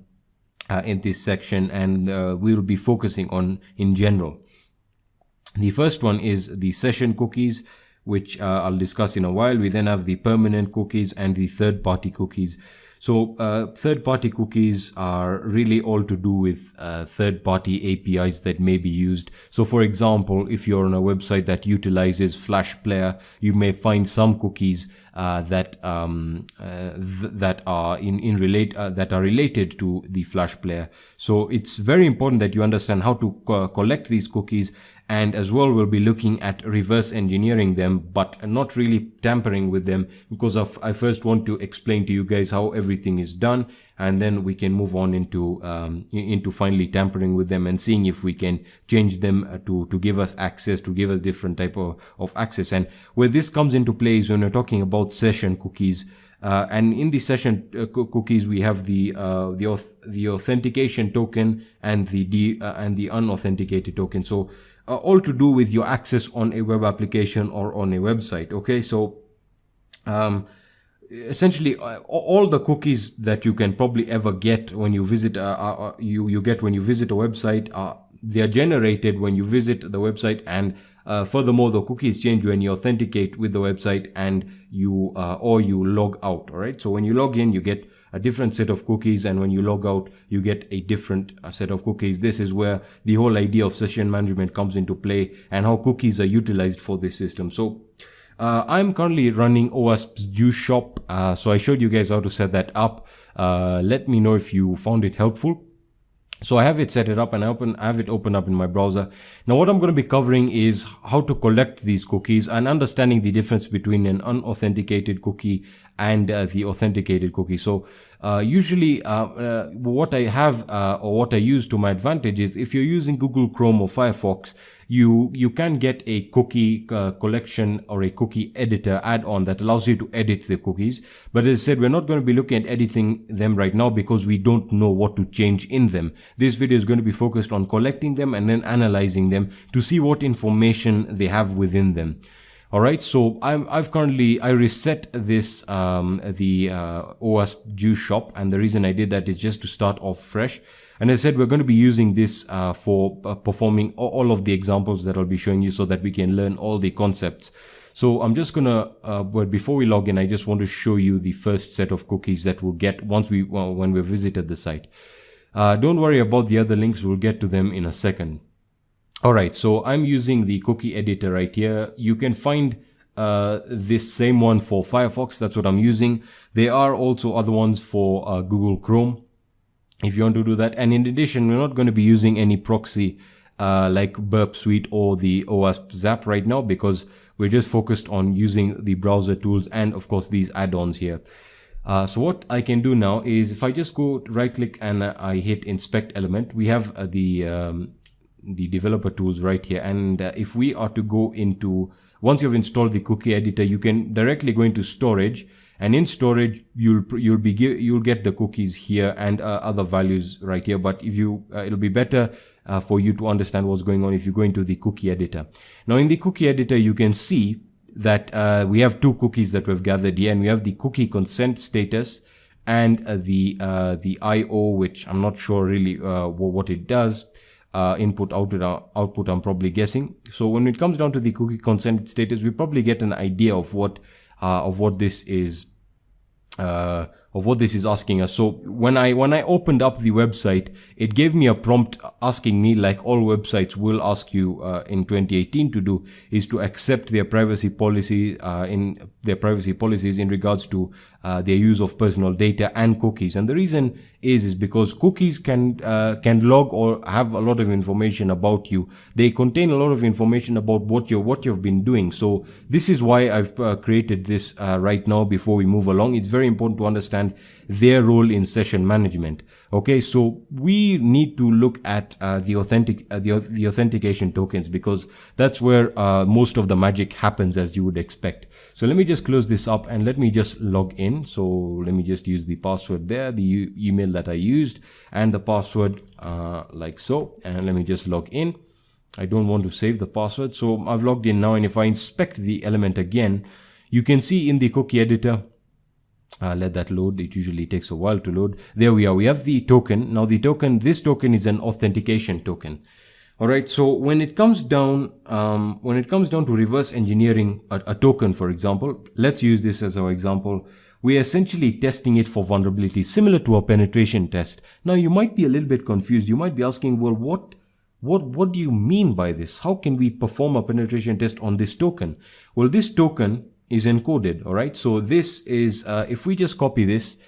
in this section, and we'll be focusing on in general. The first one is the session cookies, which I'll discuss in a while. We then have the permanent cookies and the third-party cookies. So third-party cookies are really all to do with third-party APIs that may be used. So for example, if you're on a website that utilizes Flash Player, you may find some cookies that are related to the Flash Player. So it's very important that you understand how to collect these cookies. And as well, we'll be looking at reverse engineering them, but not really tampering with them, because I first want to explain to you guys how everything is done, and then we can move on into finally tampering with them and seeing if we can change them to give us access, to give us different type of access. And where this comes into play is when we're talking about session cookies. And in the session cookies, we have the authentication token and the unauthenticated token. So all to do with your access on a web application or on a website. Okay, so essentially all the cookies that you can probably ever get when you visit you get when you visit a website, they are generated when you visit the website, and furthermore, the cookies change when you authenticate with the website and you log out. All right, so when you log in, you get a different set of cookies, and when you log out, you get a different set of cookies. This is where the whole idea of session management comes into play and how cookies are utilized for this system. So I'm currently running OWASP's Juice Shop. So I showed you guys how to set that up. Let me know if you found it helpful. So I have it set it up, and I have it open up in my browser. Now what I'm going to be covering is how to collect these cookies and understanding the difference between an unauthenticated cookie and the authenticated cookie. So usually what I have or what I use to my advantage is, if you're using Google Chrome or Firefox, you can get a cookie collection or a cookie editor add-on that allows you to edit the cookies. But as I said, we're not going to be looking at editing them right now because we don't know what to change in them. This video is going to be focused on collecting them and then analyzing them to see what information they have within them. Alright, so I reset this, the OWASP Juice Shop, and the reason I did that is just to start off fresh. And as I said, we're going to be using this for performing all of the examples that I'll be showing you so that we can learn all the concepts. So I'm just gonna, but before we log in, I just want to show you the first set of cookies that we'll get when we visited the site. Don't worry about the other links, we'll get to them in a second. Alright, so I'm using the cookie editor right here. You can find this same one for Firefox, that's what I'm using. There are also other ones for Google Chrome, if you want to do that. And in addition, we're not going to be using any proxy like Burp Suite or the OWASP Zap right now, because we're just focused on using the browser tools and of course these add-ons here. So what I can do now is, if I just go right click and I hit inspect element, we have the developer tools right here. And if we are to go into, once you've installed the cookie editor, you can directly go into storage, and in storage you'll get the cookies here and other values right here. But if you it'll be better for you to understand what's going on if you go into the cookie editor. Now in the cookie editor, you can see that we have two cookies that we've gathered here, and we have the cookie consent status and the IO, which I'm not sure really what it does. Input output I'm probably guessing. So when it comes down to the cookie consent status, we probably get an idea of what this is asking us. So when I opened up the website, it gave me a prompt asking me, like all websites will ask you in 2018 to do, is to accept their privacy policy in regards to their use of personal data and cookies. And the reason is because cookies can log or have a lot of information about you. They contain a lot of information about what you've been doing. So this is why I've created this right now. Before we move along, it's very important to understand their role in session management. Okay, so we need to look at the authentication tokens, because that's where most of the magic happens, as you would expect. So let me just close this up and let me just log in. So let me just use the password there, the email that I used, and the password like so, and let me just log in. I don't want to save the password. So I've logged in now, and if I inspect the element again, you can see in the cookie editor, let that load. It usually takes a while to load. There we are. We have the token. Now the token, this token is an authentication token. All right. So when it comes down to reverse engineering a token, for example, let's use this as our example. We're essentially testing it for vulnerabilities, similar to a penetration test. Now you might be a little bit confused. You might be asking, well, what do you mean by this? How can we perform a penetration test on this token? Well, this token is encoded. All right. So this is, if we just copy this,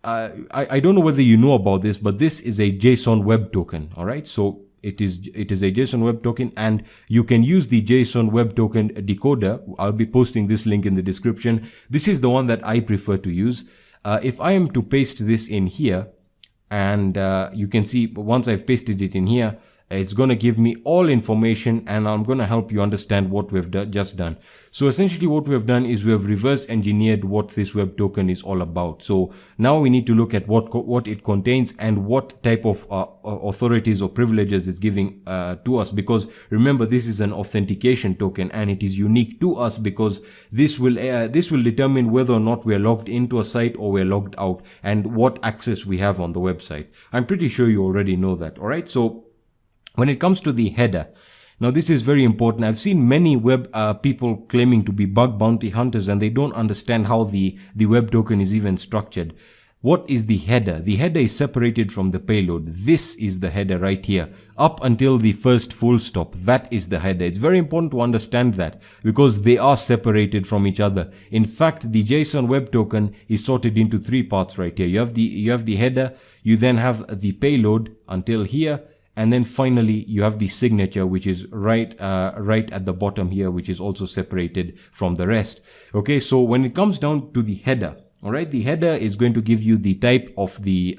I don't know whether you know about this, but this is a JSON web token. All right. So it is a JSON web token, and you can use the JSON web token decoder. I'll be posting this link in the description. This is the one that I prefer to use. If I am to paste this in here, and you can see once I've pasted it in here, it's going to give me all information, and I'm going to help you understand what we've just done. So essentially what we have done is we have reverse engineered what this web token is all about. So now we need to look at what it contains and what type of authorities or privileges it's giving to us, because remember, this is an authentication token and it is unique to us, because this will determine whether or not we're logged into a site or we're logged out, and what access we have on the website. I'm pretty sure you already know that. All right. So when it comes to the header, now this is very important. I've seen many web people claiming to be bug bounty hunters, and they don't understand how the web token is even structured. What is the header? The header is separated from the payload. This is the header right here. Up until the first full stop, that is the header. It's very important to understand that, because they are separated from each other. In fact, the JSON web token is sorted into three parts right here. You have the header, you then have the payload until here, and then finally you have the signature, which is right at the bottom here, which is also separated from the rest. Okay, so when it comes down to the header, all right, the header is going to give you the type of the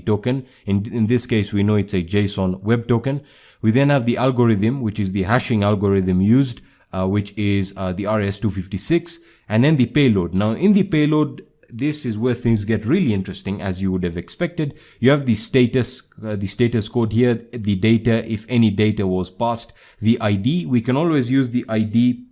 token. In this case, we know it's a JSON web token. We then have the algorithm, which is the hashing algorithm used, which is the RS-256, and then the payload. Now in the payload, this is where things get really interesting, as you would have expected. You have the status code here, the data, if any data was passed, the ID. We can always use the ID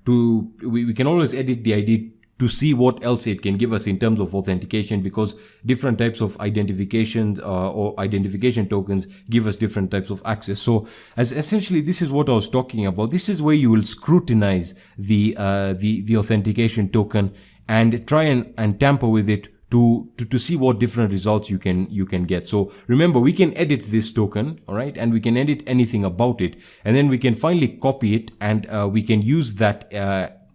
we can always edit the ID to see what else it can give us in terms of authentication, because different types of identifications or identification tokens give us different types of access. So as essentially, this is what I was talking about. This is where you will scrutinize the authentication token and try and tamper with it to see what different results you can get. So remember, we can edit this token, all right, and we can edit anything about it, and then we can finally copy it, and we can use that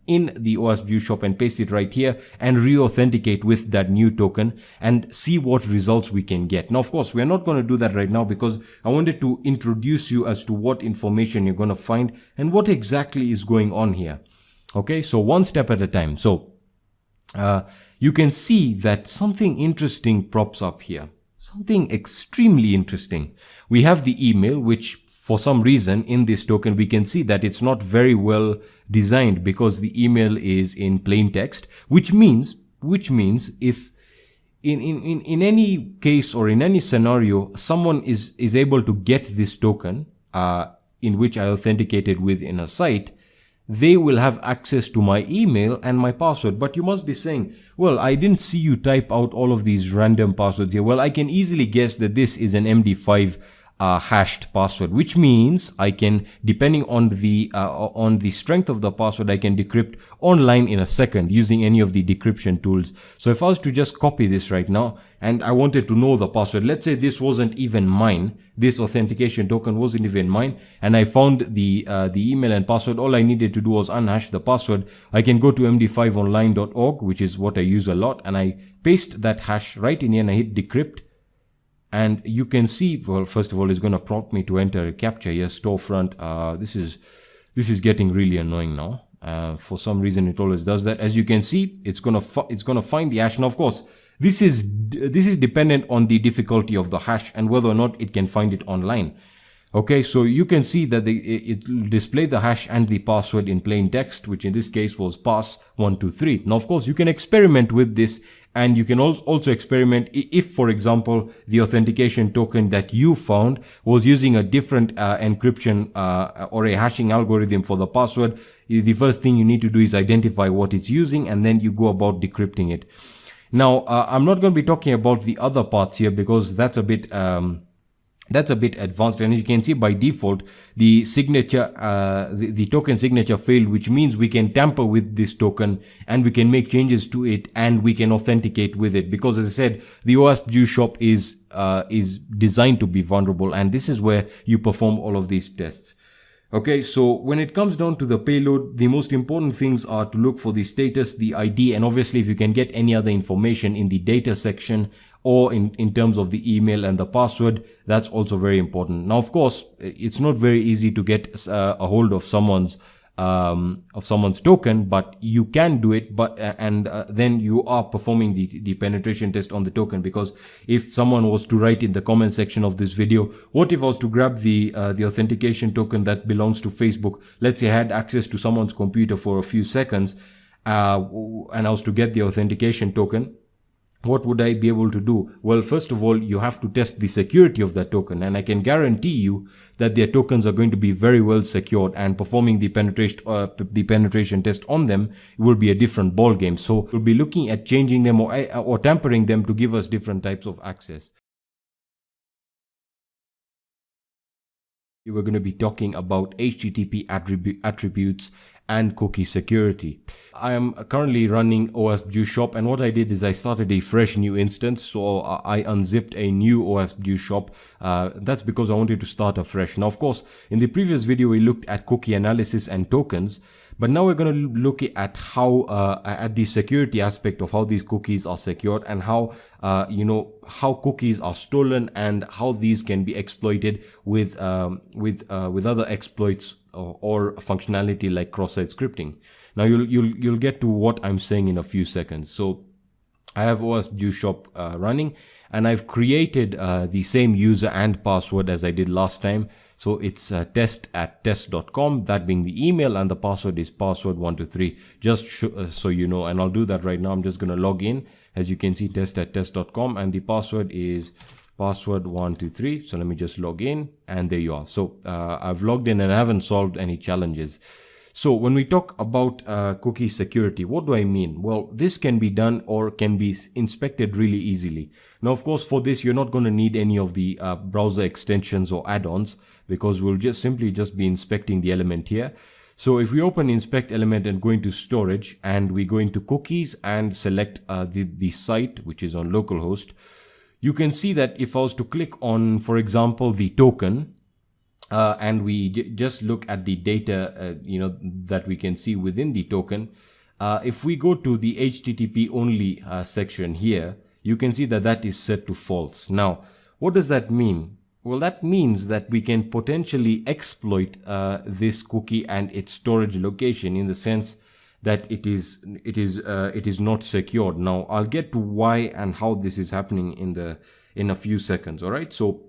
in the OWASP Juice Shop and paste it right here and re-authenticate with that new token and see what results we can get. Now, of course, we're not going to do that right now, because I wanted to introduce you as to what information you're going to find and what exactly is going on here. Okay, so one step at a time. So you can see that something interesting props up here. Something extremely interesting. We have the email, which for some reason in this token, we can see that it's not very well designed, because the email is in plain text, which means if in any case or in any scenario, someone is able to get this token, in which I authenticated with in a site, they will have access to my email and my password. But you must be saying, well, I didn't see you type out all of these random passwords here. Well, I can easily guess that this is an MD5 hashed password, which means I can, depending on the strength of the password, I can decrypt online in a second using any of the decryption tools. So if I was to just copy this right now and I wanted to know the password, let's say this wasn't even mine, this authentication token wasn't even mine, and I found the email and password, all I needed to do was unhash the password. I can go to md5online.org, which is what I use a lot, and I paste that hash right in here and I hit decrypt. And you can see, well, first of all, it's going to prompt me to enter a captcha here, storefront. This is getting really annoying now. For some reason, it always does that. As you can see, it's gonna find the hash. Now, of course, this is dependent on the difficulty of the hash and whether or not it can find it online. Okay, so you can see that it will display the hash and the password in plain text, which in this case was pass123. Now, of course, you can experiment with this And you can also experiment if, for example, the authentication token that you found was using a different encryption or a hashing algorithm for the password. The first thing you need to do is identify what it's using, and then you go about decrypting it. Now, I'm not going to be talking about the other parts here because that's a bit advanced, and as you can see, by default the signature the token signature failed, which means we can tamper with this token and we can make changes to it and we can authenticate with it, because as I said, the OWASP Juice Shop is designed to be vulnerable, and this is where you perform all of these tests. Okay, so when it comes down to the payload, the most important things are to look for the status, the ID, and obviously if you can get any other information in the data section or in terms of the email and the password, that's also very important. Now, of course, it's not very easy to get a hold of someone's token, but you can do it. But then you are performing the penetration test on the token, because if someone was to write in the comment section of this video, what if I was to grab the authentication token that belongs to Facebook? Let's say I had access to someone's computer for a few seconds, and I was to get the authentication token. What would I be able to do? Well, first of all, you have to test the security of that token, and I can guarantee you that their tokens are going to be very well secured, and performing the penetration test on them will be a different ball game. So we'll be looking at changing them or tampering them to give us different types of access. We're going to be talking about HTTP attributes and cookie security. I am currently running OWASP Juice Shop, and what I did is I started a fresh new instance. So I unzipped a new OWASP Juice Shop. That's because I wanted to start afresh. Now, of course, in the previous video, we looked at cookie analysis and tokens. But now we're going to look at how, at the security aspect of how these cookies are secured, and how, how cookies are stolen and how these can be exploited with other exploits or functionality like cross-site scripting. Now you'll get to what I'm saying in a few seconds. So I have OWASP Juice Shop running, and I've created the same user and password as I did last time. So it's test@test.com, that being the email, and the password is password123, just so you know. And I'll do that right now. I'm just going to log in. As you can see, test@test.com, and the password is password123. So let me just log in, and there you are. So I've logged in and I haven't solved any challenges. So when we talk about cookie security, what do I mean? Well, this can be done or can be inspected really easily. Now, of course, for this, you're not going to need any of the browser extensions or add-ons, because we'll just simply be inspecting the element here. So if we open inspect element and go into storage, and we go into cookies and select the site, which is on localhost, you can see that if I was to click on, for example, the token, and we just look at the data, that we can see within the token, if we go to the HTTP only section here, you can see that that is set to false. Now, what does that mean? Well, that means that we can potentially exploit this cookie and its storage location, in the sense that it is not secured. Now, I'll get to why and how this is happening in a few seconds. All right. So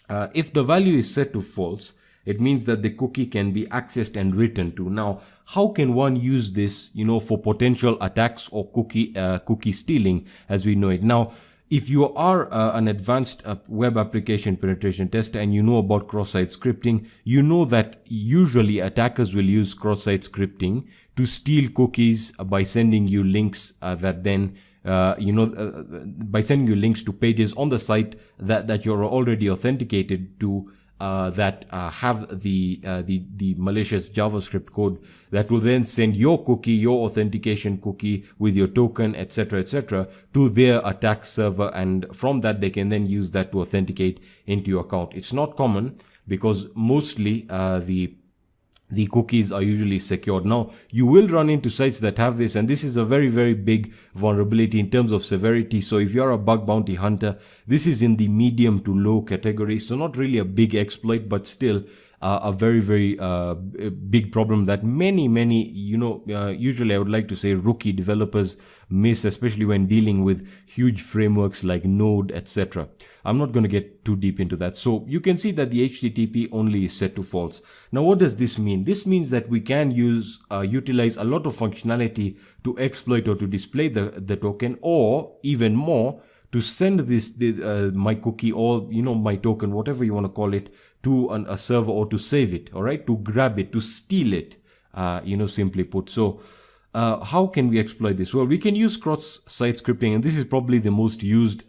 if the value is set to false, it means that the cookie can be accessed and written to. Now, how can one use this, for potential attacks or cookie stealing as we know it? Now, if you are an advanced web application penetration tester and you know about cross-site scripting, you know that usually attackers will use cross-site scripting to steal cookies by sending you links that then by sending you links to pages on the site that you're already authenticated to, that have the malicious JavaScript code that will then send your cookie, your authentication cookie with your token, etc., to their attack server, and from that they can then use that to authenticate into your account. It's not common, because mostly the cookies are usually secured. Now, you will run into sites that have this, and this is a very, very big vulnerability in terms of severity. So if you're a bug bounty hunter, this is in the medium to low category. So not really a big exploit, but still, a very, very big problem that many, usually I would like to say rookie developers miss, especially when dealing with huge frameworks like Node, etc. I'm not going to get too deep into that. So you can see that the HTTP only is set to false. Now, what does this mean? This means that we can utilize a lot of functionality to exploit or to display the token, or even more, to send my cookie or my token, whatever you want to call it, to a server, or to save it, all right, to grab it, to steal it, simply put. So how can we exploit this? Well, we can use cross-site scripting, and this is probably the most used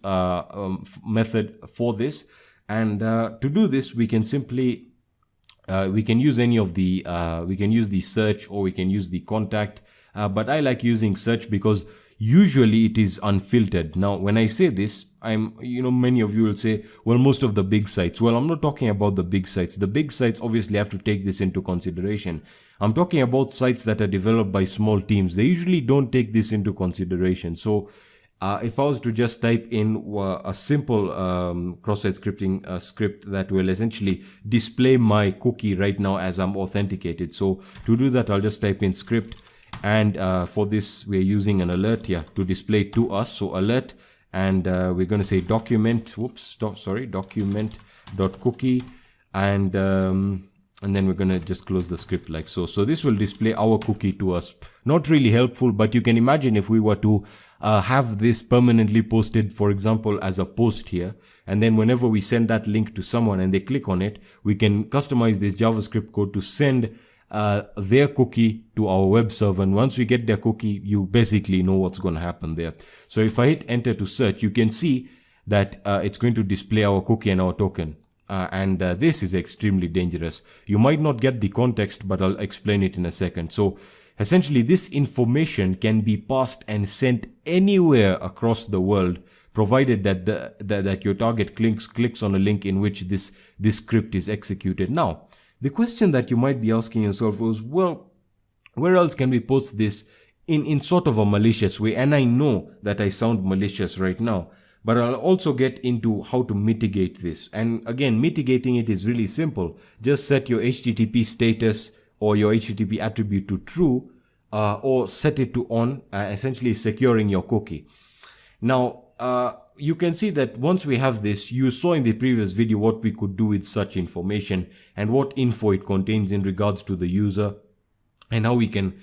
method for this. And to do this, we can simply we can use any of the we can use the search, or we can use the contact, but I like using search because usually it is unfiltered. Now, when I say this, many of you will say, well, most of the big sites. Well, I'm not talking about the big sites. The big sites obviously have to take this into consideration. I'm talking about sites that are developed by small teams. They usually don't take this into consideration. So if I was to just type in a simple cross-site scripting script that will essentially display my cookie right now as I'm authenticated. So to do that, I'll just type in script. And for this, we're using an alert here to display to us. So alert, and we're going to say document, document.cookie, and then we're going to just close the script like so. So this will display our cookie to us. Not really helpful, but you can imagine if we were to have this permanently posted, for example, as a post here, and then whenever we send that link to someone and they click on it, we can customize this JavaScript code to send their cookie to our web server. And once we get their cookie, you basically know what's going to happen there. So if I hit enter to search, you can see that it's going to display our cookie and our token. This is extremely dangerous. You might not get the context, but I'll explain it in a second. So essentially, this information can be passed and sent anywhere across the world, provided that that your target clicks on a link in which this script is executed. Now, the question that you might be asking yourself is, well, where else can we post this in sort of a malicious way? And I know that I sound malicious right now, but I'll also get into how to mitigate this. And again, mitigating it is really simple. Just set your HTTP status or your HTTP attribute to true, or set it to on, essentially securing your cookie. Now, you can see that once we have this, you saw in the previous video what we could do with such information and what info it contains in regards to the user, and how we can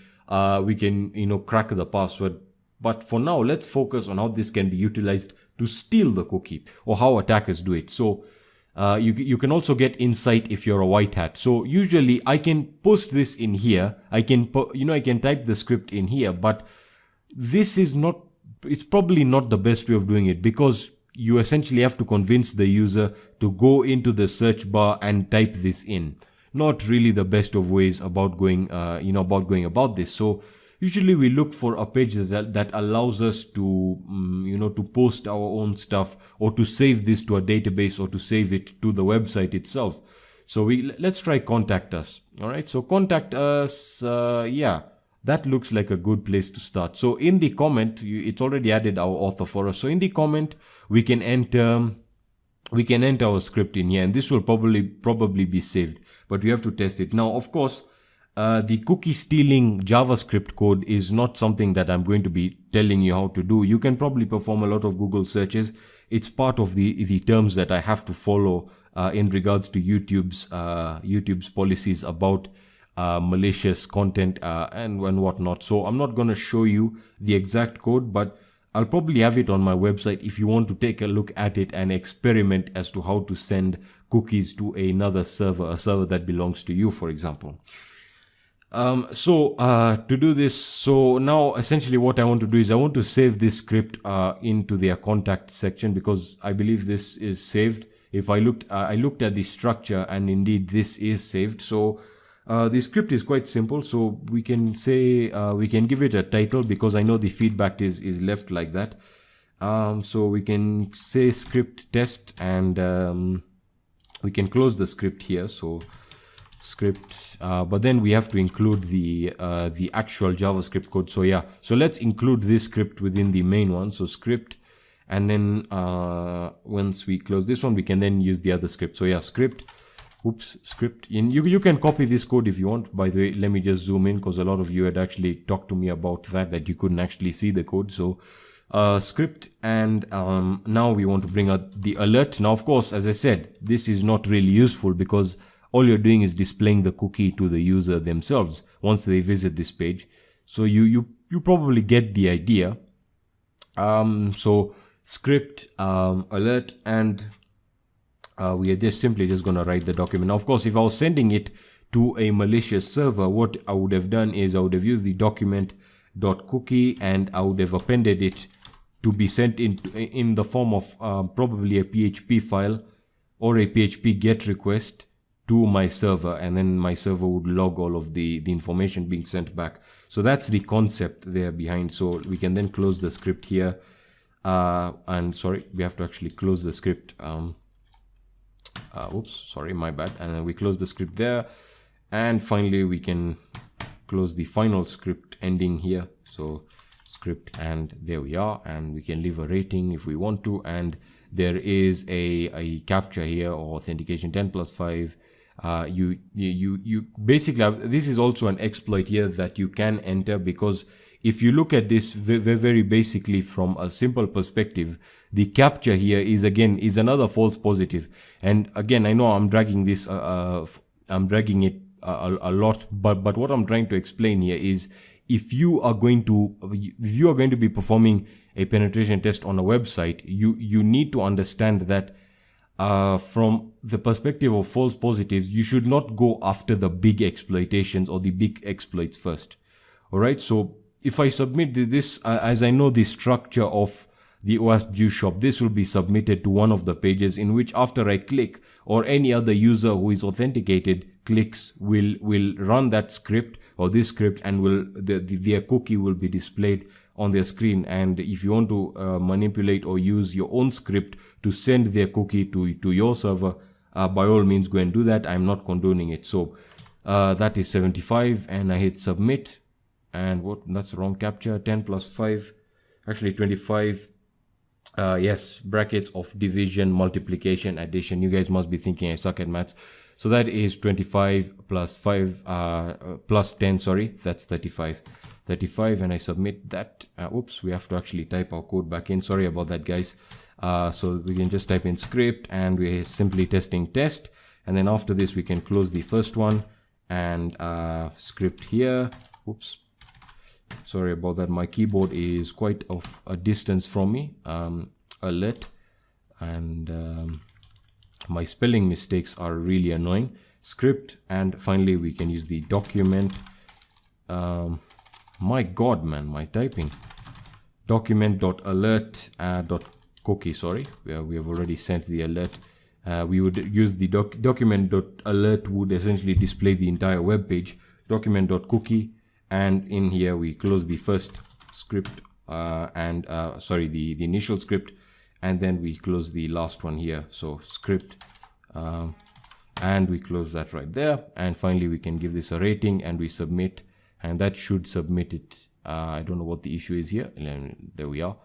crack the password. But for now, let's focus on how this can be utilized to steal the cookie, or how attackers do it. So you can also get insight if you're a white hat. So usually I can post this in here. I can type the script in here, but this is not, it's probably not the best way of doing it, because you essentially have to convince the user to go into the search bar and type this in. Not really the best of ways about going about this. So usually we look for a page that allows us to, to post our own stuff, or to save this to a database, or to save it to the website itself. So let's try contact us. All right. So contact us. That looks like a good place to start. So in the comment, it's already added our author for us. So in the comment, we can enter our script in here, and this will probably be saved, but we have to test it. Now, of course, the cookie stealing JavaScript code is not something that I'm going to be telling you how to do. You can probably perform a lot of Google searches. It's part of the terms that I have to follow in regards to YouTube's policies about malicious content and whatnot. So I'm not going to show you the exact code, but I'll probably have it on my website if you want to take a look at it and experiment as to how to send cookies to another server, a server that belongs to you, for example. To do this, so now essentially what I want to do is I want to save this script into their contact section, because I believe this is saved. If I looked at the structure, and indeed this is saved. So the script is quite simple. So we can say we can give it a title, because I know the feedback is left like that. So we can say script test, and we can close the script here. So script, but then we have to include the actual JavaScript code. So yeah, so let's include this script within the main one. So script, and then once we close this one, we can then use the other script. So yeah, script oops, script in. You can copy this code if you want. By the way, let me just zoom in because a lot of you had actually talked to me about that you couldn't actually see the code. So script, and now we want to bring out the alert. Now, of course, as I said, this is not really useful because all you're doing is displaying the cookie to the user themselves once they visit this page. So you probably get the idea. So script, alert, and we are just simply going to write the document. Now, of course, if I was sending it to a malicious server, what I would have done is I would have used the document.cookie and I would have appended it to be sent in the form of probably a PHP file or a PHP GET request to my server, and then my server would log all of the information being sent back. So that's the concept there behind. So we can then close the script here. And sorry, we have to actually close the script. Oops, sorry, my bad. And then we close the script there. And finally, we can close the final script ending here. So script, and there we are. And we can leave a rating if we want to. And there is a captcha here, or authentication 10+5. You basically have, this is also an exploit here that you can enter, because if you look at this very basically from a simple perspective, the captcha here is another false positive. And again, I know I'm dragging this, I'm dragging it a lot, but what I'm trying to explain here is if you are going to be performing a penetration test on a website, you need to understand that from the perspective of false positives, you should not go after the big exploitations or the big exploits first. All right. So if I submit this, as I know the structure of the OWASP Juice Shop, this will be submitted to one of the pages in which after I click, or any other user who is authenticated clicks, will run that script or this script, and their cookie will be displayed on their screen. And if you want to manipulate or use your own script to send their cookie to your server, by all means go and do that. I'm not condoning it. So that is 75, and I hit submit. And that's the wrong captcha. 10+5, actually 25. Yes, brackets of division, multiplication, addition. You guys must be thinking I suck at maths. So that is 25 plus 5 plus 10. Sorry, that's 35. 35, and I submit that. Oops, we have to actually type our code back in. Sorry about that, guys. So we can just type in script, and we're simply testing test. And then after this, we can close the first one and script here. Oops. Sorry about that. My keyboard is quite of a distance from me. Alert, and my spelling mistakes are really annoying. Script, and finally we can use the document. My God, man, my typing. Document.alert.cookie. Sorry, we have already sent the alert. We would use the document.alert would essentially display the entire web page. Document.cookie. And in here we close the first script, the initial script, and then we close the last one here. So script, and we close that right there. And finally we can give this a rating, and we submit, and that should submit it. I don't know what the issue is here. And there we are.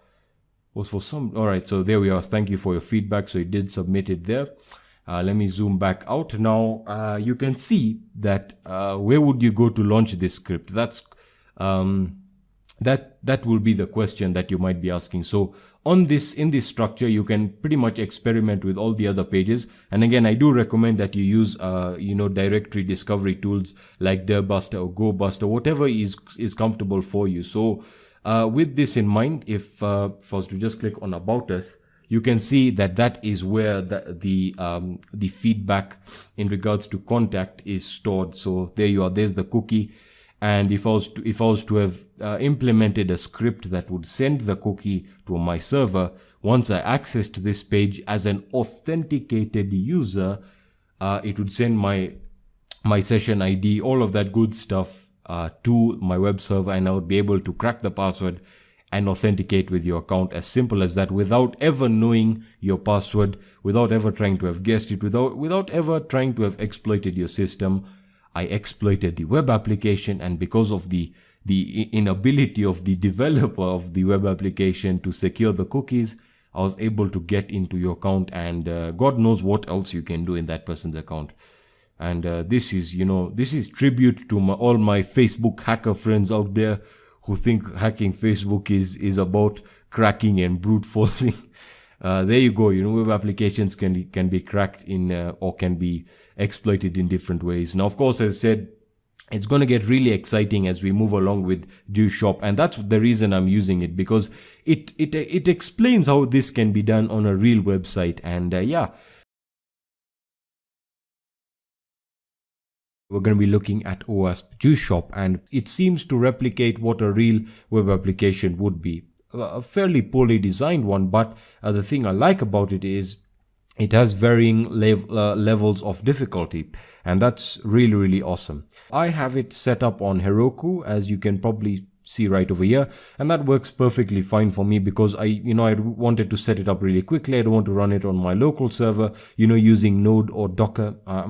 Was for some. All right. So there we are. Thank you for your feedback. So it did submit it there. Let me zoom back out. Now you can see that where would you go to launch this script? That's that will be the question that you might be asking. So in this structure, you can pretty much experiment with all the other pages. And again, I do recommend that you use directory discovery tools like Dirbuster or GoBuster, whatever is comfortable for you. So with this in mind, if first we just click on About Us, you can see that is where the feedback in regards to contact is stored. So there you are. There's the cookie. And if I was to have implemented a script that would send the cookie to my server, once I accessed this page as an authenticated user, it would send my session ID, all of that good stuff, to my web server, and I would be able to crack the password and authenticate with your account. As simple as that, without ever knowing your password, without ever trying to have guessed it, without ever trying to have exploited your system. I exploited the web application, and because of the inability of the developer of the web application to secure the cookies, I was able to get into your account, and God knows what else you can do in that person's account. And this is, this is tribute to all my Facebook hacker friends out there who think hacking Facebook is about cracking and brute forcing. There you go. Web applications can be cracked in or can be exploited in different ways. Now, of course, as I said, it's going to get really exciting as we move along with Juice Shop, and that's the reason I'm using it, because it explains how this can be done on a real website. And yeah, we're going to be looking at OWASP Juice Shop, and it seems to replicate what a real web application would be. A fairly poorly designed one, but the thing I like about it is it has varying levels of difficulty, and that's really, really awesome. I have it set up on Heroku, as you can probably see right over here, and that works perfectly fine for me because I wanted to set it up really quickly. I don't want to run it on my local server, using Node or Docker. I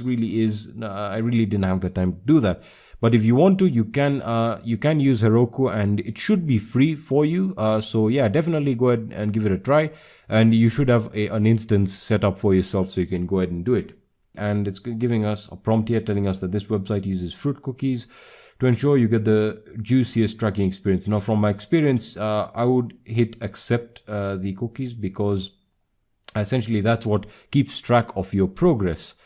really didn't have the time to do that. But if you want to, you can use Heroku, and it should be free for you. So yeah, definitely go ahead and give it a try. And you should have an instance set up for yourself, so you can go ahead and do it. And it's giving us a prompt here telling us that this website uses fruit cookies to ensure you get the juiciest tracking experience. Now, from my experience, I would hit accept the cookies, because essentially that's what keeps track of your progress.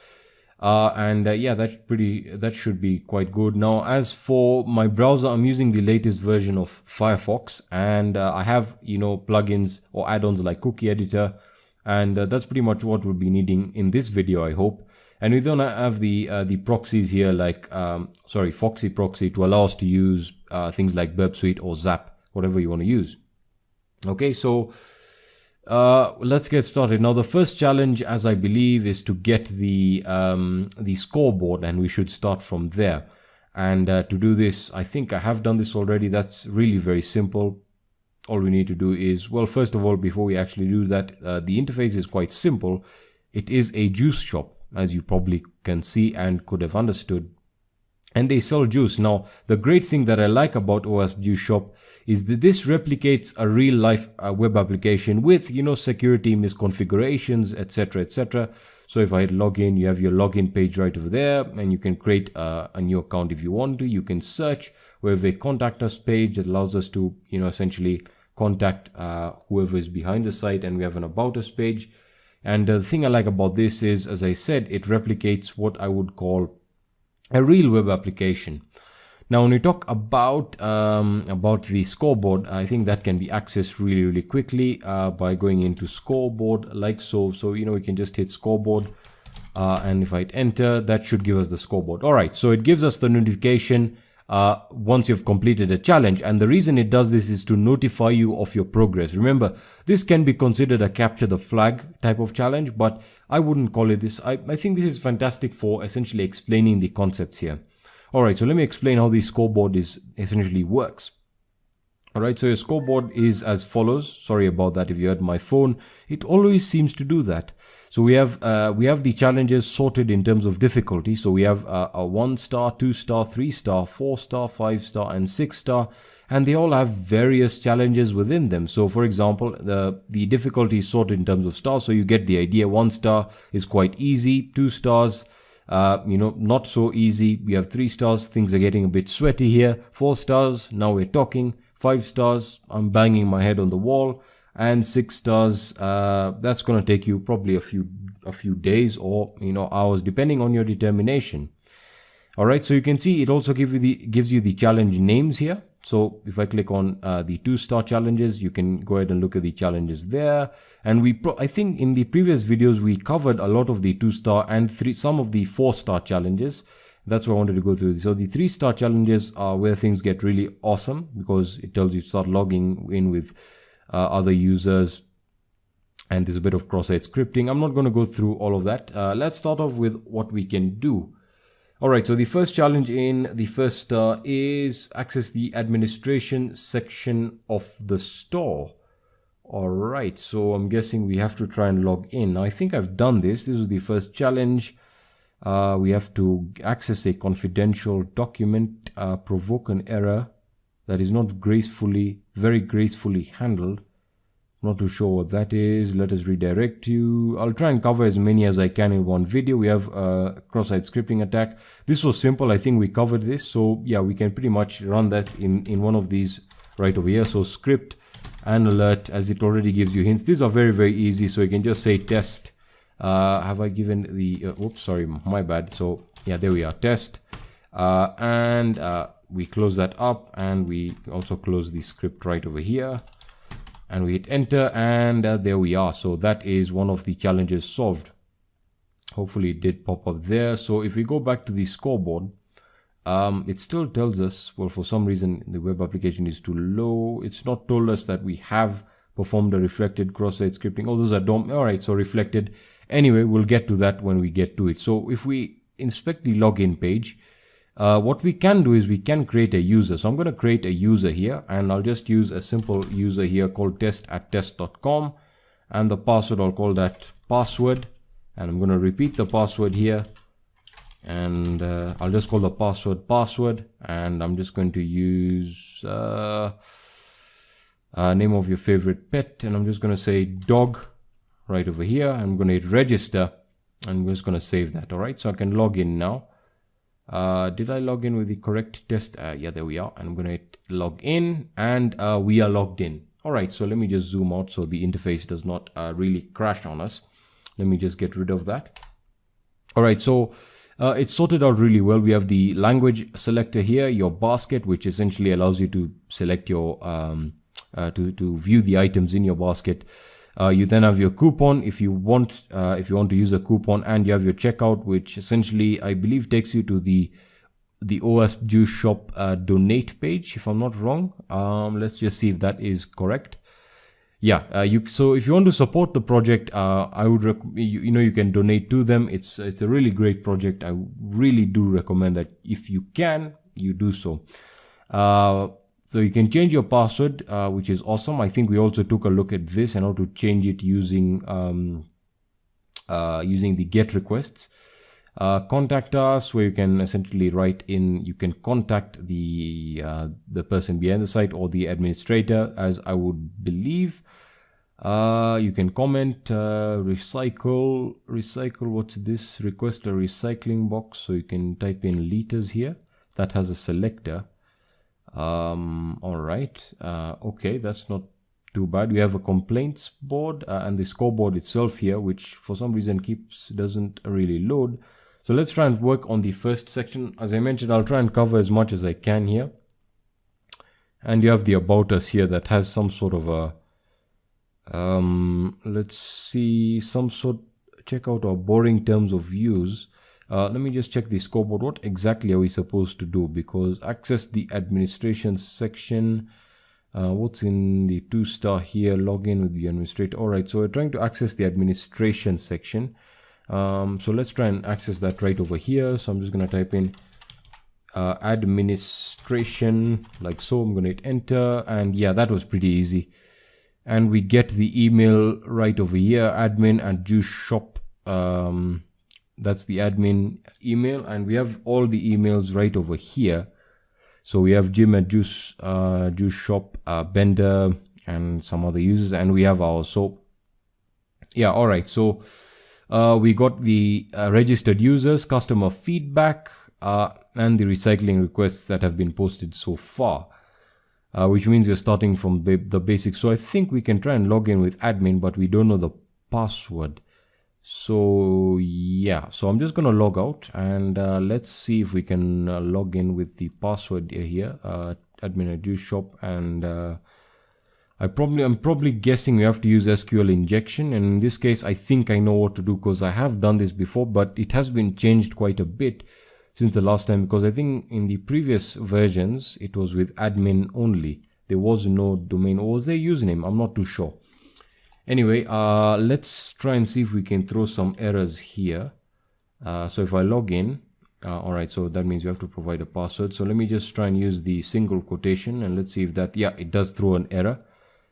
Yeah, that should be quite good. Now, as for my browser, I'm using the latest version of Firefox, and I have, plugins or add-ons like Cookie Editor, and that's pretty much what we'll be needing in this video, I hope. And we don't have the proxies here, like, Foxy Proxy, to allow us to use things like Burp Suite or Zap, whatever you want to use. Okay, so let's get started. Now, the first challenge, as I believe, is to get the scoreboard, and we should start from there. And to do this, I think I have done this already. That's really very simple. All we need to do is, well, first of all, before we actually do that, the interface is quite simple. It is a juice shop, as you probably can see and could have understood. And they sell juice. Now, the great thing that I like about OWASP Juice Shop is that this replicates a real life web application with, security misconfigurations, etc., etc. So if I hit login, you have your login page right over there, and you can create a new account if you want to. You can search. We have a contact us page that allows us to, essentially contact whoever is behind the site, and we have an about us page. And the thing I like about this is, as I said, it replicates what I would call a real web application. Now, when we talk about the scoreboard, I think that can be accessed really, really quickly by going into scoreboard like so. So, we can just hit scoreboard, and if I hit enter, that should give us the scoreboard. All right, so it gives us the notification once you've completed a challenge, and the reason it does this is to notify you of your progress. Remember, this can be considered a capture the flag type of challenge, but I wouldn't call it this. I think this is fantastic for essentially explaining the concepts here. Alright, so let me explain how the scoreboard essentially works. Alright, so your scoreboard is as follows. Sorry about that if you heard my phone. It always seems to do that. So we have the challenges sorted in terms of difficulty. So we have a 1 star, 2 star, 3 star, 4 star, 5 star, and 6 star, and they all have various challenges within them. So for example, the difficulty is sorted in terms of stars. So you get the idea. 1 star is quite easy. 2 stars, not so easy. We have 3 stars. Things are getting a bit sweaty here. 4 stars. Now we're talking. 5 stars. I'm banging my head on the wall. And 6 stars, that's going to take you probably a few days or hours, depending on your determination. All right, so you can see it also gives you the challenge names here. So if I click on the 2-star challenges, you can go ahead and look at the challenges there. And I think in the previous videos we covered a lot of the 2-star and some of the 4-star challenges. That's what I wanted to go through. So the 3-star challenges are where things get really awesome, because it tells you to start logging in with other users, and there's a bit of cross-site scripting. I'm not going to go through all of that. Let's start off with what we can do. Alright, so the first challenge in the first star is access the administration section of the store. Alright, so I'm guessing we have to try and log in. Now, I think I've done this. This is the first challenge. We have to access a confidential document, provoke an error that is not very gracefully handled. Not too sure what that is. Let us redirect you. I'll try and cover as many as I can in one video. We have cross-site scripting attack. This was simple. I think we covered this. So yeah, we can pretty much run that in one of these right over here. So script and alert, as it already gives you hints. These are very, very easy. So you can just say test. Have I given the, oops, sorry, my bad. So yeah, there we are, test. We close that up, and we also close the script right over here. And we hit enter, and there we are. So that is one of the challenges solved. Hopefully it did pop up there. So if we go back to the scoreboard, it still tells us, well, for some reason the web application is too low. It's not told us that we have performed a reflected cross-site scripting. All those are DOM. All right, so reflected. Anyway, we'll get to that when we get to it. So if we inspect the login page, what we can do is we can create a user. So I'm going to create a user here, and I'll just use a simple user here called test@test.com, and the password, I'll call that password, and I'm going to repeat the password here, and I'll just call the password, and I'm just going to use name of your favorite pet, and I'm just going to say dog right over here. I'm going to hit register, and I'm just going to save that. All right, so I can log in now. Did I log in with the correct test? Yeah, there we are. And I'm going to hit log in, and we are logged in. All right, so let me just zoom out so the interface does not really crash on us. Let me just get rid of that. All right, so it's sorted out really well. We have the language selector here, your basket, which essentially allows you to select your, to view the items in your basket. You then have your coupon if you want to use a coupon, and you have your checkout, which essentially I believe takes you to the OS Juice Shop donate page, if I'm not wrong. Let's just see if that is correct. Yeah, so if you want to support the project, I would you can donate to them. It's a really great project. I really do recommend that if you can, you do so. So you can change your password, which is awesome. I think we also took a look at this and how to change it using the GET requests. Contact us, where you can essentially write in. You can contact the person behind the site or the administrator, as I would believe. You can comment, recycle. What's this? Request a recycling box. So you can type in liters here. That has a selector. All right. Okay, that's not too bad. We have a complaints board and the scoreboard itself here, which for some reason doesn't really load. So let's try and work on the first section. As I mentioned, I'll try and cover as much as I can here. And you have the about us here that has some sort of a, let's see, check out our boring terms of use. Let me just check the scoreboard. What exactly are we supposed to do? Because access the administration section. What's in the 2-star here? Login with the administrator. All right, so we're trying to access the administration section. So let's try and access that right over here. So I'm just going to type in administration like so. I'm going to hit enter, and yeah, that was pretty easy. And we get the email right over here, admin@juiceshop. That's the admin email, and we have all the emails right over here. So we have Jim at Juice Shop, Bender, and some other users, and we have ours. So yeah, all right. So we got the registered users, customer feedback, and the recycling requests that have been posted so far, which means we're starting from the basics. So I think we can try and log in with admin, but we don't know the password. So yeah, so I'm just going to log out, and let's see if we can log in with the password here, admin@juiceshop, and I'm probably guessing we have to use SQL injection, and in this case I think I know what to do, because I have done this before, but it has been changed quite a bit since the last time, because I think in the previous versions it was with admin only. There was no domain, or was there username? I'm not too sure. Anyway, let's try and see if we can throw some errors here. So if I log in, all right, so that means you have to provide a password. So let me just try and use the single quotation, and let's see if that, yeah, it does throw an error.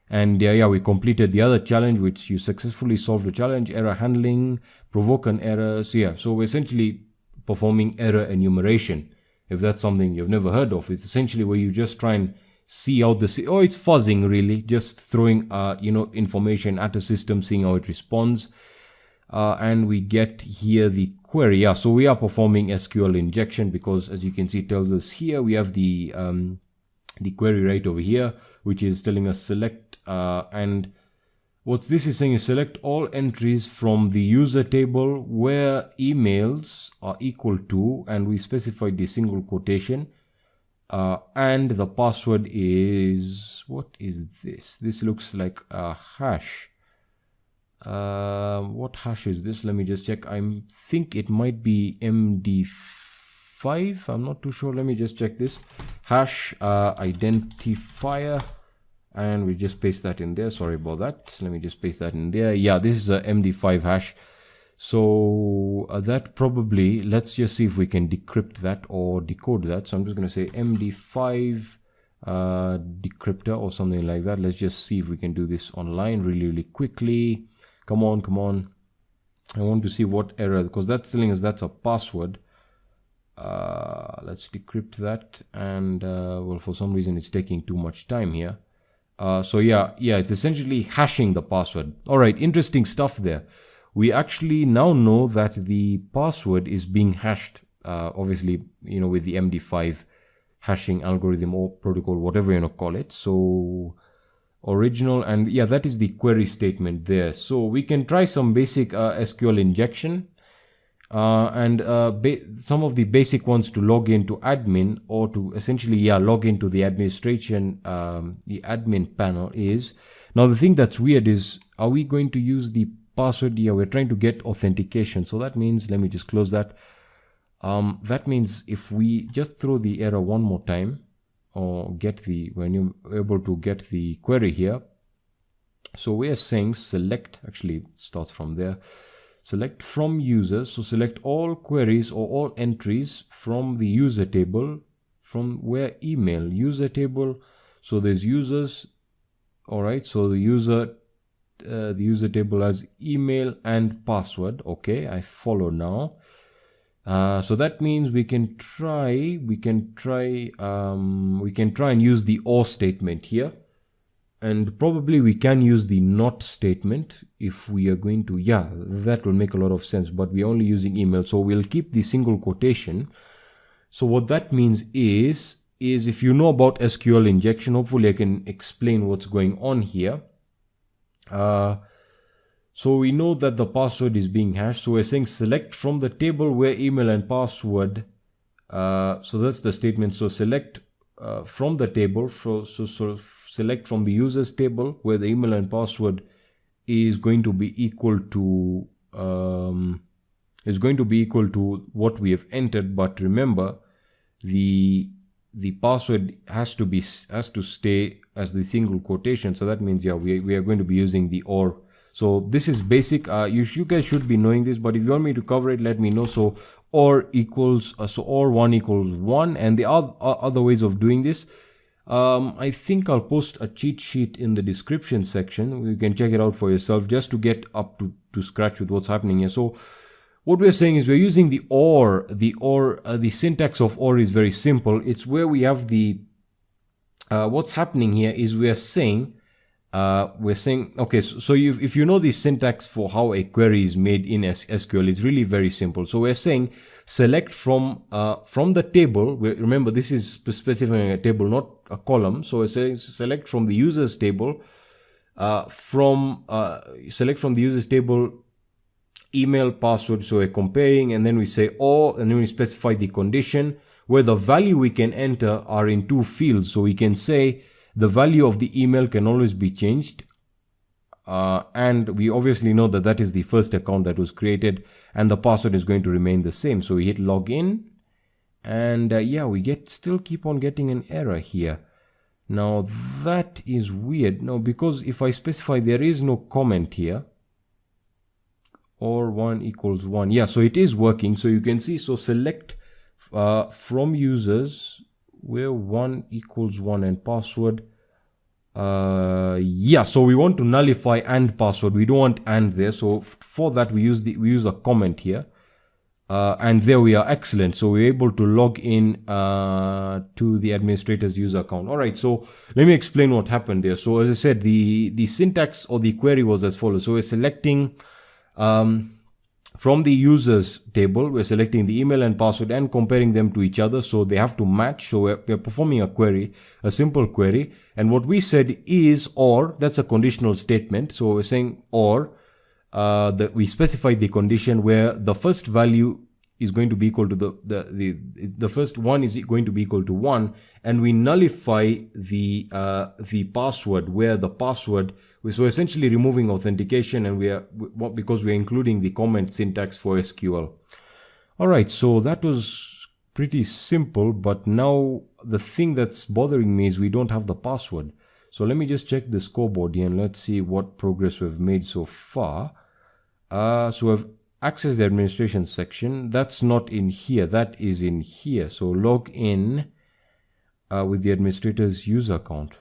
And yeah, we completed the other challenge, which you successfully solved the challenge, error handling, provoke an error. So yeah, so we're essentially performing error enumeration. If that's something you've never heard of, it's essentially where you just try and see out the, oh, it's fuzzing really, just throwing, information at a system, seeing how it responds. And we get here the query. Yeah, so we are performing SQL injection because, as you can see, it tells us here we have the query right over here, which is telling us select, and what this is saying is select all entries from the user table where emails are equal to, and we specified the single quotation, and the password is, what is this? This looks like a hash. What hash is this? Let me just check. I think it might be MD5. I'm not too sure. Let me just check this. Hash identifier, and we just paste that in there. Sorry about that. Let me just paste that in there. Yeah, this is a MD5 hash. So that probably, let's just see if we can decrypt that or decode that. So I'm just going to say MD5 decryptor or something like that. Let's just see if we can do this online really quickly. Come on, come on. I want to see what error, because that's telling us that's a password. Let's decrypt that, and well, for some reason it's taking too much time here. So yeah, it's essentially hashing the password. All right, interesting stuff there. We actually now know that the password is being hashed, obviously, with the MD5 hashing algorithm or protocol, whatever you want to call it. So original, and yeah, that is the query statement there. So we can try some basic SQL injection, and some of the basic ones to log into admin, or to essentially log into the administration, the admin panel is. Now the thing that's weird is, are we going to use the password? Yeah, we're trying to get authentication. So that means, let me just close that. That means if we just throw the error one more time, or when you're able to get the query here. So we are saying select, actually it starts from there. Select from users. So select all queries or all entries from the user table, from where email user table. So there's users. All right. So the user table has email and password. Okay, I follow now. So that means we can try and use the OR statement here, and probably we can use the NOT statement if we are going to. Yeah, that will make a lot of sense, but we're only using email, so we'll keep the single quotation. So what that means is if you know about SQL injection, hopefully I can explain what's going on here. So we know that the password is being hashed. So we're saying select from the table where email and password. So that's the statement. So select from the table. So select from the users table where the email and password is going to be equal to what we have entered. But remember, the password has to stay as the single quotation. So that means we are going to be using the OR. So this is basic. You guys should be knowing this, but if you want me to cover it, let me know. So OR equals, so OR 1 equals 1, and the other ways of doing this, I think I'll post a cheat sheet in the description section. You can check it out for yourself just to get up to scratch with what's happening here. So what we're saying is we're using the OR. The syntax of OR is very simple. It's where we have the what's happening here is we're saying, okay, so if you know the syntax for how a query is made in SQL, it's really very simple. So we're saying select from the table. Remember, this is specifying a table, not a column. So we're saying select from the users table, select from the users table email, password. So we're comparing, and then we say all, and then we specify the condition where the value we can enter are in two fields. So we can say the value of the email can always be changed, and we obviously know that that is the first account that was created, and the password is going to remain the same. So we hit login, and we still keep on getting an error here. Now that is weird. No, because if I specify there is no comment here, or 1 equals 1. Yeah, so it is working. So you can see, so select from users where 1 equals 1 and password. So we want to nullify and password. We don't want and there. So for that we use a comment here. And there we are. Excellent. So we're able to log in to the administrator's user account. All right. So let me explain what happened there. So as I said, the syntax or the query was as follows. So we're selecting from the users table, we're selecting the email and password and comparing them to each other. So they have to match. So we're performing a query, a simple query. And what we said is or, that's a conditional statement. So we're saying or, we specify the condition where the first value is going to be equal to the first one is going to be equal to 1, and we nullify the password where the password, so essentially removing authentication, and because we are including the comment syntax for SQL. All right, so that was pretty simple, but now the thing that's bothering me is we don't have the password. So let me just check the scoreboard here and let's see what progress we've made so far. So we've accessed the administration section. That's not in here, that is in here. So log in with the administrator's user account.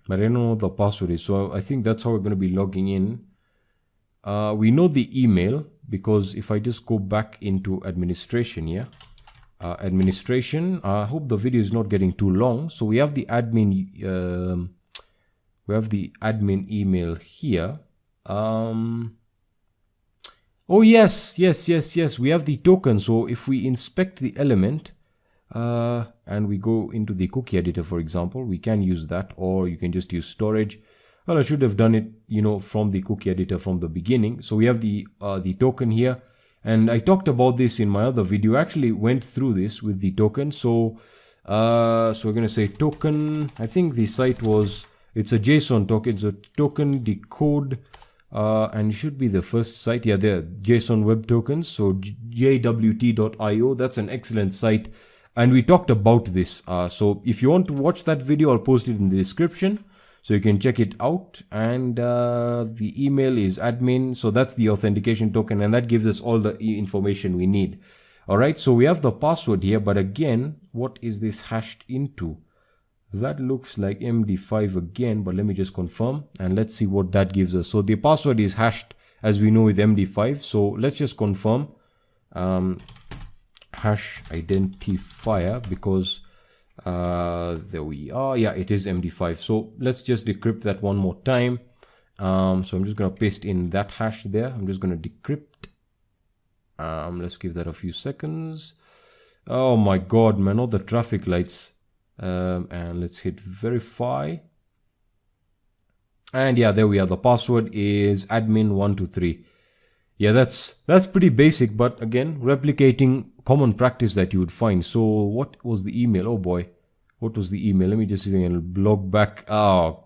But I don't know what the password is. So I think that's how we're going to be logging in. We know the email because if I just go back into administration here, administration, I hope the video is not getting too long. So we have the admin, email here. Oh yes, we have the token. So if we inspect the element and we go into the cookie editor, for example, we can use that, or you can just use storage. Well, I should have done it, from the cookie editor from the beginning. So we have the token here, and I talked about this in my other video. I actually went through this with the token. So we're going to say token. I think the site was, it's a JSON token. It's a token decode. And it should be the first site. Yeah, there, JSON Web Tokens. So jwt.io. That's an excellent site. And we talked about this. So if you want to watch that video, I'll post it in the description. So you can check it out. And the email is admin. So that's the authentication token. And that gives us all the information we need. All right. So we have the password here. But again, what is this hashed into? That looks like MD5 again, but let me just confirm and let's see what that gives us. So the password is hashed as we know with MD5. So let's just confirm hash identifier because there we are. Yeah, it is MD5. So let's just decrypt that one more time. So I'm just going to paste in that hash there. I'm just going to decrypt. Let's give that a few seconds. Oh my God, man, all the traffic lights. And let's hit verify. And yeah, there we are. The password is admin123. Yeah, that's pretty basic, but again, replicating common practice that you would find. So what was the email? Oh boy, what was the email? Let me just see if I can log back. Oh,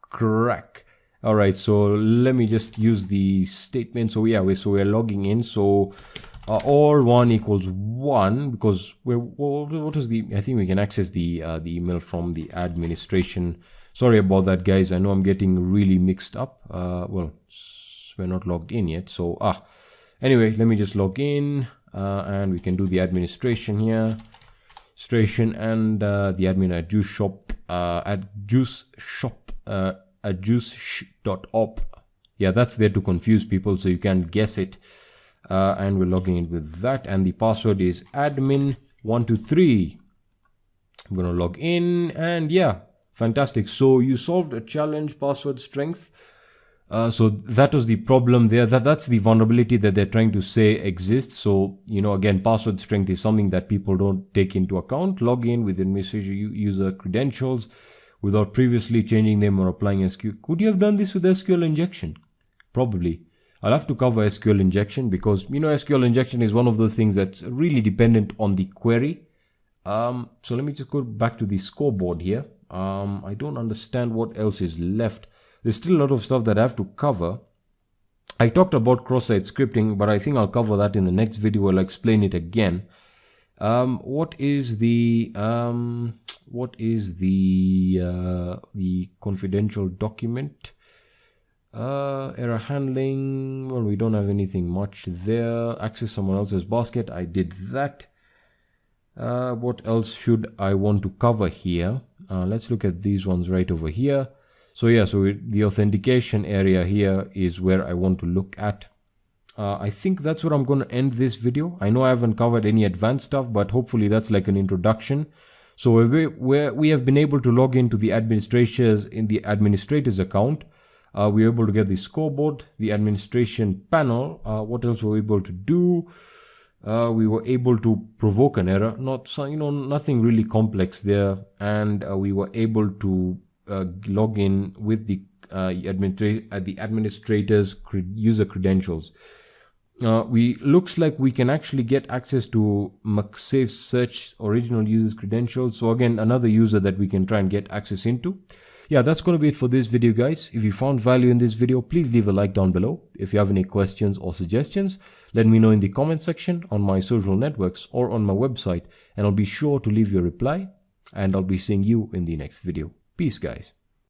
crack. All right, so let me just use the statement. So yeah, we're logging in. So or 1 equals 1 because what is the, I think we can access the email from the administration. Sorry about that, guys. I know I'm getting really mixed up. Well, we're not logged in yet. So anyway, let me just log in and we can do the administration here. And the admin at juice shop at juice.op. Yeah, that's there to confuse people so you can guess it. And we're logging in with that, and the password is admin123. I'm gonna log in, and yeah, fantastic. So you solved a challenge, password strength. So that was the problem there. That's the vulnerability that they're trying to say exists. So again, password strength is something that people don't take into account. Log in with administrator user credentials without previously changing them or applying SQL. Could you have done this with SQL injection? Probably. I'll have to cover SQL injection because, SQL injection is one of those things that's really dependent on the query. So let me just go back to the scoreboard here. I don't understand what else is left. There's still a lot of stuff that I have to cover. I talked about cross-site scripting, but I think I'll cover that in the next video. I'll explain it again. What is the confidential document? Error handling. Well, we don't have anything much there. Access someone else's basket. I did that. What else should I want to cover here? Let's look at these ones right over here. So yeah, so the authentication area here is where I want to look at. I think that's where I'm going to end this video. I know I haven't covered any advanced stuff, but hopefully that's like an introduction. So we have been able to log into the administrator's account. We were able to get the scoreboard, the administration panel. What else were we able to do? We were able to provoke an error, nothing really complex there, and we were able to log in with the administrator's user credentials. Looks like we can actually get access to McSafe search original user's credentials. So again, another user that we can try and get access into. Yeah, that's going to be it for this video, guys. If you found value in this video, please leave a like down below. If you have any questions or suggestions, let me know in the comment section on my social networks or on my website, and I'll be sure to leave you a reply, and I'll be seeing you in the next video. Peace, guys.